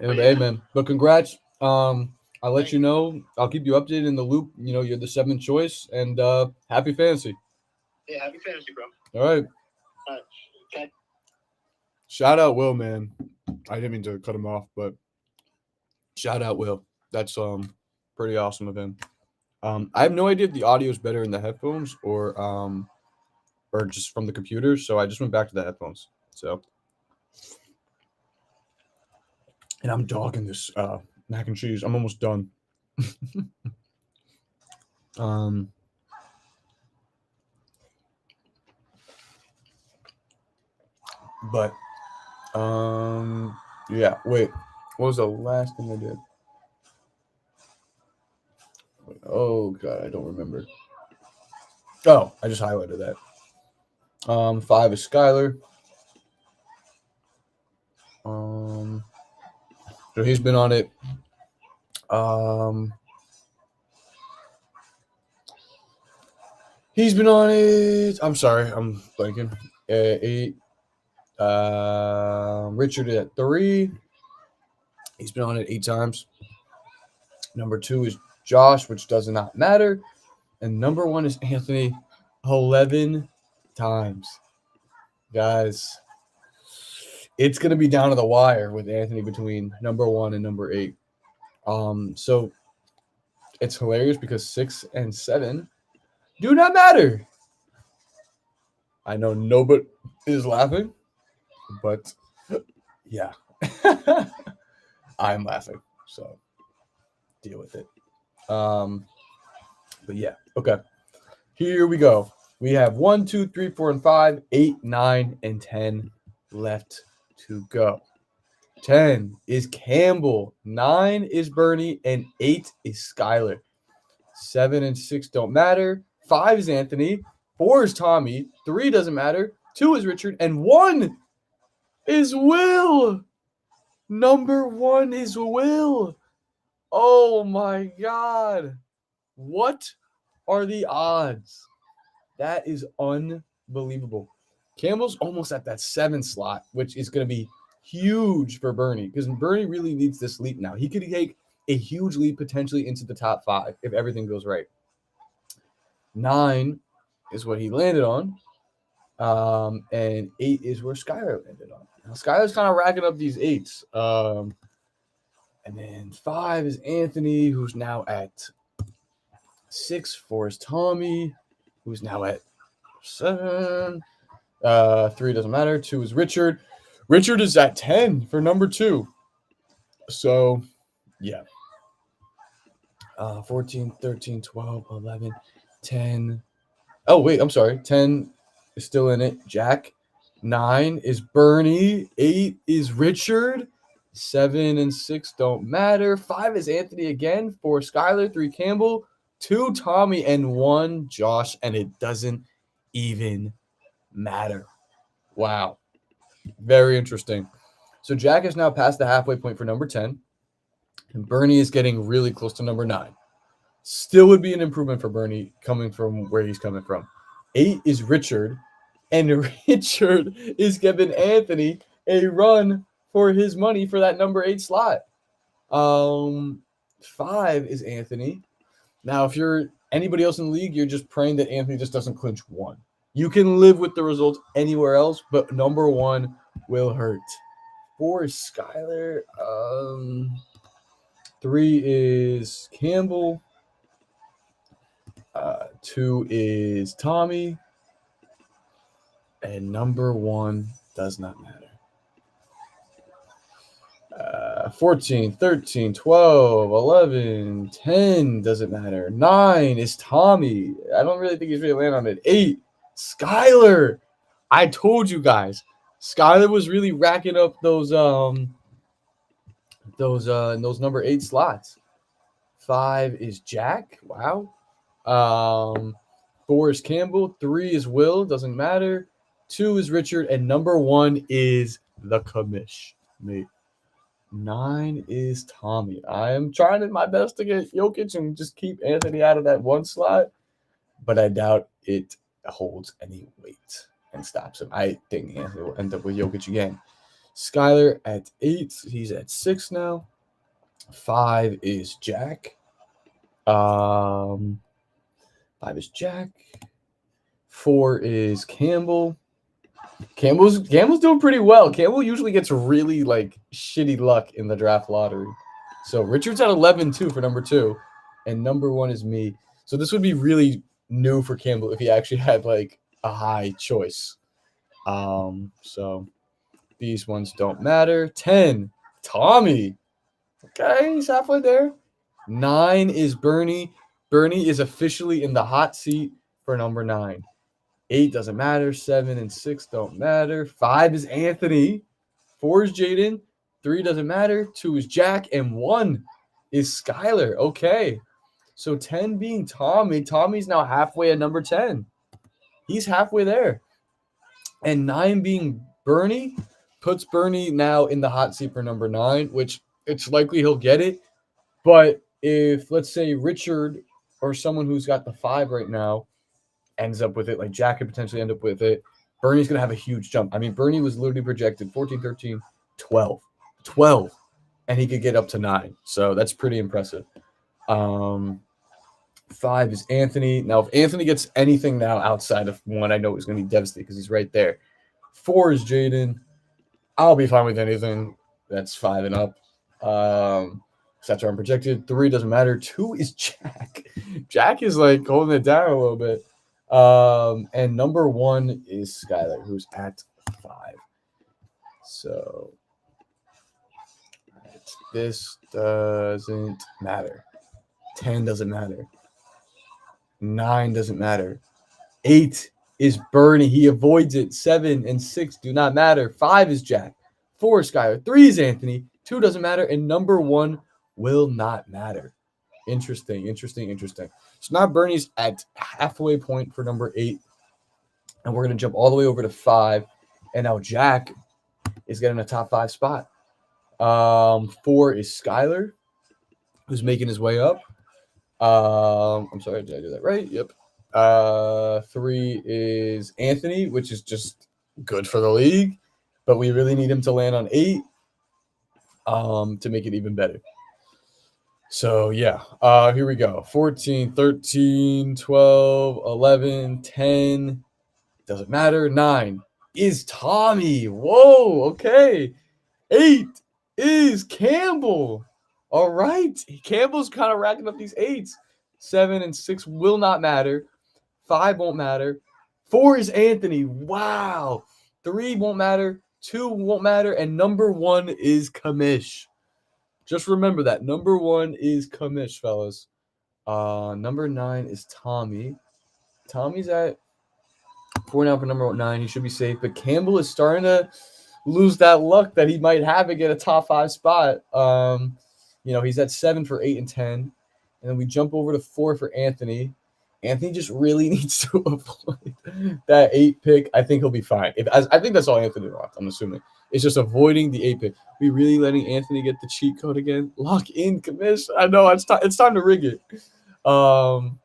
Speaker 4: Amen. But congrats. I'll let you know. I'll keep you updated in the loop. You're the 7th choice, and happy fantasy.
Speaker 2: Yeah, happy fantasy, bro.
Speaker 4: All right.
Speaker 2: Okay.
Speaker 4: Shout out Will, man. I didn't mean to cut him off, but shout out Will. That's pretty awesome of him. I have no idea if the audio is better in the headphones or just from the computer, so I just went back to the headphones. So, and I'm dogging this mac and cheese. I'm almost done. But yeah. Wait, what was the last thing I did? Oh God, I don't remember. Oh, I just highlighted that. 5 is Skyler. So he's been on it. He's been on it. I'm sorry, I'm blanking. 8. Richard at 3. He's been on it 8 times. Number 2 is Josh, which does not matter. And number 1 is Anthony, 11 times. Guys, it's going to be down to the wire with Anthony between number 1 and number 8. So it's hilarious because 6 and 7 do not matter. I know nobody is laughing, but yeah, I'm laughing. So deal with it. But yeah, okay. Here we go. We have 1, 2, 3, 4, and 5, 8, 9, and 10 left to go. 10 is Campbell, 9 is Bernie, and 8 is Skyler. 7 and 6 don't matter. 5 is Anthony, 4 is Tommy, 3 doesn't matter, 2 is Richard, and 1 is Will. Number 1 is Will. Oh my God. What are the odds? That is unbelievable. Campbell's almost at that 7 slot, which is going to be huge for Bernie because Bernie really needs this leap now. He could take a huge leap potentially into the top 5 if everything goes right. 9 is what he landed on. And 8 is where Skyler landed on. Now, Skyler's kind of racking up these 8s. And then 5 is Anthony, who's now at 6. 4 is Tommy, who's now at 7. 3 doesn't matter. 2 is Richard. Richard is at 10 for number 2. So, yeah. 14, 13, 12, 11, 10. Oh, wait, I'm sorry. 10 is still in it. Jack. 9 is Bernie. 8 is Richard. 7 and 6 don't matter. 5 is Anthony again. 4 Skylar. 3 Campbell. 2 Tommy and 1 Josh. And it doesn't even matter. Wow. Very interesting. So Jack has now passed the halfway point for number 10. And Bernie is getting really close to number 9. Still would be an improvement for Bernie coming from where he's coming from. 8 is Richard. And Richard is giving Anthony a run for his money for that number 8 slot. 5 is Anthony. Now, if you're anybody else in the league, you're just praying that Anthony just doesn't clinch 1. You can live with the results anywhere else, but number 1 will hurt. 4 is Skylar. 3 is Campbell. 2 is Tommy. And number 1 does not matter. 14, 13, 12, 11, 10 doesn't matter. 9 is Tommy. I don't really think he's really landing on it. 8, Skylar. I told you guys, Skylar was really racking up those number 8 slots. 5 is Jack. Wow. 4 is Campbell. 3 is Will. Doesn't matter. 2 is Richard. And number 1 is the commish. Mate. 9 is Tommy. I am trying my best to get Jokic and just keep Anthony out of that 1 slot, but I doubt it holds any weight and stops him. I think Anthony will end up with Jokic again. Skylar at 8. He's at 6 now. 5 is Jack. 5 is Jack. 4 is Campbell. Campbell's doing pretty well. Campbell usually gets really shitty luck in the draft lottery. So Richard's at 11 too for number 2, and number 1 is me. So this would be really new for Campbell if he actually had a high choice. So these ones don't matter. 10, Tommy. Okay, he's halfway there. 9 is Bernie. Bernie is officially in the hot seat for number 9. 8 doesn't matter. 7 and 6 don't matter. 5 is Anthony. 4 is Jaden. 3 doesn't matter. 2 is Jack. And 1 is Skylar. Okay. So 10 being Tommy. Tommy's now halfway at number 10. He's halfway there. And 9 being Bernie puts Bernie now in the hot seat for number 9, which it's likely he'll get it. But if, let's say, Richard or someone who's got the 5 right now ends up with it, like Jack could potentially end up with it, Bernie's going to have a huge jump. I mean, Bernie was literally projected 14, 13, 12. 12. And he could get up to 9. So that's pretty impressive. 5 is Anthony. Now, if Anthony gets anything now outside of 1, I know he's going to be devastated because he's right there. 4 is Jaden. I'll be fine with anything that's 5 and up. That's where I'm projected. 3 doesn't matter. 2 is Jack. Jack is holding it down a little bit. And number 1 is Skylar, who's at 5. So this doesn't matter. 10 doesn't matter. 9 doesn't matter. 8 is Bernie. He avoids it. 7 and 6 do not matter. 5 is Jack. 4 is Skylar. 3 is Anthony. 2 doesn't matter. And number 1 will not matter. Interesting. So now Bernie's at halfway point for number 8. And we're going to jump all the way over to 5. And now Jack is getting a top 5 spot. 4 is Skylar, who's making his way up. I'm sorry, did I do that right? Yep. 3 is Anthony, which is just good for the league. But we really need him to land on 8 to make it even better. So, yeah, here we go. 14, 13, 12, 11, 10. Doesn't matter. 9 is Tommy. Whoa, okay. 8 is Campbell. All right. Campbell's kind of racking up these 8s. 7 and 6 will not matter. 5 won't matter. 4 is Anthony. Wow. 3 won't matter. 2 won't matter. And number 1 is Kamish. Just remember that. Number 1 is Kamish, fellas. Number 9 is Tommy. Tommy's at 4 now for number 9. He should be safe. But Campbell is starting to lose that luck that he might have and get a top 5 spot. He's at 7 for 8 and 10. And then we jump over to 4 for Anthony. Anthony just really needs to avoid that 8 pick. I think he'll be fine. I think that's all Anthony wants, I'm assuming. It's just avoiding the 8 pick. We really letting Anthony get the cheat code again? Lock in, commish. I know it's time to rig it. And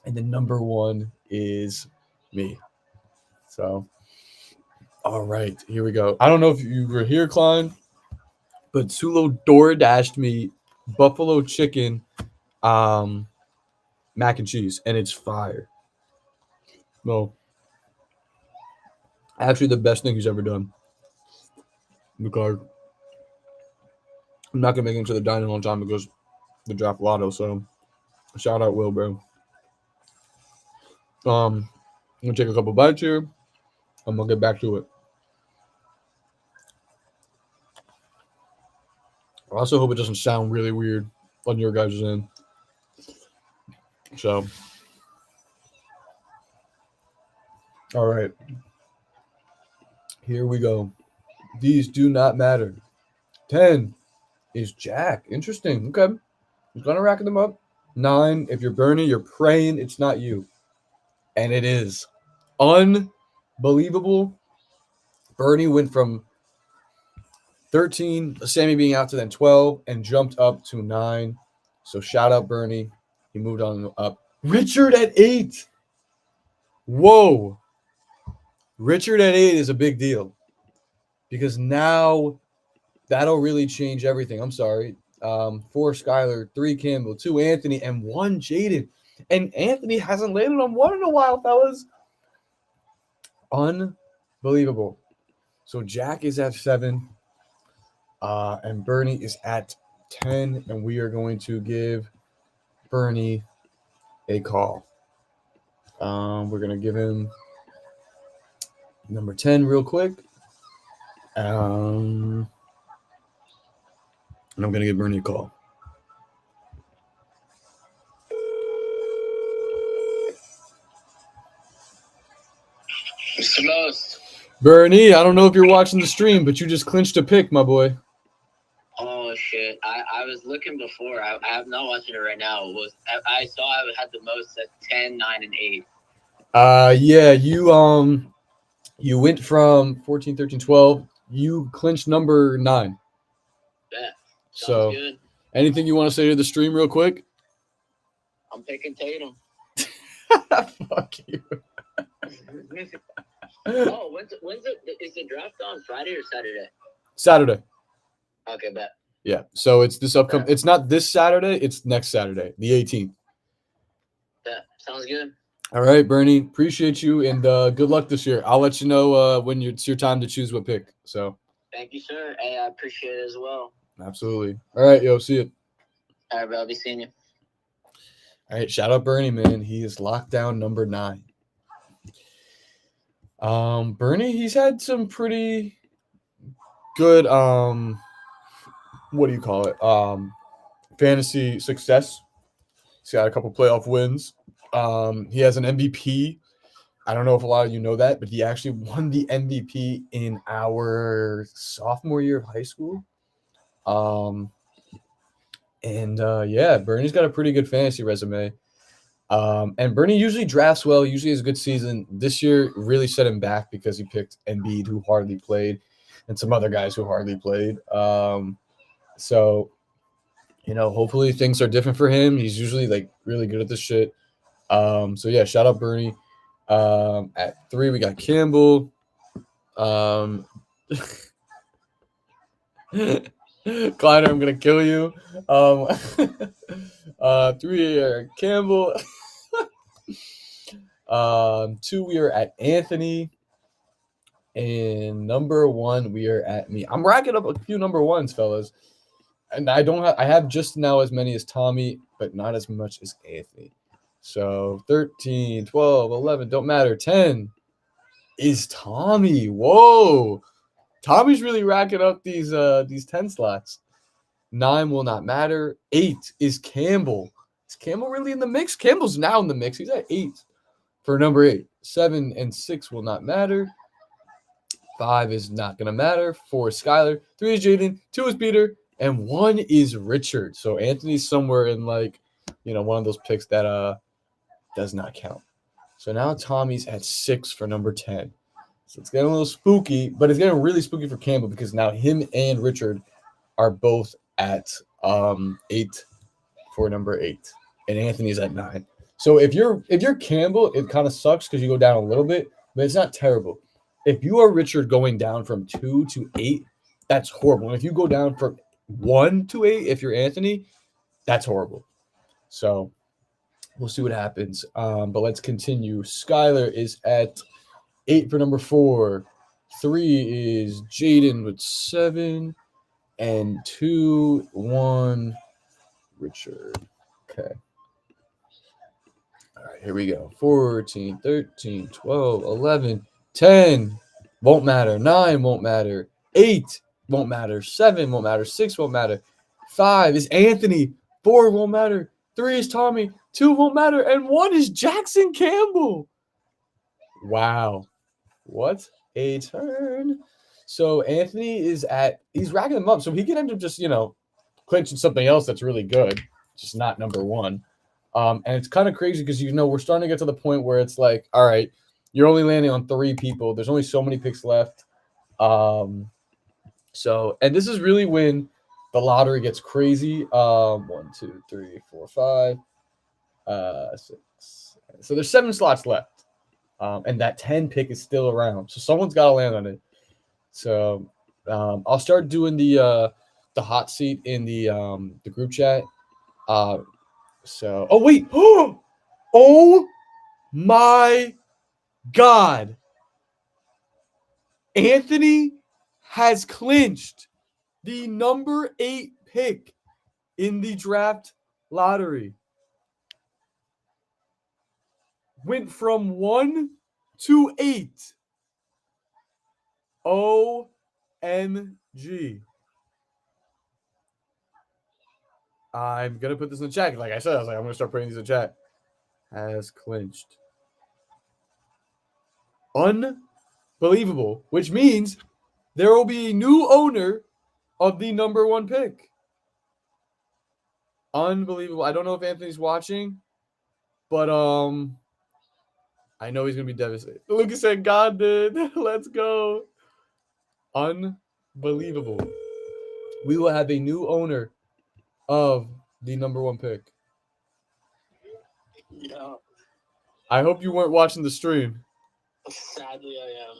Speaker 4: then number 1 is me. So, all right, here we go. I don't know if you were here, Klein, but Sulo DoorDashed me buffalo chicken, mac and cheese, and it's fire. No, actually, the best thing he's ever done. Because I'm not gonna make it into the dining on time because the draft lotto. So, shout out Will, bro. I'm gonna take a couple bites here. I'm gonna get back to it. I also hope it doesn't sound really weird on your guys' end. So, all right. Here we go. These do not matter. 10 is Jack. Interesting. Okay. He's going to rack them up. 9, if you're Bernie, you're praying it's not you. And it is. Unbelievable. Bernie went from 13, Sammy being out to then 12, and jumped up to 9. So shout out Bernie. He moved on up. Richard at 8. Whoa. Richard at 8 is a big deal. Because now that'll really change everything. I'm sorry. 4 Skylar, 3 Campbell, 2 Anthony, and 1 Jaden. And Anthony hasn't landed on 1 in a while, fellas. Unbelievable. So Jack is at 7. And Bernie is at 10. And we are going to give Bernie a call. We're going to give him number 10 real quick. And I'm going to give Bernie a call.
Speaker 2: It's the most.
Speaker 4: Bernie, I don't know if you're watching the stream, but you just clinched a pick, my boy.
Speaker 5: Oh shit! I was looking before. I'm not watching it right now. I saw I had the most at 10, 9, and 8.
Speaker 4: Yeah, you went from 14, 13, 12. You clinched number 9.
Speaker 5: Yeah.
Speaker 4: So,
Speaker 5: Good.
Speaker 4: Anything you want to say to the stream real quick?
Speaker 5: I'm picking Tatum.
Speaker 4: Fuck you.
Speaker 5: Oh, is the draft on Friday or Saturday?
Speaker 4: Saturday.
Speaker 5: Okay, bet.
Speaker 4: Yeah. So it's this upcoming. It's not this Saturday. It's next Saturday, the 18th.
Speaker 5: Yeah, sounds good.
Speaker 4: All right, Bernie. Appreciate you and good luck this year. I'll let you know when it's your time to choose what pick. So.
Speaker 5: Thank you, sir. Hey, I appreciate it as well.
Speaker 4: Absolutely. All right, yo. See you.
Speaker 5: All right, bro. I'll be seeing you.
Speaker 4: All right, shout out Bernie, man. He is lockdown number 9. Bernie, he's had some pretty good what do you call it? Fantasy success. He's got a couple playoff wins. He has an MVP. I don't know if a lot of you know that, but he actually won the MVP in our sophomore year of high school. Yeah, Bernie's got a pretty good fantasy resume. And Bernie usually drafts well, usually has a good season. This year really set him back because he picked Embiid, who hardly played, and some other guys who hardly played. So, hopefully things are different for him. He's usually really good at this shit. So yeah, shout out Bernie. At 3, we got Campbell. Clyder, I'm gonna kill you. 3 Campbell. 2, we are at Anthony. And number 1, we are at me. I'm racking up a few number 1s, fellas. And I have just now as many as Tommy, but not as much as Anthony. So 13, 12, 11, don't matter. 10 is Tommy. Whoa. Tommy's really racking up these 10 slots. 9 will not matter. 8 is Campbell. Is Campbell really in the mix? Campbell's now in the mix. He's at 8 for number 8. 7 and 6 will not matter. 5 is not going to matter. 4 is Skylar. 3 is Jaden. 2 is Peter. And 1 is Richard. So Anthony's somewhere in like, one of those picks that does not count. So now Tommy's at 6 for number 10. So it's getting a little spooky, but it's getting really spooky for Campbell because now him and Richard are both at 8 for number 8. And Anthony's at 9. So if you're Campbell, it kind of sucks because you go down a little bit, but it's not terrible. If you are Richard going down from 2 to 8, that's horrible. And if you go down from 1 to 8, if you're Anthony, that's horrible. So we'll see what happens. But let's continue. Skylar is at 8 for number 4. 3 is Jaden with 7. And 2, 1, Richard. Okay. All right, here we go. 14, 13, 12, 11, 10. Won't matter. 9 won't matter. 8 won't matter. 7 won't matter. 6 won't matter. 5 is Anthony. 4 won't matter. 3 is Tommy. 2 won't matter. And 1 is Jackson Campbell. Wow. What a turn. So Anthony he's racking them up. So he can end up just, clinching something else that's really good. Just not number 1. And it's kind of crazy because, we're starting to get to the point where it's like, all right, you're only landing on 3 people. There's only so many picks left. And this is really when the lottery gets crazy. 1, 2, 3, 4, 5, 6. So there's 7 slots left. And that 10 pick is still around. So someone's got to land on it. So I'll start doing the hot seat in the group chat. Oh wait. Oh my God. Anthony has clinched the number 8 pick in the draft lottery. Went from 1 to 8. OMG. I'm going to put this in the chat. Like I said, I'm going to start putting these in the chat. Has clinched. Unbelievable. Which means there will be a new owner of the number 1 pick. Unbelievable. I don't know if Anthony's watching, but I know he's going to be devastated. Lucas said, God did. Let's go. Unbelievable. We will have a new owner of the number 1 pick.
Speaker 5: No,
Speaker 4: I hope you weren't watching the stream.
Speaker 5: sadly I am.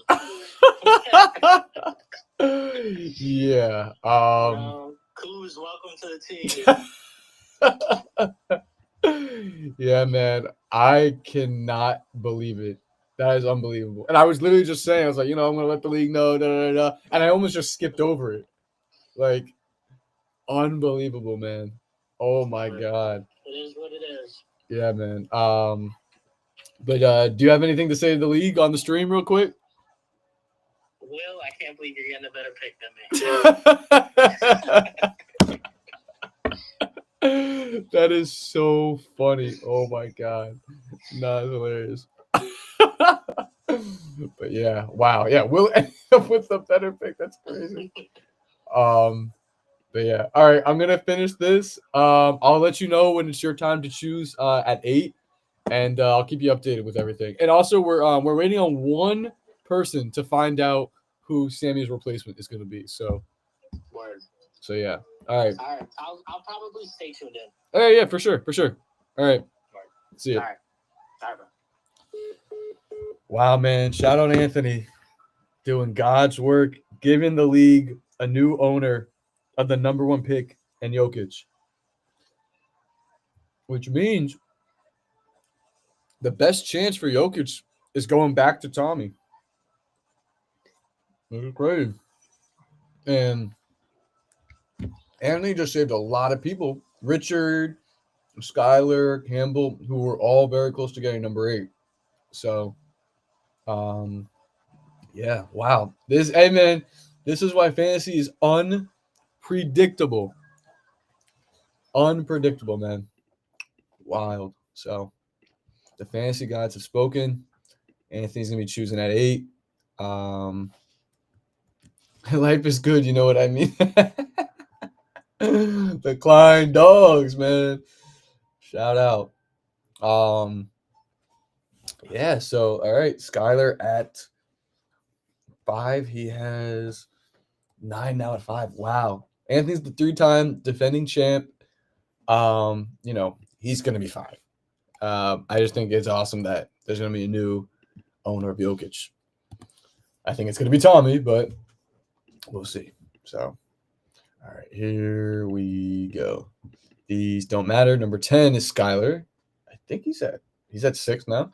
Speaker 4: Yeah.
Speaker 5: Kuz, welcome to the team.
Speaker 4: Yeah, man. I cannot believe it. That is unbelievable. And I was literally just saying, I was like, I'm going to let the league know. And I almost just skipped over it. Like, unbelievable, man. Oh, my God.
Speaker 5: It is what it is.
Speaker 4: Yeah, man. But do you have anything to say to the league on the stream real quick?
Speaker 5: Will, I can't believe you're getting a better pick than me.
Speaker 4: That is so funny. Oh my God. That's hilarious. But yeah, wow. Yeah, Will end up with a better pick. That's crazy. But yeah. All right, I'm gonna finish this. I'll let you know when it's your time to choose at 8. And I'll keep you updated with everything. And also we're waiting on 1 person to find out who Sammy's replacement is gonna be. So
Speaker 5: Word.
Speaker 4: So yeah. All right.
Speaker 5: All right. I'll probably stay tuned in.
Speaker 4: All right, yeah, for sure. All right. See ya.
Speaker 5: All right. Bye, bro.
Speaker 4: Wow, man. Shout out Anthony doing God's work, giving the league a new owner of the number 1 pick and Jokic. Which means the best chance for Jokic is going back to Tommy. That's crazy. And Anthony just saved a lot of people. Richard, Skylar, Campbell, who were all very close to getting number 8. So, yeah, wow. This is why fantasy is unpredictable. Unpredictable, man. Wild. So, the fantasy gods have spoken. Anthony's going to be choosing at 8. Life is good, you know what I mean? The Klein Dogs, man. Shout out. Yeah, so all right, Skylar at 5. He has 9 now at 5. Wow. Anthony's the 3-time defending champ. He's gonna be fine. I just think it's awesome that there's gonna be a new owner of Jokic. I think it's gonna be Tommy, but we'll see. So, all right, here we go. These don't matter. Number 10 is Skylar. I think he's at 6 now.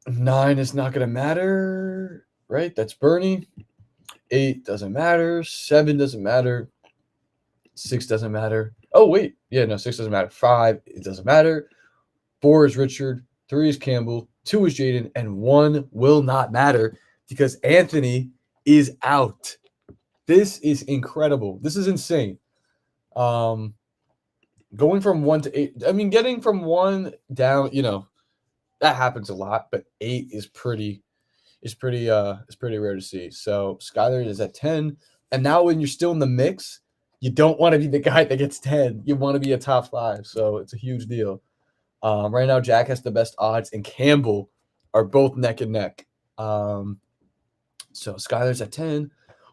Speaker 4: 9 is not gonna matter, right? That's Bernie. 8 doesn't matter. 7 doesn't matter. 6 doesn't matter. Oh, wait. Yeah, no, 6 doesn't matter. 5, it doesn't matter. 4 is Richard. 3 is Campbell. 2 is Jaden. And 1 will not matter because Anthony is out. This is incredible. This is insane. Going from 1 to 8. I mean, getting from 1 down, that happens a lot, but 8 is pretty rare to see. So Skylar is at 10. And now when you're still in the mix, you don't want to be the guy that gets 10. You want to be a top 5. So it's a huge deal. Right now, Jack has the best odds, and Campbell are both neck and neck. So Skylar's at 10.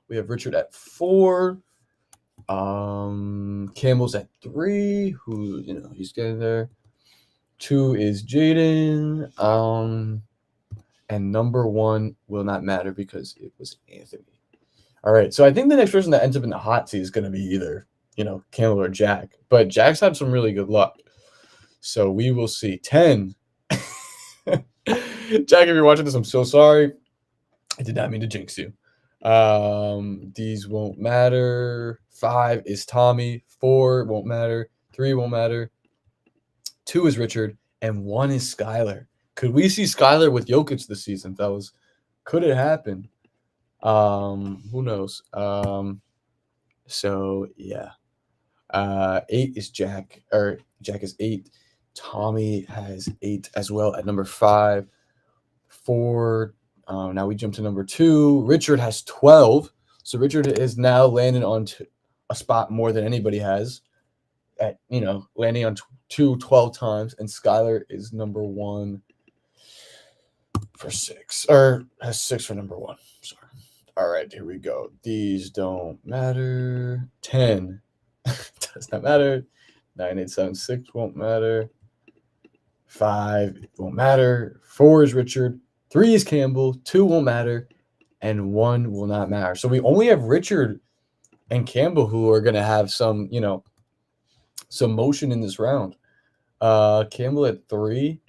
Speaker 4: We have Richard at 4. Campbell's at 3. Who, he's getting there. 2 is Jaden. And number 1 will not matter because it was Anthony. All right, so I think the next person that ends up in the hot seat is going to be either, Campbell or Jack. But Jack's had some really good luck. So we will see. 10. Jack, if you're watching this, I'm so sorry. I did not mean to jinx you. These won't matter. 5 is Tommy. 4 won't matter. 3 won't matter. 2 is Richard. And 1 is Skylar. Could we see Skylar with Jokic this season, fellas? Could it happen? Who knows? So yeah. 8 is Jack, or Jack is 8. Tommy has 8 as well at number 5. 4. Now we jump to number 2. Richard has 12. So Richard is now landing on a spot more than anybody has. At landing on 12 times, and Skylar is number 1 for 6, or has 6 for number 1. Sorry. All right, here we go. These don't matter. 10 does not matter. 9, 8, 7, 6 won't matter. 5 won't matter. 4 is Richard. 3 is Campbell. 2 won't matter. And 1 will not matter. So we only have Richard and Campbell who are going to have some, some motion in this round. Campbell at 3.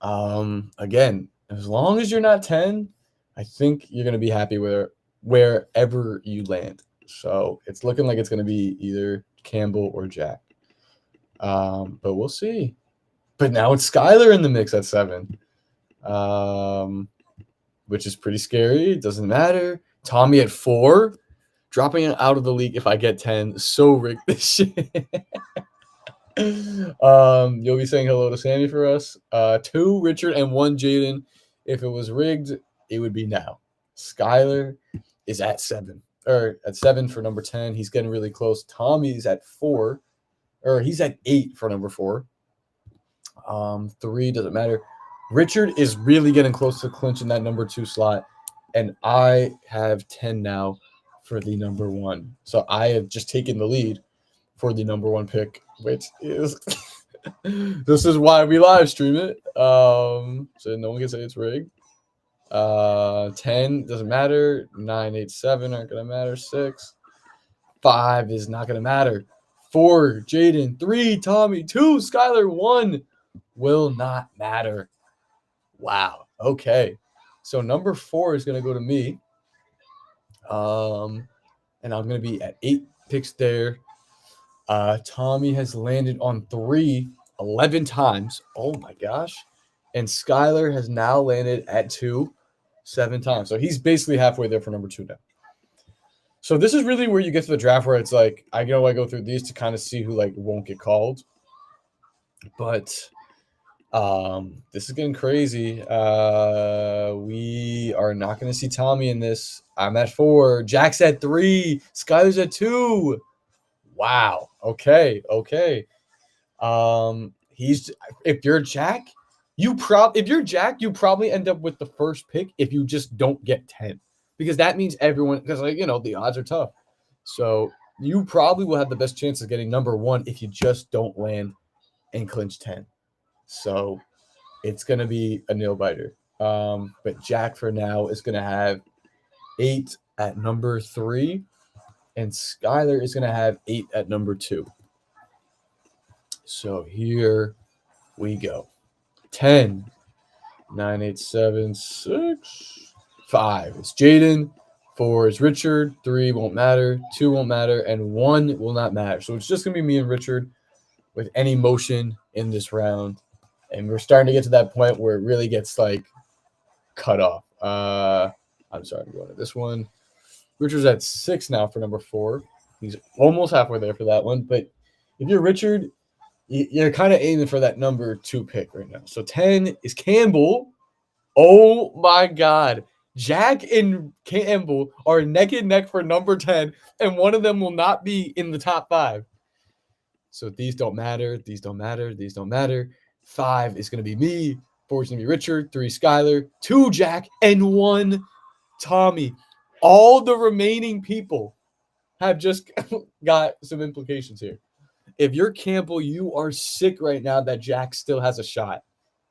Speaker 4: Again, as long as you're not 10, I think you're going to be happy wherever you land. So it's looking like it's going to be either Campbell or Jack. But we'll see. But now it's Skylar in the mix at 7, which is pretty scary. It doesn't matter. Tommy at 4, dropping out of the league if I get 10. So rigged this shit. You'll be saying hello to Sammy for us. 2 Richard and 1 Jaden. If it was rigged, it would be now. Skylar is at 7, or at 7 for number 10. He's getting really close. Tommy's at 4, or he's at 8 for number 4. 3 doesn't matter. Richard is really getting close to clinching that number 2 slot, and I have 10 now for the number 1. So I have just taken the lead for the number 1 pick, which is this is why we live stream it. So no one can say it's rigged. 10 doesn't matter. 9, 8, 7 aren't gonna matter. 6, 5 is not gonna matter. 4, Jaden. 3, Tommy. 2, Skylar. 1 will not matter. Wow. Okay. So number 4 is gonna go to me. And I'm gonna be at 8 picks there. Tommy has landed on 3 11 times. Oh my gosh. And Skylar has now landed at 2 7 times. So he's basically halfway there for number 2 now. So this is really where you get to the draft where it's like, I go through these to kind of see who won't get called. But this is getting crazy. We are are not going to see Tommy in this. I'm at 4. Jack's at 3. Skylar's at 2. Wow. Okay. If you're Jack, you probably end up with the first pick if you just don't get 10. Because that means everyone, because the odds are tough. So you probably will have the best chance of getting number 1 if you just don't land and clinch 10. So it's gonna be a nail biter. But Jack for now is gonna have 8 at number 3, and Skylar is gonna have 8 at number 2. So here we go. 10, 9, 8, 7, 6, 5 is Jaden, 4 is Richard, 3 won't matter, 2 won't matter, and 1 will not matter. So it's just going to be me and Richard with any motion in this round. And we're starting to get to that point where it really gets cut off. I'm sorry, I'm going to this one. Richard's at 6 now for number 4. He's almost halfway there for that one. But if you're Richard, you're kind of aiming for that number 2 pick right now. So 10 is Campbell. Oh my God. Jack and Campbell are neck and neck for number 10, and one of them will not be in the top 5. So these don't matter. 5 is going to be me. 4 is going to be Richard. 3 Skylar. 2 Jack. And 1 Tommy. All the remaining people have just got some implications here. If you're Campbell, you are sick right now that Jack still has a shot.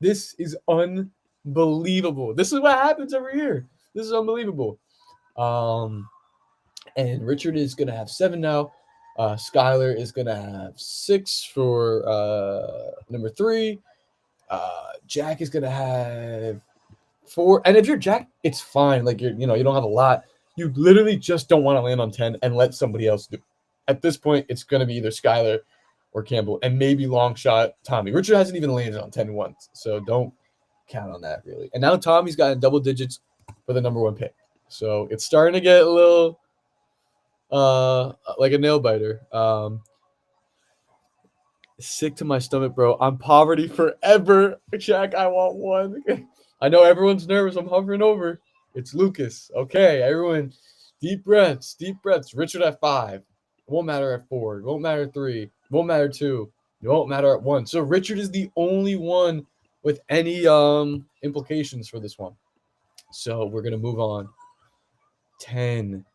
Speaker 4: This is unbelievable. This is what happens every year. This is unbelievable. And Richard is going to have 7 now. Skylar is going to have 6 for number 3. Jack is going to have 4. And if you're Jack, it's fine. You don't have a lot. You literally just don't want to land on 10 and let somebody else do. At this point, it's going to be either Skylar or Campbell, and maybe long shot Tommy. Richard hasn't even landed on 10 once, so don't count on that, really. And now Tommy's got double digits for the number 1 pick. So it's starting to get a little like a nail biter. Sick to my stomach, bro. I'm poverty forever. Jack, I want 1. I know everyone's nervous. I'm hovering over. It's Lucas. Okay, everyone, deep breaths. Richard at 5. It won't matter at 4. It won't matter at 3. It won't matter at 2. It won't matter at 1. So Richard is the only one with any implications for this one. So we're going to move on. 10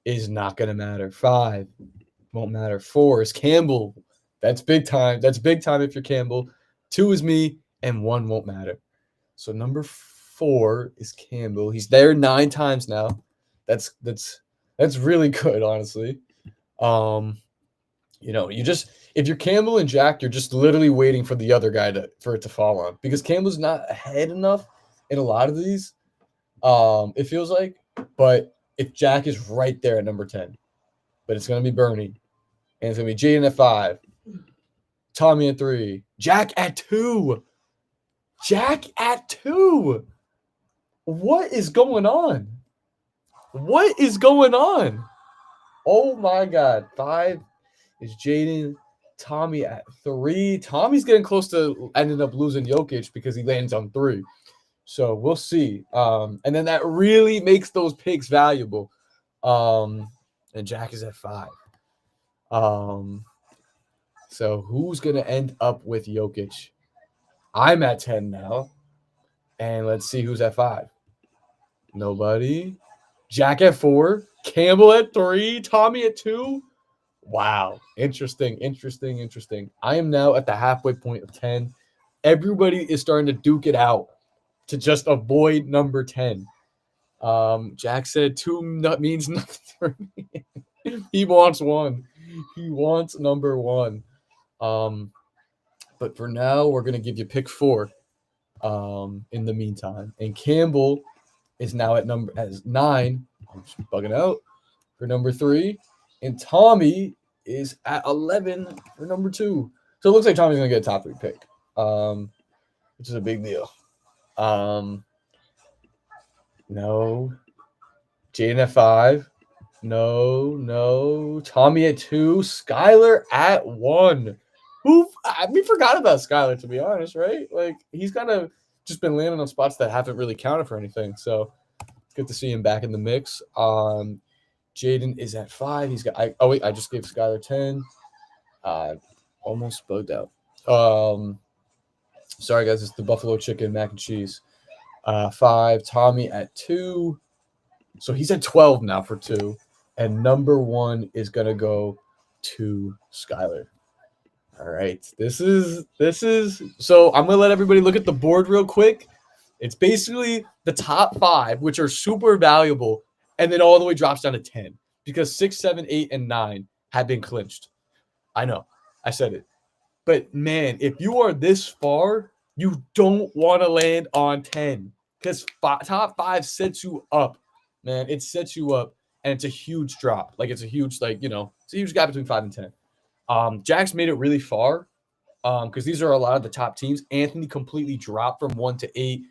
Speaker 4: is not going to matter. 5 won't matter. 4 is Campbell. That's big time. That's big time if you're Campbell. 2 is me, and 1 won't matter. So number 4 is Campbell. He's there 9 times now. That's really good, honestly. If you're Campbell and Jack, you're just literally waiting for the other guy for it to fall on, because Campbell's not ahead enough in a lot of these. It feels like, but if Jack is right there at number 10, but it's gonna be Bernie, and it's gonna be Jaden at 5, Tommy at 3, Jack at 2. What is going on? Oh my God. 5 is Jaden. Tommy at 3. Tommy's getting close to ending up losing Jokic because he lands on 3. So we'll see. And then that really makes those picks valuable. And Jack is at 5. So who's going to end up with Jokic? I'm at 10 now. And let's see who's at 5. Nobody. Jack at 4. Campbell at 3. Tommy at 2. Wow. Interesting. I am now at the halfway point of 10. Everybody is starting to duke it out to just avoid number 10. Jack said 2 means nothing for me. He wants 1. He wants number 1. But for now, we're going to give you pick 4 in the meantime. And Campbell is now at 9. I'm just bugging out for number 3. And Tommy is at 11 for number 2. So it looks like Tommy's going to get a top 3 pick, which is a big deal. No. Jaden at 5. No. Tommy at 2. Skylar at 1. We forgot about Skylar, to be honest, right? He's kind of just been landing on spots that haven't really counted for anything. So Good to see him back in the mix. Jaden is at 5. He's got. I just gave Skylar 10. Almost bugged out. Sorry guys, it's the buffalo chicken mac and cheese. 5. Tommy at 2. So he's at 12 now for 2. And number 1 is gonna go to Skylar. All right. This is so I'm gonna let everybody look at the board real quick. It's basically the top 5, which are super valuable, and then all the way drops down to 10 because 6, 7, 8, and 9 have been clinched. I know, I said it. But man, if you are this far, you don't want to land on 10 because top 5 sets you up, man. It sets you up, and it's a huge drop. Like it's a huge, it's a huge gap between 5 and 10. Jack's made it really far because these are a lot of the top teams. Anthony completely dropped from 1 to 8.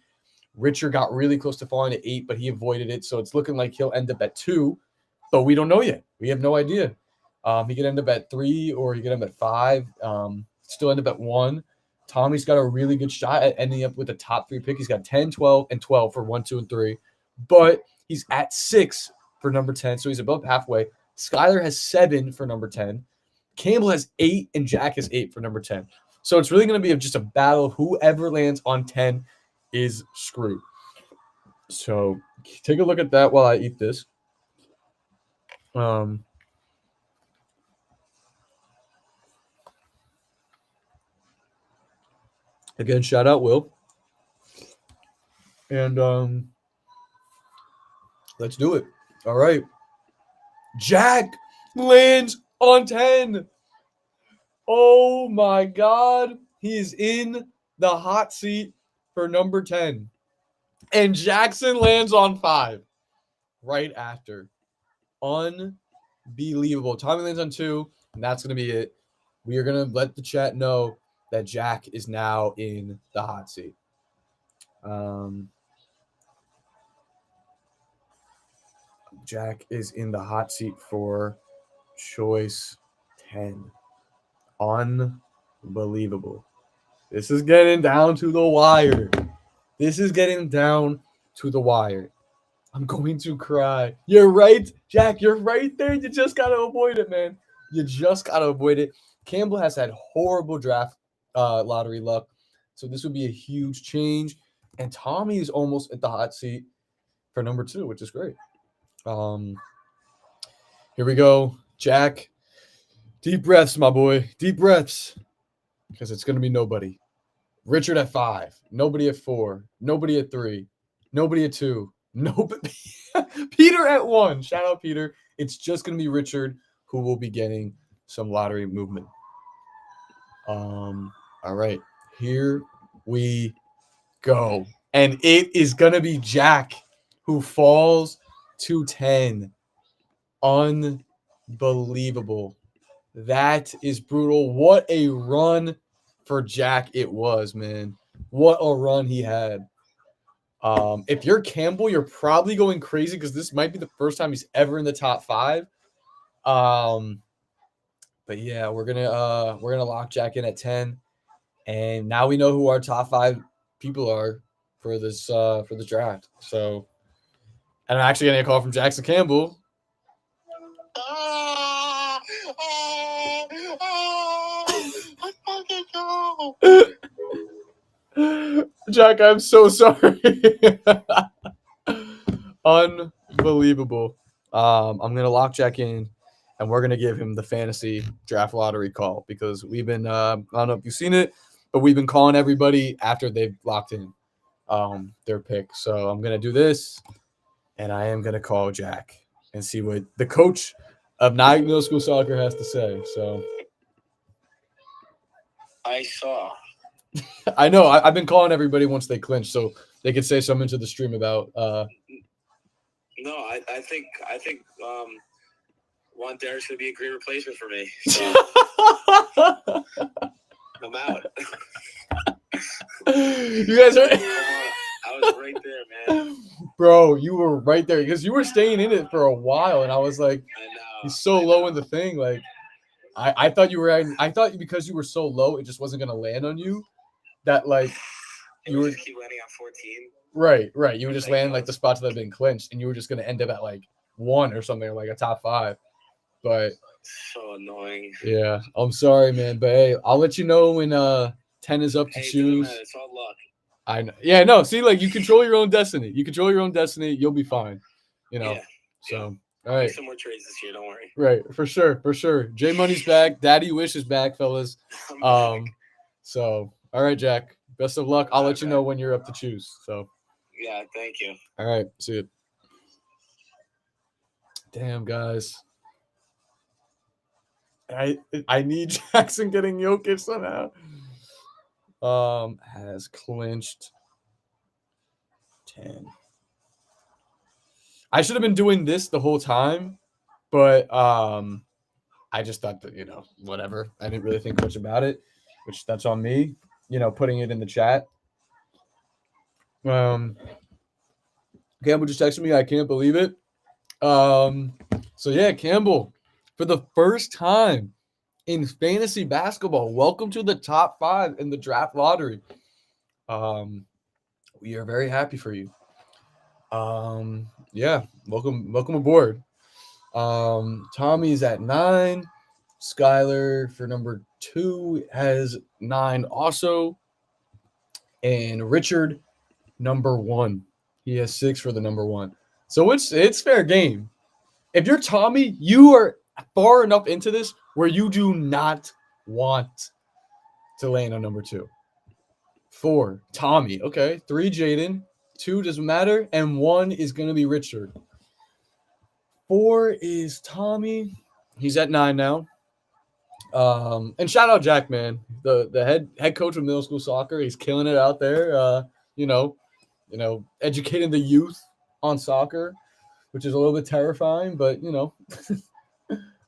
Speaker 4: Richard got really close to falling to 8, but he avoided it. So it's looking like he'll end up at 2, but we don't know yet. We have no idea. He could end up at 3 or he could end up at 5. Still end up at 1. Tommy's got a really good shot at ending up with a top 3 pick. He's got 10, 12, and 12 for 1, 2, and 3. But he's at 6 for number 10, so he's above halfway. Skylar has 7 for number 10. Campbell has 8, and Jack has 8 for number 10. So it's really going to be just a battle. Whoever lands on 10 is screwed. So take a look at that while I eat this. Again, shout out Will. And let's do it. All right. Jack lands on 10. Oh my God. He is in the hot seat for number 10. And Jackson lands on 5 right after. Unbelievable. Tommy lands on 2, and that's going to be it. We are going to let the chat know that Jack is now in the hot seat. Jack is in the hot seat for choice 10. Unbelievable. This is getting down to the wire. I'm going to cry. You're right, Jack. You're right there. You just got to avoid it, man. Campbell has had horrible draft lottery luck. So this would be a huge change. And Tommy is almost at the hot seat for number 2, which is great. Here we go. Jack, deep breaths, my boy. Deep breaths. Because it's going to be nobody. Richard at 5. Nobody at 4. Nobody at 3. Nobody at 2. Nobody. Peter at 1. Shout out, Peter. It's just going to be Richard who will be getting some lottery movement. All right. Here we go. And it is going to be Jack who falls to 10. Unbelievable. That is brutal. What a run for Jack it was, man. What a run he had. If you're Campbell, you're probably going crazy because this might be the first time he's ever in the top 5. But yeah, we're gonna lock Jack in at 10. And now we know who our top 5 people are for this draft. So, and I'm actually getting a call from Jackson Campbell. Jack, I'm so sorry. Unbelievable. I'm gonna lock Jack in, and we're gonna give him the fantasy draft lottery call because we've been I don't know if you've seen it, but we've been calling everybody after they've locked in their pick. So I'm gonna do this, and I am gonna call Jack and see what the coach of Nyack Middle School Soccer has to say. So
Speaker 2: I saw.
Speaker 4: I know. I've been calling everybody once they clinch, so they could say something to the stream about.
Speaker 2: No, I think Juan Derrick's gonna be a great replacement for me. So I'm out.
Speaker 4: You guys are.
Speaker 2: I was right there, man.
Speaker 4: Bro, you were right there because you were staying in it for a while, and I was like,
Speaker 2: I know.
Speaker 4: he's so low in the thing. Like, I thought you were. I thought because you were so low, it just wasn't gonna land on you. That like
Speaker 2: It
Speaker 4: you
Speaker 2: was
Speaker 4: were.
Speaker 2: just keep landing on 14.
Speaker 4: Right. You would just land like the spots that have been clinched, and you were just gonna end up at like 1 or something, like a top 5. But
Speaker 2: So annoying.
Speaker 4: yeah, I'm sorry, man. But hey, I'll let you know when 10 is up to choose.
Speaker 2: It's all luck.
Speaker 4: I know. Yeah, no. See, like you control your own destiny. You control your own destiny. You'll be fine. You know.
Speaker 2: Yeah,
Speaker 4: So all right.
Speaker 2: Some more trades this year. Don't worry.
Speaker 4: Right, for sure. J Money's back. Daddy Wish is back, fellas. So all right, Jack. Best of luck. I'll let you know when you're up to choose. So
Speaker 2: Yeah, thank you.
Speaker 4: all right, see you. Damn, guys. I need Jackson getting Jokic somehow. Has clinched 10. I should have been doing this the whole time, but I just thought that, whatever. I didn't really think much about it, which that's on me, putting it in the chat. Campbell just texted me. I can't believe it. So yeah, Campbell, for the first time in fantasy basketball, welcome to the top 5 in the draft lottery. We are very happy for you. Yeah, welcome aboard. Tommy's at 9. Skylar for number 2 has 9 also. And Richard, number 1. He has 6 for the number 1. So it's fair game. If you're Tommy, you are far enough into this where you do not want to land on number 2. 4, Tommy. Okay. 3, Jaden. 2 doesn't matter. And 1 is going to be Richard. 4 is Tommy. He's at 9 now. And shout out Jack, man. The head coach of middle school soccer. He's killing it out there. Educating the youth on soccer, which is a little bit terrifying, but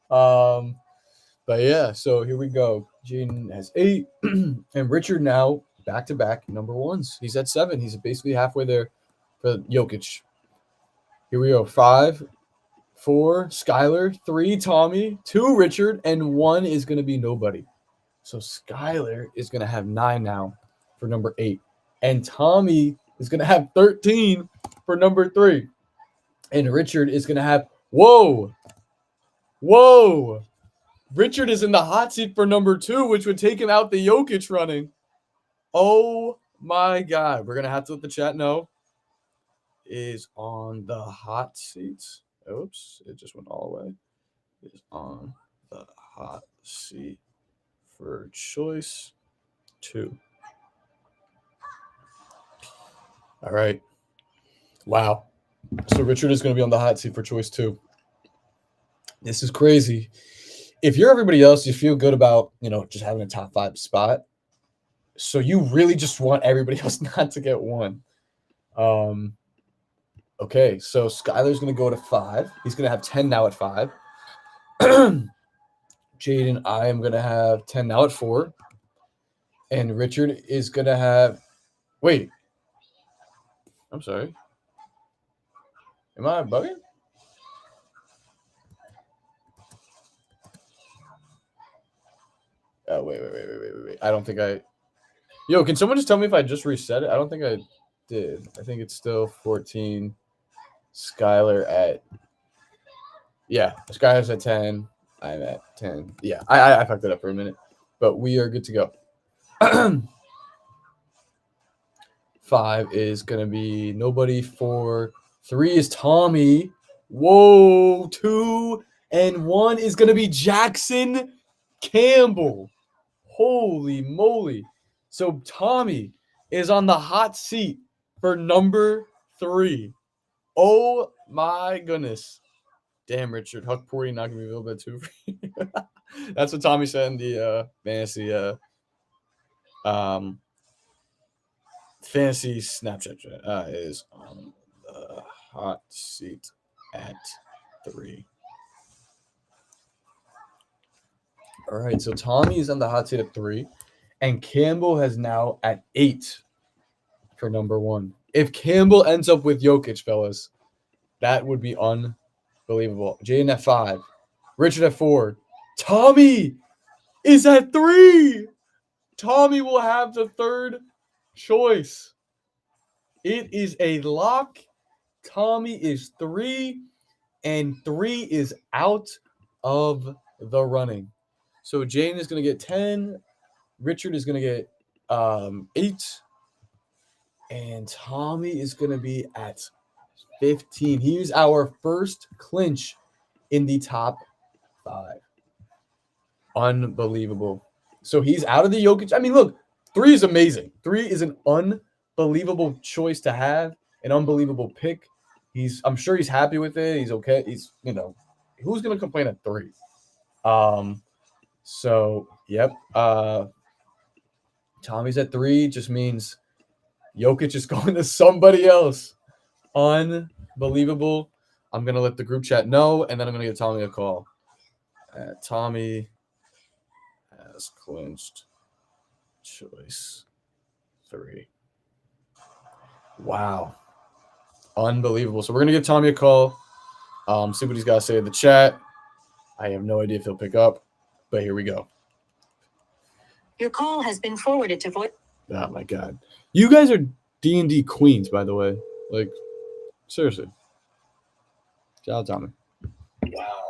Speaker 4: but yeah, so here we go. Jaden has 8 and Richard now back-to-back number 1s. He's at 7. He's basically halfway there for Jokic. Here we go. 5, 4, Skylar, 3, Tommy, 2, Richard, and 1 is going to be nobody. So Skylar is going to have 9 now for number 8. And Tommy is going to have 13 for number 3. And Richard is going to have, whoa. Richard is in the hot seat for number 2, which would take him out the Jokic running. Oh my God. We're going to have to let the chat know. Is on the hot seat. Oops, it just went all the way. Is on the hot seat for choice 2. All right. Wow. So Richard is going to be on the hot seat for choice 2. This is crazy. If you're everybody else, you feel good about, just having a top 5 spot. So you really just want everybody else not to get 1. Okay, so Skylar's going to go to 5. He's going to have 10 now at 5. Jaden, I am going to have 10 now at 4. And Richard is going to have – wait. I'm sorry. Am I bugging? Oh, wait. I don't think I – Yo, can someone just tell me if I just reset it? I don't think I did. I think it's still 14. Skylar at – yeah, Skylar's at 10. I'm at 10. Yeah, I fucked it up for a minute. But we are good to go. 5 is going to be nobody. 4. 3 is Tommy. Whoa. 2 and 1 is going to be Jackson Campbell. Holy moly. So Tommy is on the hot seat for number 3. Oh my goodness. Damn, Richard. Huck Porty not going to be a little bit too free. That's what Tommy said in the fantasy Snapchat chat. Is on the hot seat at 3. All right, so Tommy is on the hot seat at 3, and Campbell has now at 8 for number 1. If Campbell ends up with Jokic, fellas, that would be unbelievable. Jaden at 5, Richard at 4, Tommy is at 3. Tommy will have the 3rd choice. It is a lock. Tommy is 3, and 3 is out of the running. So Jaden is going to get 10. Richard is going to get 8. And Tommy is going to be at 15. He's our first clinch in the top 5. Unbelievable. So he's out of the Jokic. I mean, look, 3 is amazing. 3 is an unbelievable choice to have, an unbelievable pick. I'm sure he's happy with it. He's okay. He's, who's going to complain at 3? So, yep. Tommy's at 3 just means Jokic is going to somebody else. Unbelievable. I'm going to let the group chat know, and then I'm going to give Tommy a call. Tommy has clinched choice 3. Wow. Unbelievable. So we're going to give Tommy a call, see what he's got to say in the chat. I have no idea if he'll pick up, but here we go.
Speaker 6: Your call has been forwarded to voice.
Speaker 4: Oh, my God. You guys are D&D queens, by the way. Like, seriously. Shout out, Tommy.
Speaker 5: Wow.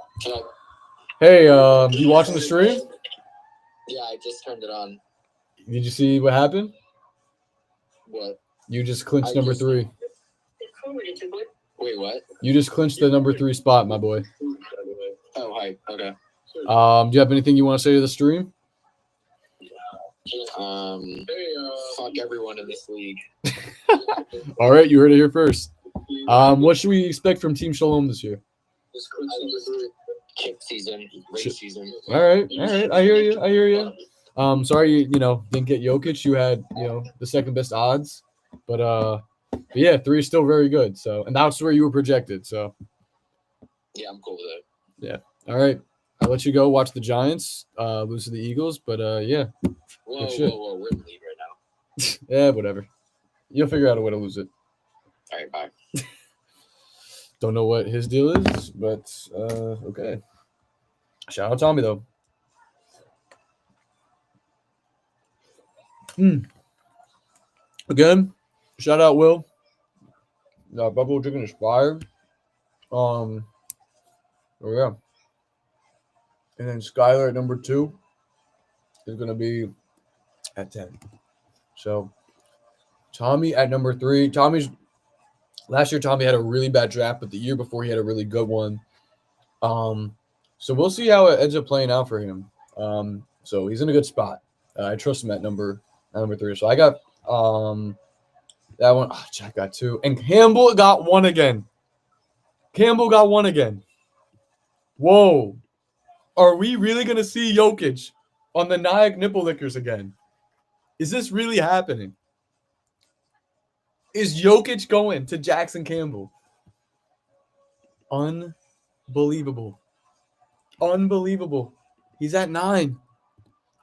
Speaker 4: Hey, you watching the stream?
Speaker 5: Yeah, I just turned it on.
Speaker 4: Did you see what happened?
Speaker 5: What?
Speaker 4: You just clinched
Speaker 5: I
Speaker 4: number
Speaker 5: just-
Speaker 4: 3.
Speaker 5: Wait, what?
Speaker 4: You just clinched the number 3 spot, my boy.
Speaker 5: Oh, hi. Okay.
Speaker 4: Do you have anything you want to say to the stream?
Speaker 5: Fuck everyone in this league.
Speaker 4: All right, you heard it here first. What should we expect from Team Shalom this year?
Speaker 5: Chip season, race season.
Speaker 4: All right. I hear you. Sorry you didn't get Jokic. You had the second best odds, but yeah, 3 is still very good. So, and that's where you were projected. So,
Speaker 5: Yeah, I'm cool with it.
Speaker 4: all right, I'll let you go watch the Giants lose to the Eagles. But yeah,
Speaker 5: Whoa,
Speaker 4: Good shit.
Speaker 5: whoa, we're in the lead right now.
Speaker 4: yeah, whatever. You'll figure out a way to lose it.
Speaker 5: All right, bye.
Speaker 4: Don't know what his deal is, but okay. Shout out Tommy though. Again, shout out Will. Buffalo Chicken is fire. Oh yeah. And then Skylar at number 2 is gonna be at 10. So Tommy at number 3. Last year Tommy had a really bad draft, but the year before he had a really good one. So we'll see how it ends up playing out for him. So he's in a good spot. I trust him at number 3. So I got that one. Oh, Jack got 2. And Campbell got 1 again. Whoa. Are we really going to see Jokic on the Nyack nipple lickers again? Is this really happening? Is Jokic going to Jackson Campbell? Unbelievable. He's at 9.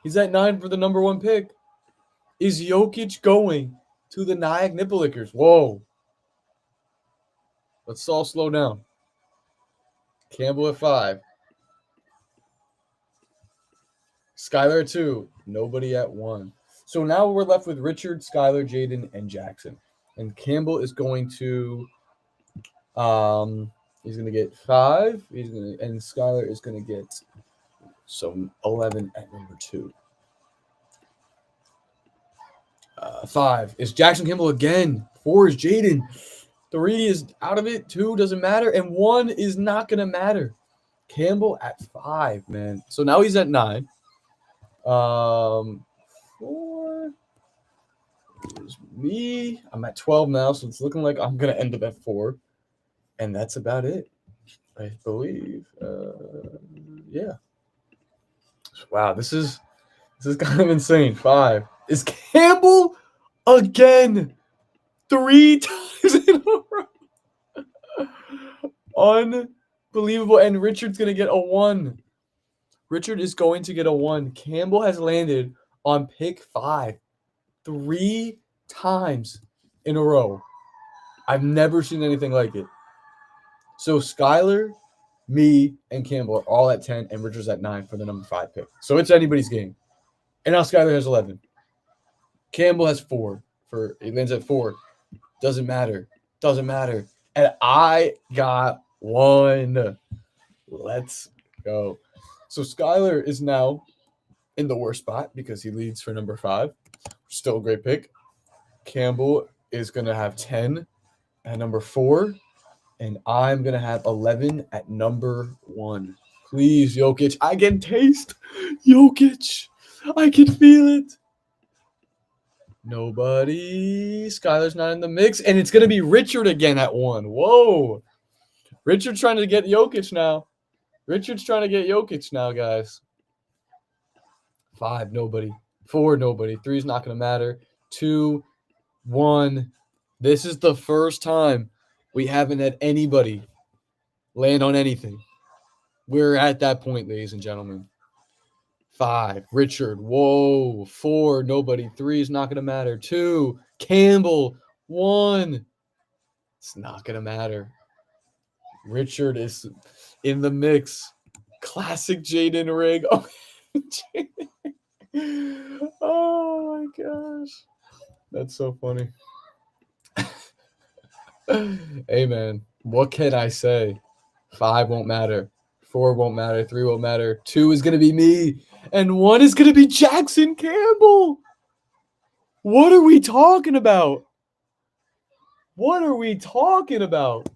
Speaker 4: He's at 9 for the number 1 pick. Is Jokic going to the Nyack nipple lickers? Whoa. Let's all slow down. Campbell at 5. Skylar at 2. Nobody at 1. So now we're left with Richard, Skylar, Jaden, and Jackson. And Campbell is going to he's going to get 5. And Skylar is going to get 11 at number 2. 5 is Jackson Campbell again. 4 is Jaden. 3 is out of it. 2 doesn't matter. And 1 is not going to matter. Campbell at 5, man. So now he's at 9. 4 is me. I'm at 12 now, so it's looking like I'm going to end up at 4. And that's about it, I believe. Yeah. Wow, this is kind of insane. 5 is Campbell again. 3 times in a row. Unbelievable. And Richard's going to get a 1. Richard is going to get a 1. Campbell has landed on pick 5 3 times in a row. I've never seen anything like it. So Skylar, me, and Campbell are all at 10, and Richard's at 9 for the number 5 pick. So it's anybody's game. And now Skylar has 11. Campbell has 4. He lands at 4. Doesn't matter. Doesn't matter. And I got 1. Let's go. So Skylar is now in the worst spot because he leads for number 5. Still a great pick. Campbell is going to have 10 at number 4. And I'm going to have 11 at number 1. Please, Jokic. I can taste Jokic. I can feel it. Nobody. Skylar's not in the mix. And it's going to be Richard again at 1. Whoa. Richard's trying to get Jokic now. Richard's trying to get Jokic now, guys. 5, nobody. 4, nobody. 3 is not going to matter. 2, 1. This is the first time we haven't had anybody land on anything. We're at that point, ladies and gentlemen. 5, Richard. Whoa. 4, nobody. 3 is not going to matter. 2, Campbell. 1. It's not going to matter. Richard is in the mix. Classic Jaden rig. Oh my gosh. That's so funny. Hey, man. What can I say? 5 won't matter. 4 won't matter. 3 won't matter. 2 is going to be me. And 1 is going to be Jackson Campbell. What are we talking about? What are we talking about?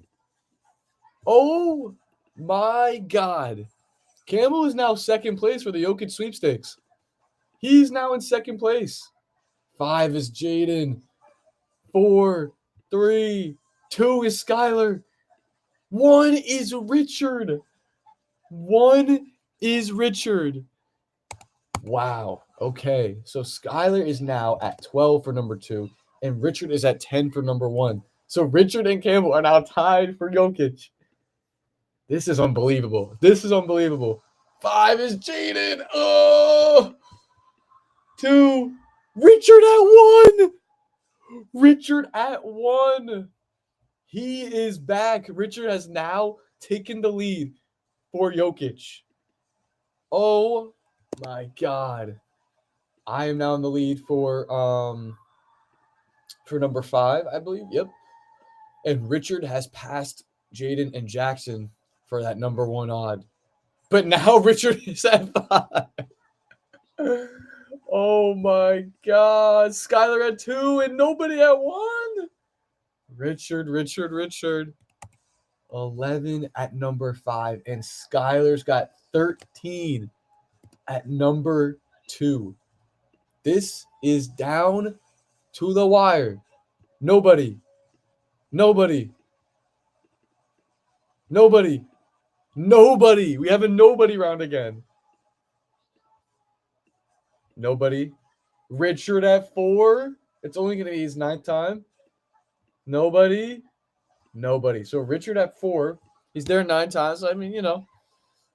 Speaker 4: Oh my God. Campbell is now second place for the Jokic sweepstakes. He's now in second place. 5 is Jaden. 4, 3, 2 is Skylar. 1 is Richard. 1 is Richard. Wow. Okay. So Skylar is now at 12 for number 2, and Richard is at 10 for number 1. So Richard and Campbell are now tied for Jokic. This is unbelievable. This is unbelievable. 5 is Jaden. Oh. 2. Richard at 1. Richard at 1. He is back. Richard has now taken the lead for Jokic. Oh my God. I am now in the lead for number 5, I believe. Yep. And Richard has passed Jaden and Jackson for that number 1 odd. But now Richard is at 5. Oh my God. Skylar at 2 and nobody at 1. Richard. 11 at number 5. And Skylar's got 13 at number 2. This is down to the wire. Nobody. We have a nobody round again. Nobody. Richard at 4. It's only going to be his 9th time. Nobody. So Richard at 4. He's there 9 times. I mean,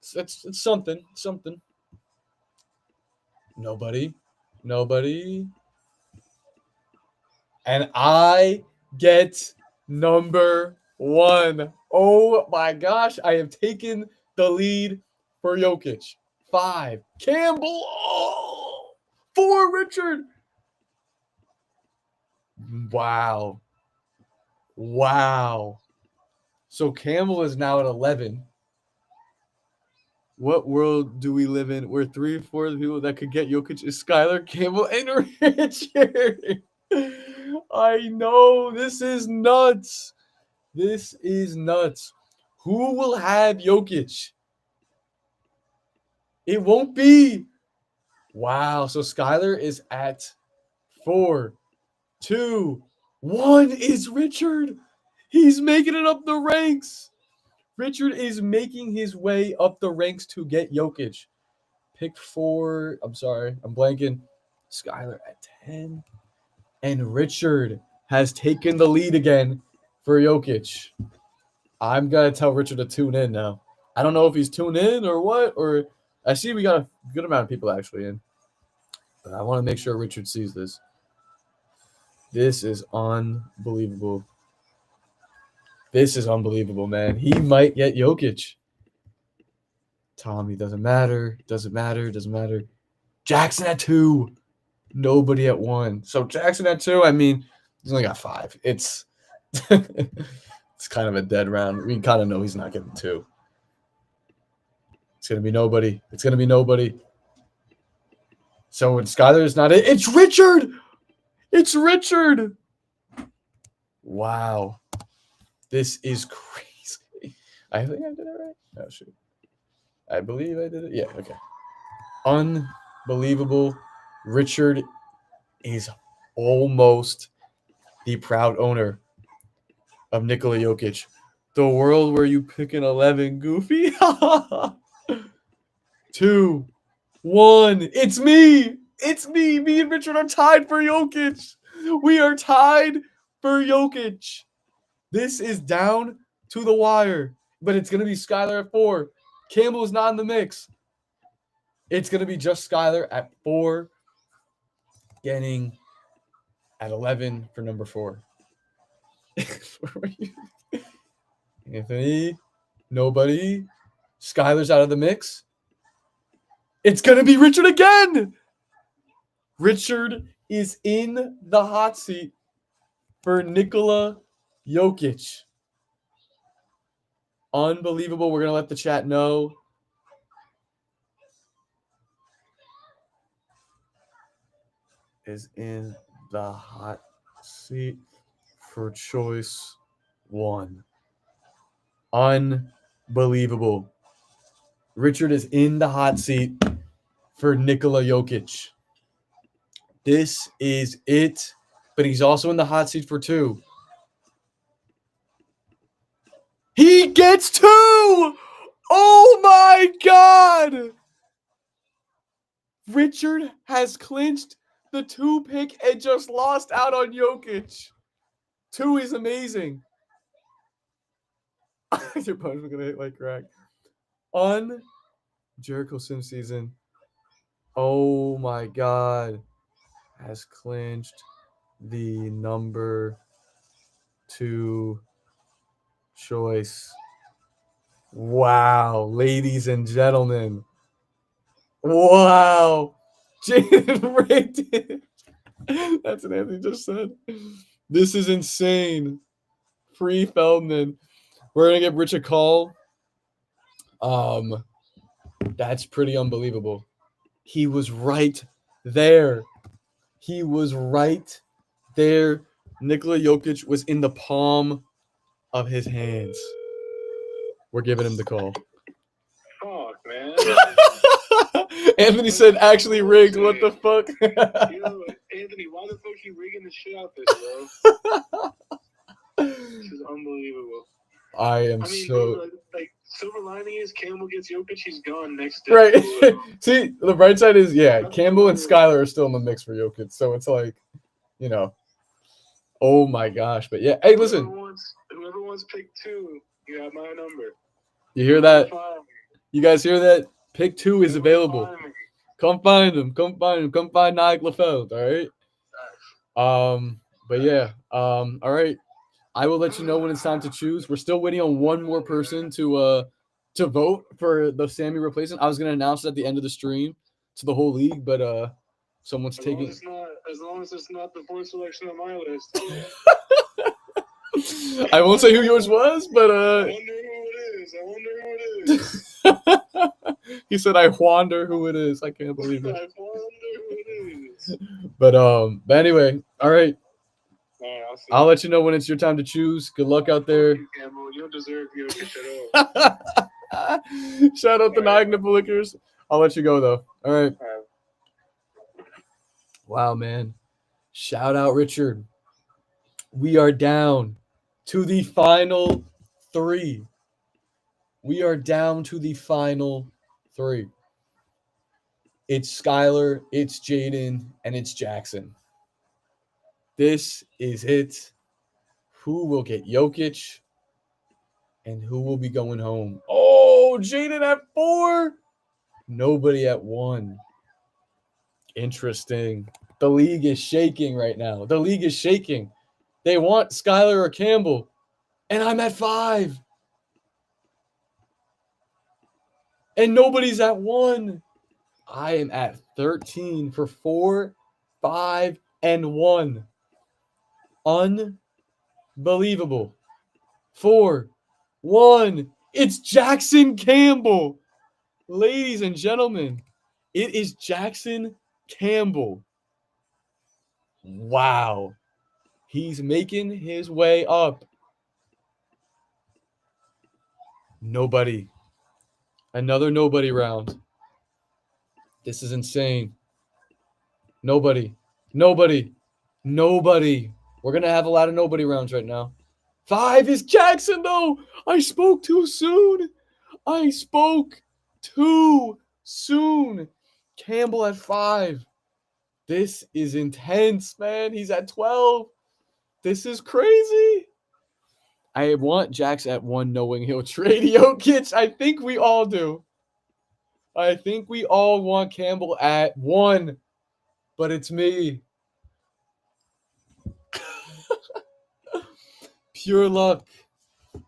Speaker 4: it's something. Nobody. And I get number 1. Oh my gosh. I have taken the lead for Jokic. 5. Campbell. Oh. 4, Richard. Wow. So Campbell is now at 11. What world do we live in? We're 3/4 of the people that could get Jokic is Skylar, Campbell, and Richard. I know. This is nuts. Who will have Jokic? It won't be. Wow. So Skylar is at 4, 2, 1 is Richard. He's making it up the ranks. Richard is making his way up the ranks to get Jokic. Pick 4. I'm sorry. I'm blanking. Skylar at 10. And Richard has taken the lead again for Jokic. I'm going to tell Richard to tune in now. I don't know if he's tuned in or what, or I see we got a good amount of people actually in. But I want to make sure Richard sees this. This is unbelievable. Man. He might get Jokic. Tommy, doesn't matter. Jackson at 2. Nobody at 1. So Jackson at 2, I mean, he's only got 5. It's It's kind of a dead round. We kind of know he's not getting 2. It's going to be nobody. It's going to be nobody. So when Skylar's not it, it's Richard. It's Richard. Wow. This is crazy. I think I did it right. Oh, shoot. I believe I did it. Yeah, okay. Unbelievable. Richard is almost the proud owner of Nikola Jokic. The world where you pick an 11, Goofy. 2, 1. It's me. It's me. Me and Richard are tied for Jokic. We are tied for Jokic. This is down to the wire, but it's going to be Skylar at 4. Campbell is not in the mix. It's going to be just Skylar at 4, getting at 11 for number 4. Anthony, nobody. Skylar's out of the mix. It's going to be Richard again. Richard is in the hot seat for Nikola Jokic. Unbelievable. We're going to let the chat know. Is in the hot seat for choice 1. Unbelievable. Richard is in the hot seat for Nikola Jokic. This is it. But he's also in the hot seat for 2. He gets 2! Oh my God! Richard has clinched the 2 pick and just lost out on Jokic. 2 is amazing. Your punch is gonna hit like crack. On Jericho Sim season. Oh my God. Has clinched the number 2 choice. Wow, ladies and gentlemen. Wow. Jaden rigged it. That's what Anthony just said. This is insane. Free Feldman. We're going to give Rich a call. That's pretty unbelievable. He was right there. He was right there. Nikola Jokic was in the palm of his hands. We're giving him the call.
Speaker 2: Fuck, man.
Speaker 4: Anthony said actually rigged. What the fuck?
Speaker 2: Yo, Anthony, why the fuck you rigging the shit out this, bro? This is unbelievable.
Speaker 4: I mean, so...
Speaker 2: Bro, like, silver lining is Campbell gets Jokic, he's gone next day.
Speaker 4: Right. See, the bright side is, Campbell and Skylar are still in the mix for Jokic. So it's like, oh my gosh. But yeah, hey, listen.
Speaker 2: Whoever wants pick 2, you have my number.
Speaker 4: You hear that? You guys hear that? Pick 2 is available. Come find him. Come find him. Come find Nike LaFeld. All right. But yeah. All right. I will let you know when it's time to choose. We're still waiting on one more person to vote for the Sammy replacement. I was gonna announce it at the end of the stream to the whole league, but someone's taking.
Speaker 2: As long as it's not the 4th selection on my list.
Speaker 4: I won't say who yours was, but
Speaker 2: I wonder who it is.
Speaker 4: He said, "I wonder who it is." I can't believe it.
Speaker 2: I wonder who it is.
Speaker 4: But anyway, all right.
Speaker 2: Right,
Speaker 4: I'll let you know when it's your time to choose. Good luck out there.
Speaker 2: You, Campbell. You don't deserve Jokic at all.
Speaker 4: Shout out the Nike Lickers. I'll let you go though. All right. Wow, man. Shout out Richard. We are down to the final 3. We are down to the final 3. It's Skylar, it's Jaden, and it's Jackson. This is it. Who will get Jokic and who will be going home? Oh, Jaden at 4. Nobody at 1. Interesting. The league is shaking right now. The league is shaking. They want Skylar or Campbell. And I'm at 5. And nobody's at 1. I am at 13 for 4, 5, and 1. Unbelievable. 4, 1. It's Jackson Campbell. Ladies and gentlemen, it is Jackson Campbell. Wow. He's making his way up. Nobody. Another nobody round. This is insane. Nobody. Nobody. Nobody. We're going to have a lot of nobody rounds right now. 5 is Jackson, though. I spoke too soon. I spoke too soon. Campbell at 5. This is intense, man. He's at 12. This is crazy. I want Jax at 1 knowing he'll trade Jokic. I think we all do. I think we all want Campbell at 1. But it's me. Pure luck.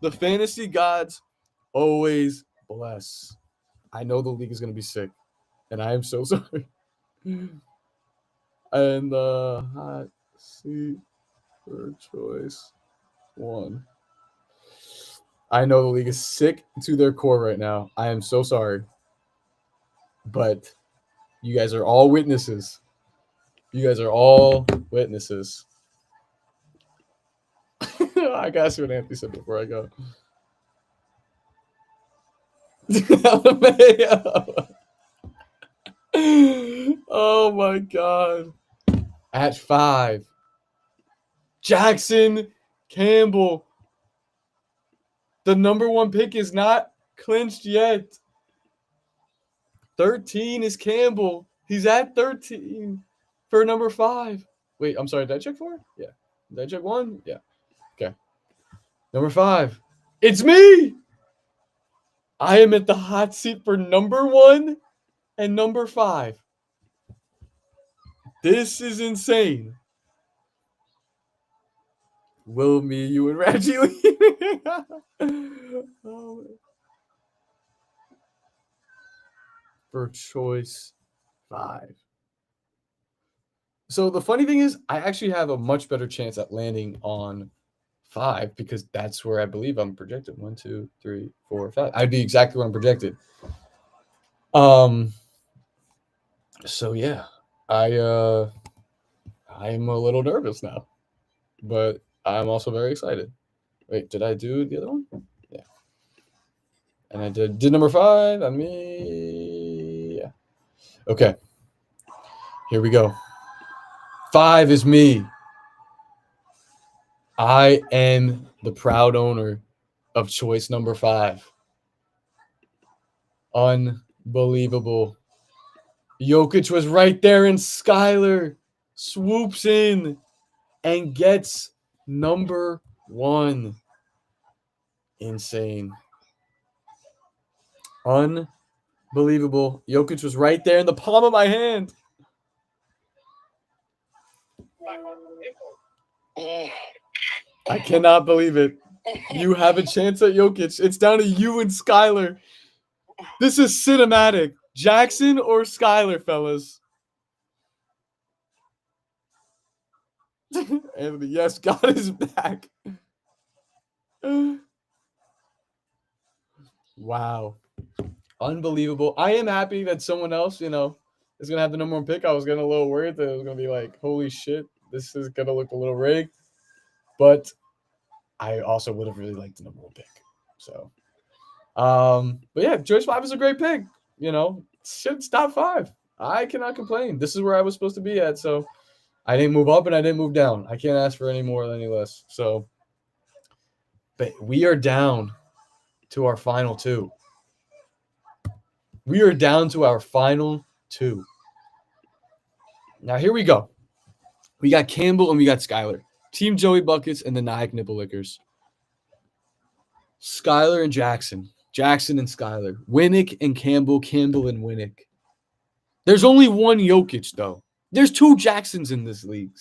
Speaker 4: The fantasy gods always bless. I know the league is going to be sick. And I am so sorry. And hot seat for choice 1. I know the league is sick to their core right now. I am so sorry. But you guys are all witnesses. You guys are all witnesses. I gotta see what Anthony said before I go. Oh my God. At 5. Jackson Campbell. The number 1 pick is not clinched yet. 13 is Campbell. He's at 13 for number 5. Wait, I'm sorry. Did I check 4? Yeah. Did I check 1? Yeah. Okay. Number 5. It's me. I am at the hot seat for number 1 and number 5. This is insane. Will, me, you, and Reggie leave? Oh. For choice 5. So the funny thing is, I actually have a much better chance at landing on 5 because that's where I believe I'm projected. 1, 2, 3, 4, 5. I'd be exactly where I'm projected. So yeah, I'm a little nervous now, but I'm also very excited. Wait, did I do the other one? Yeah. And I did number 5. I mean, yeah. Okay. Here we go. 5 is me. I am the proud owner of choice number 5. Unbelievable. Jokic was right there, and Skylar swoops in and gets number 1. Insane. Unbelievable. Jokic was right there in the palm of my hand. I cannot believe it. You have a chance at Jokic. It's down to you and Skylar. This is cinematic. Jackson or Skylar, fellas? Anthony, yes, God is back. Wow. Unbelievable. I am happy that someone else, is going to have the number 1 pick. I was getting a little worried that it was going to be like, holy shit, this is going to look a little rigged. But I also would have really liked the number 1 pick. So, but yeah, choice 5 is a great pick. Shit's top 5. I cannot complain. This is where I was supposed to be at. So I didn't move up and I didn't move down. I can't ask for any more or any less. So, but we are down to our final 2. We are down to our final 2. Now, here we go. We got Campbell and we got Skylar. Team Joey Buckets and the Nyack Nipple Lickers. Skylar and Jackson. Jackson and Skylar. Winnick and Campbell. Campbell and Winnick. There's only one Jokic, though. There's 2 Jacksons in this league.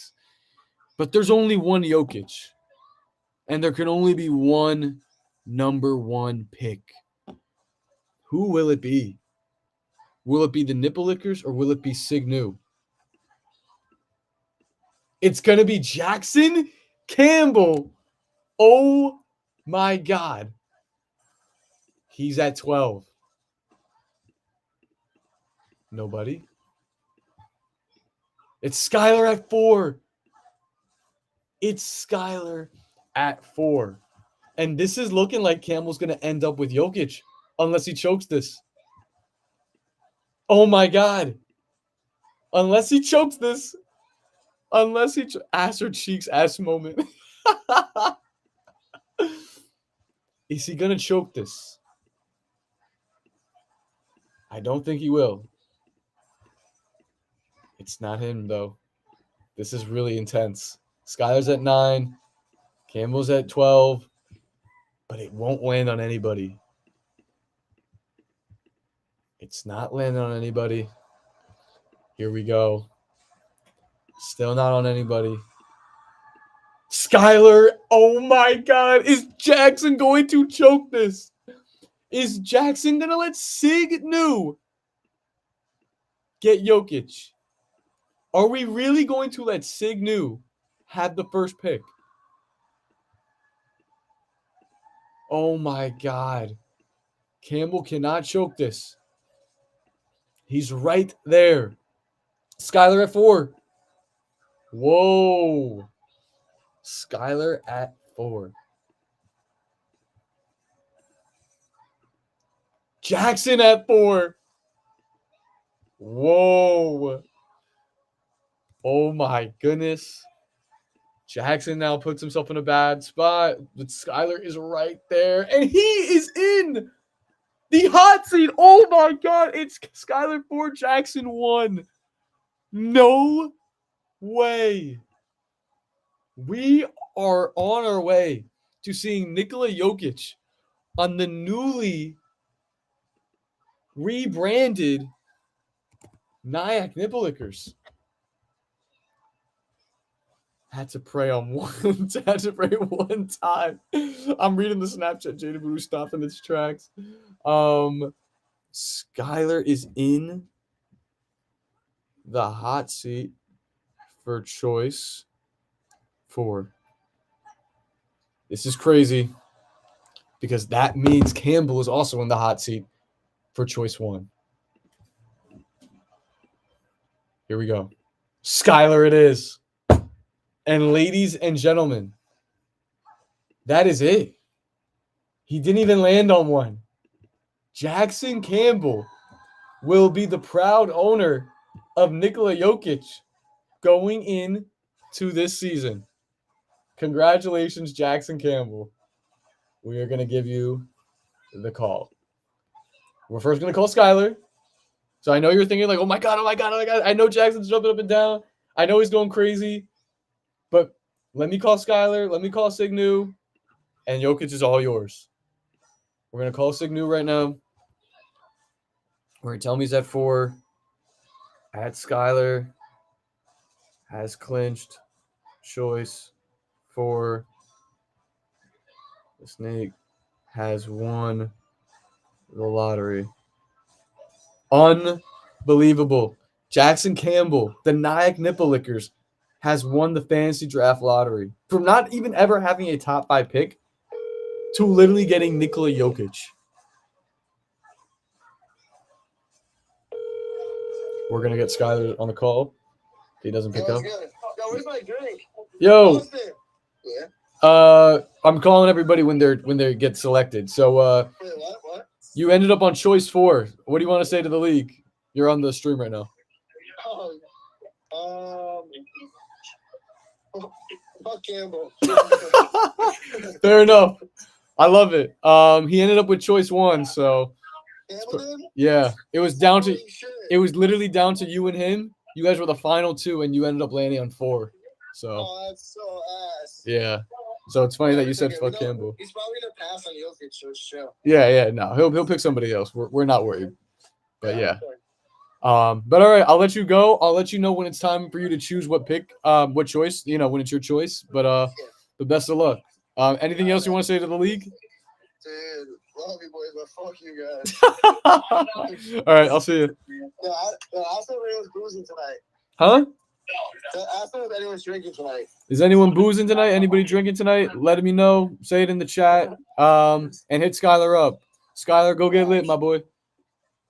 Speaker 4: But there's only one Jokic. And there can only be one number 1 pick. Who will it be? Will it be the Nipple Lickers or will it be Signu? It's going to be Jackson Campbell. Oh my God. He's at 12. Nobody. It's Skylar at 4. It's Skylar at 4. And this is looking like Campbell's going to end up with Jokic unless he chokes this. Oh my God. Unless he chokes this. Unless he ass or cheeks ass moment. Is he going to choke this? I don't think he will. It's not him, though. This is really intense. Skylar's at 9. Campbell's at 12. But it won't land on anybody. It's not landing on anybody. Here we go. Still not on anybody. Skylar, oh my God. Is Jackson going to choke this? Is Jackson going to let Sig New get Jokic? Are we really going to let Sig New have the first pick? Oh my God. Campbell cannot choke this. He's right there. Skylar at 4. Whoa. Skylar at 4. Jackson at 4. Whoa. Oh my goodness. Jackson now puts himself in a bad spot, but Skylar is right there, and he is in the hot seat. Oh my God. It's Skylar 4, Jackson 1. No way. We are on our way to seeing Nikola Jokic on the newly rebranded Nyack Nipple-Lickers. Had to pray on one. Had to pray one time. I'm reading the Snapchat. Jada Voodoo stopped in its tracks. Skylar is in the hot seat for choice 4. This is crazy because that means Campbell is also in the hot seat for choice 1. Here we go. Skylar it is. And ladies and gentlemen, that is it. He didn't even land on one. Jackson Campbell will be the proud owner of Nikola Jokic going into this season. Congratulations, Jackson Campbell. We are going to give you the call. We're first going to call Skylar. So I know you're thinking like, oh my God. I know Jackson's jumping up and down. I know he's going crazy. But let me call Skylar. Let me call Signu. And Jokic is all yours. We're going to call Signu right now. We're going to tell him he's at 4. At Skylar has clinched choice 4. The snake has won the lottery. Unbelievable. Jackson Campbell, the Nyack Nipple-Lickers, has won the fantasy draft lottery. From not even ever having a top 5 pick to literally getting Nikola Jokic. We're going to get Skylar on the call. He doesn't pick up.
Speaker 2: Yo, where's my drink?
Speaker 4: Yo,
Speaker 2: Yeah.
Speaker 4: I'm calling everybody when they get selected. So
Speaker 2: Wait, what?
Speaker 4: you ended up on choice 4. What do you want to say to the league? You're on the stream right now.
Speaker 2: Fuck Campbell.
Speaker 4: Fair enough. I love it. He ended up with choice 1, so
Speaker 2: Campbell did?
Speaker 4: yeah, it was down to
Speaker 2: Holy shit.
Speaker 4: it was literally down to you and him. You guys were the final 2, and you ended up landing on 4. So
Speaker 2: Oh, that's so ass.
Speaker 4: yeah. So it's funny that you said
Speaker 2: Okay,
Speaker 4: fuck
Speaker 2: we know-
Speaker 4: Campbell.
Speaker 2: He's probably gonna pass on Jokic, so it's chill.
Speaker 4: Yeah. No, he'll pick somebody else. We're not worried. But yeah. But all right, I'll let you go. I'll let you know when it's time for you to choose what pick, what choice, when it's your choice. But best of luck. Anything else you want to say to the league?
Speaker 2: Dude, love you boys, but fuck you guys.
Speaker 4: All right, I'll see you.
Speaker 2: I said we was boozing tonight.
Speaker 4: Huh?
Speaker 2: Ask them if anyone's drinking tonight.
Speaker 4: Is anyone boozing tonight? Anybody drinking tonight? Let me know. Say it in the chat. And hit Skylar up. Skylar, go get lit, my boy.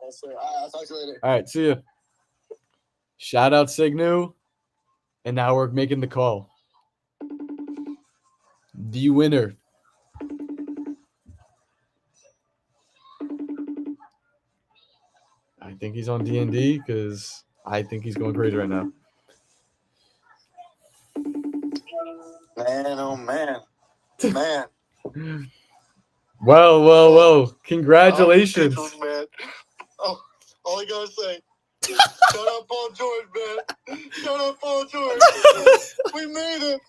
Speaker 2: Yes, sir. I'll talk to you later.
Speaker 4: All right, see ya. Shout out Signu. And now we're making the call. The winner. I think he's on D&D because I think he's going crazy right now.
Speaker 2: Man, oh man. Man.
Speaker 4: Well. Congratulations.
Speaker 2: Oh, man. Oh, all I gotta say. Shout out Paul George, man. Shout out Paul George. We made it.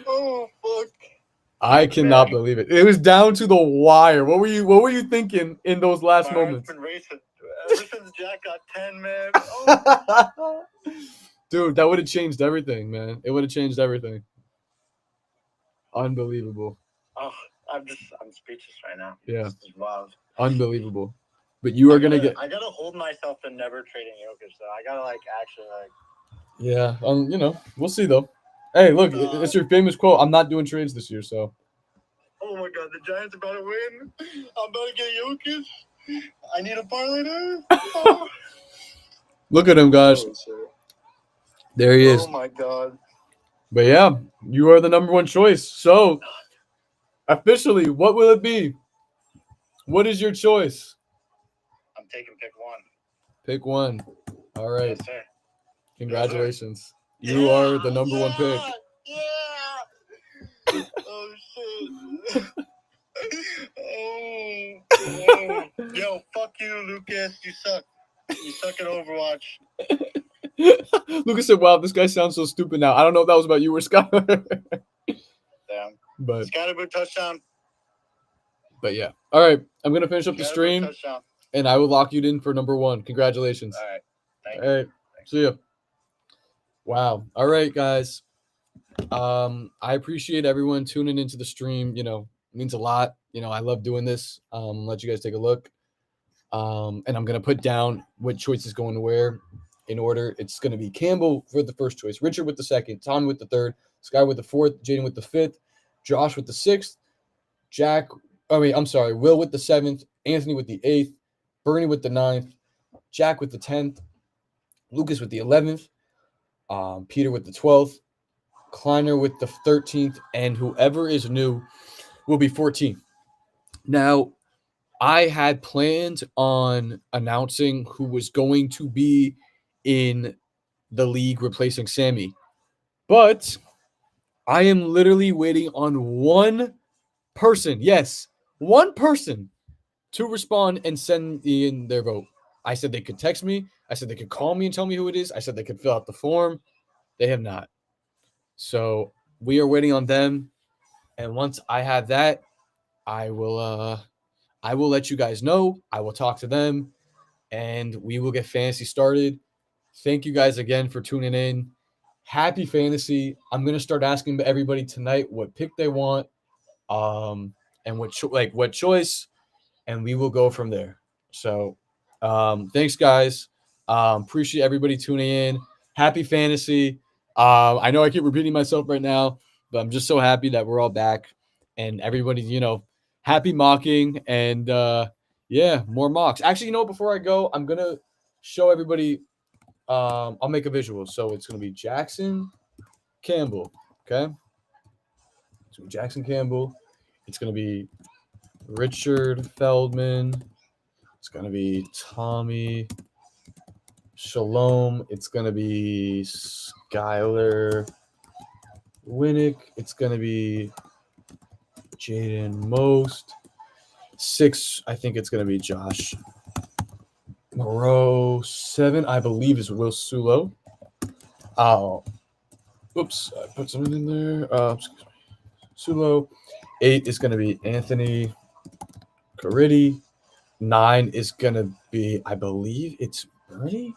Speaker 2: Oh, fuck.
Speaker 4: I cannot believe it. It was down to the wire. What were you thinking in those last moments?
Speaker 2: I've been racing. Ever since Jack got 10, man. Oh.
Speaker 4: Dude, that would have changed everything, man. It would have changed everything. Unbelievable.
Speaker 2: Oh, I'm speechless right now.
Speaker 4: Yeah.
Speaker 2: This is wild.
Speaker 4: Unbelievable. But you are gonna get.
Speaker 2: I gotta hold myself to never trading Jokic, though. I gotta actually
Speaker 4: Yeah. We'll see though. Hey, look, it's your famous quote. I'm not doing trades this year, so.
Speaker 2: Oh my God, the Giants about to win. I'm about to get Jokic. I need a parlay there. Oh.
Speaker 4: Look at him, guys. There he is.
Speaker 2: Oh my God.
Speaker 4: But yeah, you are the number one choice. So, officially, what will it be? What is your choice?
Speaker 2: I'm taking pick one.
Speaker 4: Pick one. All right.
Speaker 2: Yes, sir.
Speaker 4: Congratulations. You are the number one pick.
Speaker 2: Yeah. Oh shit. Oh. Yo, fuck you, Lucas. You suck. You suck at Overwatch.
Speaker 4: Lucas said, wow, this guy sounds so stupid now. I don't know if that was about you or Skylar.
Speaker 2: Damn.
Speaker 4: But
Speaker 2: Skylar touchdown.
Speaker 4: yeah. All right. I'm going to finish up the
Speaker 2: Skylar
Speaker 4: stream
Speaker 2: touchdown.
Speaker 4: and I will lock you in for number one. Congratulations.
Speaker 2: All right. Thank
Speaker 4: All right. See ya. Wow. All right, guys. I appreciate everyone tuning into the stream. It means a lot. I love doing this. Let you guys take a look. And I'm going to put down what choice is going to where in order. It's going to be Campbell for the first choice, Richard with the second, Tommy with the third, Sky with the fourth, Jaden with the fifth, Josh with the sixth, Will with the seventh, Anthony with the eighth, Bernie with the ninth, Jack with the 10th, Lucas with the 11th, Peter with the 12th, Kleiner with the 13th, and whoever is new will be 14th. Now, I had planned on announcing who was going to be in the league replacing Sammy, but I am literally waiting on one person, yes, one person, to respond and send in their vote. I said they could text me. I said they could call me and tell me who it is. I said they could fill out the form. They have not. So we are waiting on them. And once I have that, I will let you guys know. I will talk to them and we will get fantasy started. Thank you guys again for tuning in. Happy fantasy. I'm going to start asking everybody tonight what pick they want, and what choice, and we will go from there. So, thanks guys. Appreciate everybody tuning in. Happy fantasy. I know I keep repeating myself right now, but I'm just so happy that we're all back and everybody's, happy mocking and, more mocks. Actually, before I go, I'm going to show everybody, I'll make a visual. So it's going to be Jackson Campbell. Okay. So Jackson Campbell. It's going to be Richard Feldman. It's going to be Tommy Shalom. It's going to be Skylar Winnick. It's going to be Jaden Most. 6, I think it's going to be Josh Moreau. 7, I believe, is Will Sulo. Oops, I put something in there. Sulo. 8 is going to be Anthony Caridi. 9 is going to be, I believe it's Bernie?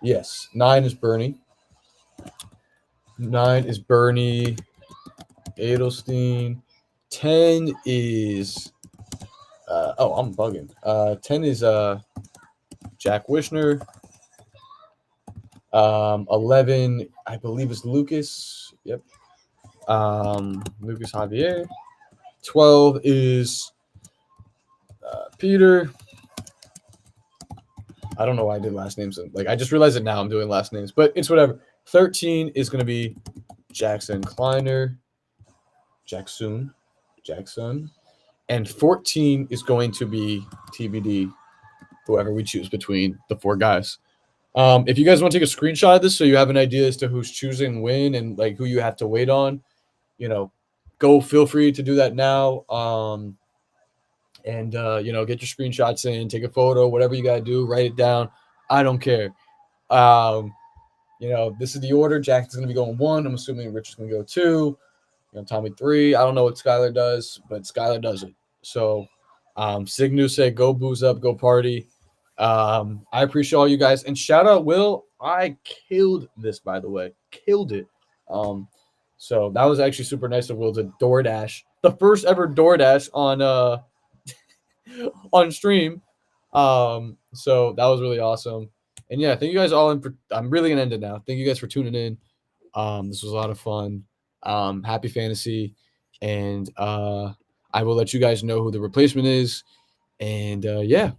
Speaker 4: Yes, 9 is Bernie. 9 is Bernie Edelstein. 10 is, I'm bugging. 10 is Jack Wishner. 11, I believe, is Lucas. Yep. Lucas Javier. 12 is Peter. I don't know why I did last names. Like, I just realized it now. I'm doing last names, but it's whatever. 13 is going to be Jackson Kleiner. Jackson. And 14 is going to be TBD, whoever we choose between the 4 guys. If you guys want to take a screenshot of this so you have an idea as to who's choosing win and like who you have to wait on, go feel free to do that now. And get your screenshots in, take a photo, whatever you got to do, write it down. I don't care. This is the order. Jackson's going to be going 1. I'm assuming Rich is going to go 2. Tommy 3. I don't know what Skylar does, but Skylar does it. So, Signu said, go booze up, go party. I appreciate all you guys. And shout out Will. I killed this, by the way. Killed it. So that was actually super nice of Will to DoorDash. The first ever DoorDash on on stream. So that was really awesome. And yeah, thank you guys all. I'm really gonna end it now. Thank you guys for tuning in. This was a lot of fun. Happy fantasy, and I will let you guys know who the replacement is. And yeah,